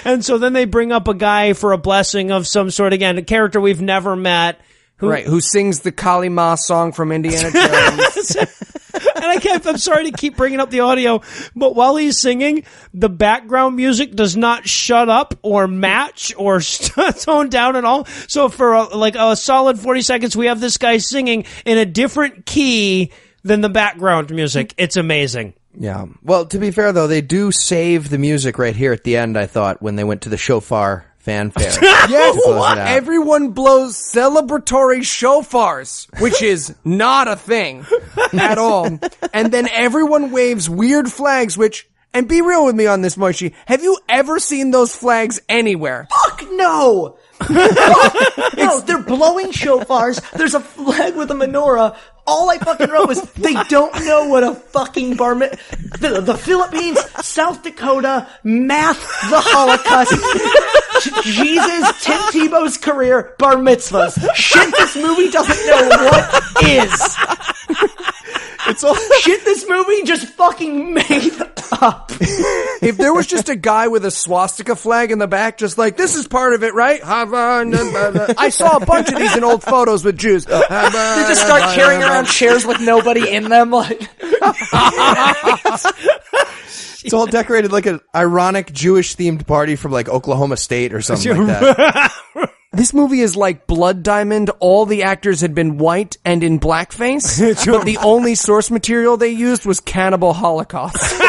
And so then they bring up a guy for a blessing of some sort, again, a character we've never met. Who sings the Kali Ma song from Indiana Jones. And I'm sorry to keep bringing up the audio, but while he's singing, the background music does not shut up or match or tone down at all. So for a solid 40 seconds, we have this guy singing in a different key than the background music. It's amazing. Yeah. Well, to be fair, though, they do save the music right here at the end, I thought, when they went to the shofar fanfare. Yes, everyone blows celebratory shofars, which is not a thing at all. And then everyone waves weird flags, and be real with me on this, Moishi, have you ever seen those flags anywhere? Fuck no! No, they're blowing shofars. There's a flag with a menorah. All I fucking wrote was, they don't know what a fucking bar mitzvah. The Philippines, South Dakota, math, the Holocaust, Jesus, Tim Tebow's career, bar mitzvahs. Shit this movie doesn't know what is. It's all shit this movie just fucking made up. If there was just a guy with a swastika flag in the back, just like, this is part of it, right? I saw a bunch of these in old photos with Jews. They just start carrying around chairs with nobody in them. Like, It's all decorated like an ironic Jewish-themed party from like Oklahoma State or something like that. This movie is like Blood Diamond. All the actors had been white and in blackface, but the only source material they used was Cannibal Holocaust.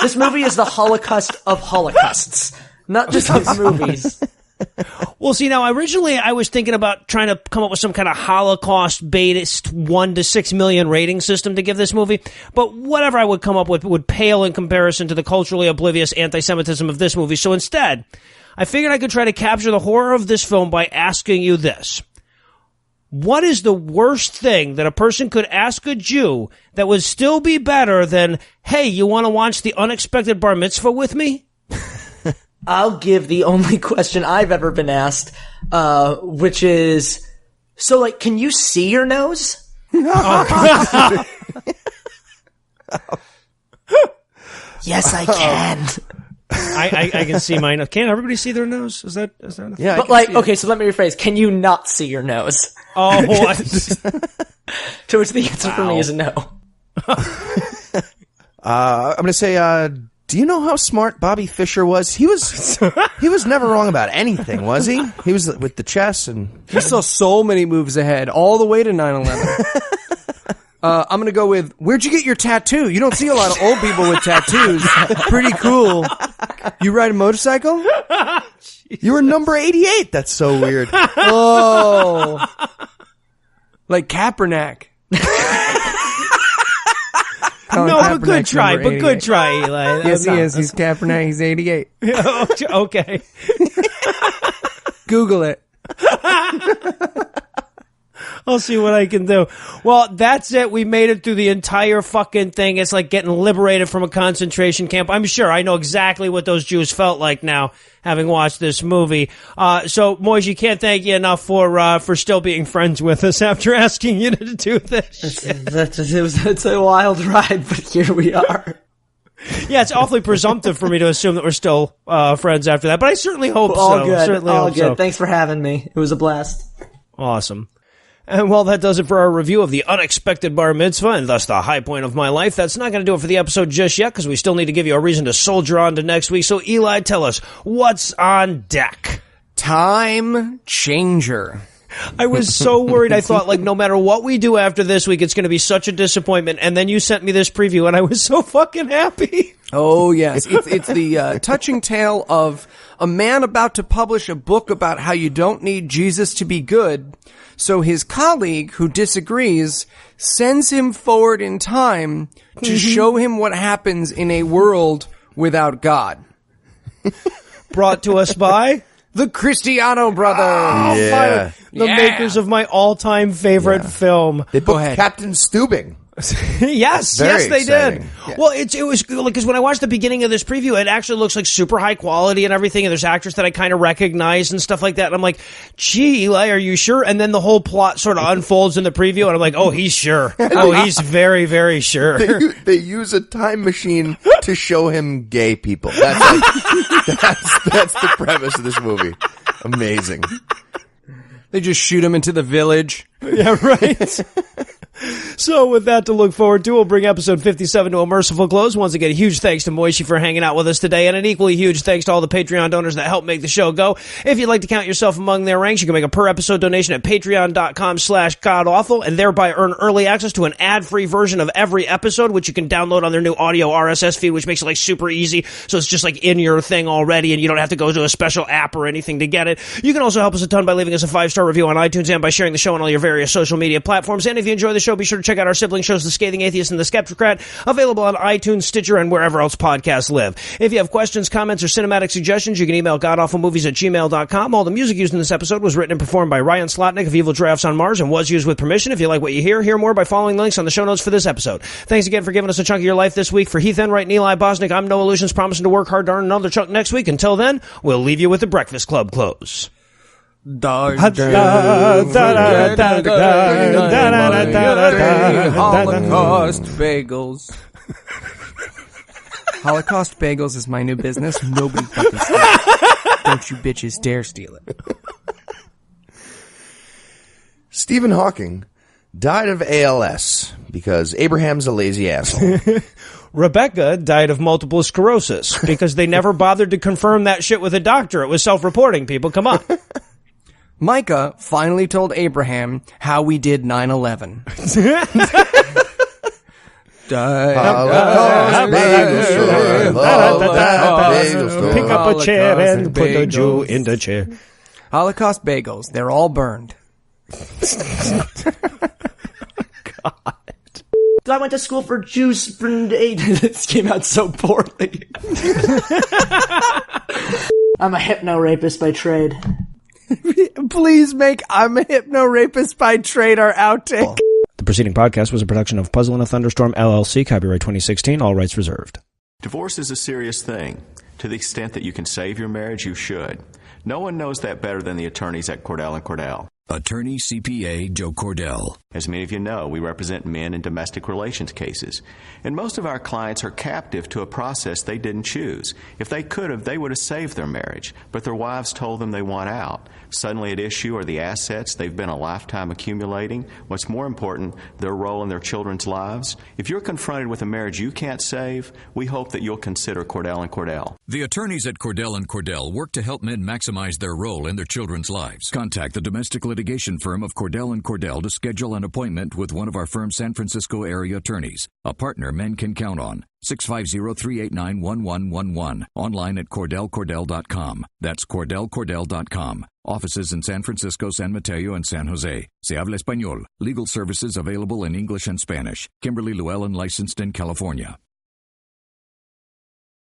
This movie is the Holocaust of holocausts, not just of movies. Well, see, now, originally I was thinking about trying to come up with some kind of Holocaust-based 1 to 6 million rating system to give this movie, but whatever I would come up with would pale in comparison to the culturally oblivious anti-Semitism of this movie. So instead, I figured I could try to capture the horror of this film by asking you this. What is the worst thing that a person could ask a Jew that would still be better than, hey, you want to watch The Unexpected Bar Mitzvah with me? I'll give the only question I've ever been asked, which is, so, like, can you see your nose? Yes, I can. I can see mine. Can't everybody see their nose? Is that Yeah, But, like, okay, so let me rephrase. Can you not see your nose? Oh, what? To which the answer for me is no. I'm going to say, do you know how smart Bobby Fischer was? He was never wrong about anything, was he? He was with the chess and... He saw so many moves ahead, all the way to 9/11. I'm gonna go with, where'd you get your tattoo? You don't see a lot of old people with tattoos. Pretty cool. You ride a motorcycle? You were number 88. That's so weird. Oh. Like Kaepernick. No, but good try, Eli. Yes, he is. He's Kaepernick. He's 88. Okay. Google it. I'll see what I can do. Well, that's it. We made it through the entire fucking thing. It's like getting liberated from a concentration camp. I'm sure I know exactly what those Jews felt like now, having watched this movie. So, Moishe, can't thank you enough for still being friends with us after asking you to do this. It's a wild ride, but here we are. Yeah, it's awfully presumptive for me to assume that we're still friends after that, but I certainly hope so. All good. Certainly All hope good. so. Thanks for having me. It was a blast. Awesome. And well, that does it for our review of The Unexpected Bar Mitzvah, and thus the high point of my life. That's not going to do it for the episode just yet, because we still need to give you a reason to soldier on to next week. So, Eli, tell us, what's on deck? Time Changer. I was so worried. I thought, like, no matter what we do after this week, it's going to be such a disappointment. And then you sent me this preview, and I was so fucking happy. Oh, yes. It's the touching tale of a man about to publish a book about how you don't need Jesus to be good. So his colleague, who disagrees, sends him forward in time to show him what happens in a world without God. Brought to us by The Cristiano Brothers. Yeah. the makers of my all-time favorite film. They booked ahead. Captain Stubing. Yes, Very they exciting. did. Yeah. Well, it was good because when I watched the beginning of this preview, it actually looks like super high quality and everything, and there's actors that I kind of recognize and stuff like that. And I'm like, gee, Eli, are you sure? And then the whole plot sort of unfolds in the preview, and I'm like, oh, he's sure. Oh, he's very, very sure. They use a time machine to show him gay people. That's the premise of this movie. Amazing. They just shoot him into the village. Yeah, right. So with that to look forward to, we'll bring episode 57 to a merciful close. Once again, huge thanks to Moishe for hanging out with us today, and an equally huge thanks to all the Patreon donors that help make the show go. If you'd like to count yourself among their ranks, you can make a per-episode donation at patreon.com/godawful, and thereby earn early access to an ad-free version of every episode, which you can download on their new audio RSS feed, which makes it like super easy, so it's just like in your thing already, and you don't have to go to a special app or anything to get it. You can also help us a ton by leaving us a 5-star review on iTunes and by sharing the show on all your various social media platforms. And if you enjoy the show, be sure to check out our sibling shows, The Scathing Atheist and The Skeptocrat, available on iTunes, Stitcher, and wherever else podcasts live. If you have questions, comments, or cinematic suggestions, you can email godawfulmovies@gmail.com. All the music used in this episode was written and performed by Ryan Slotnick of Evil Giraffes on Mars and was used with permission. If you like what you hear more by following links on the show notes for this episode. Thanks again for giving us a chunk of your life this week. For Heath Enwright and Eli Bosnick, I'm Noah Lugeons, promising to work hard to earn another chunk next week. Until then, we'll leave you with the Breakfast Club close. Holocaust bagels. Holocaust bagels is my new business. Nobody fucking steal it. Don't you bitches dare steal it. Stephen Hawking died of ALS because Abraham's a lazy asshole. Rebecca died of multiple sclerosis because they never bothered to confirm that shit with a doctor. It was self-reporting, people. Come on. Micah finally told Abraham how we did 9/11. Pick up a chair and put a Jew in the chair. Holocaust bagels. They're all burned. God. I went to school for Jews. This came out so poorly. I'm a hypno-rapist by trade. Please make I'm a hypno-rapist by trade our outtake. The preceding podcast was a production of Puzzle in a Thunderstorm, LLC, copyright 2016, all rights reserved. Divorce is a serious thing. To the extent that you can save your marriage, you should. No one knows that better than the attorneys at Cordell & Cordell. Attorney CPA Joe Cordell. As many of you know, we represent men in domestic relations cases. And most of our clients are captive to a process they didn't choose. If they could have, they would have saved their marriage. But their wives told them they want out. Suddenly at issue are the assets they've been a lifetime accumulating. What's more important, their role in their children's lives. If you're confronted with a marriage you can't save, we hope that you'll consider Cordell & Cordell. The attorneys at Cordell & Cordell work to help men maximize their role in their children's lives. Contact the domestic litigation firm of Cordell & Cordell to schedule an appointment with one of our firm's San Francisco area attorneys, a partner men can count on. 650-389-1111. Online at CordellCordell.com. That's CordellCordell.com. Offices in San Francisco, San Mateo, and San Jose. Se habla español. Legal services available in English and Spanish. Kimberly Llewellyn, licensed in California.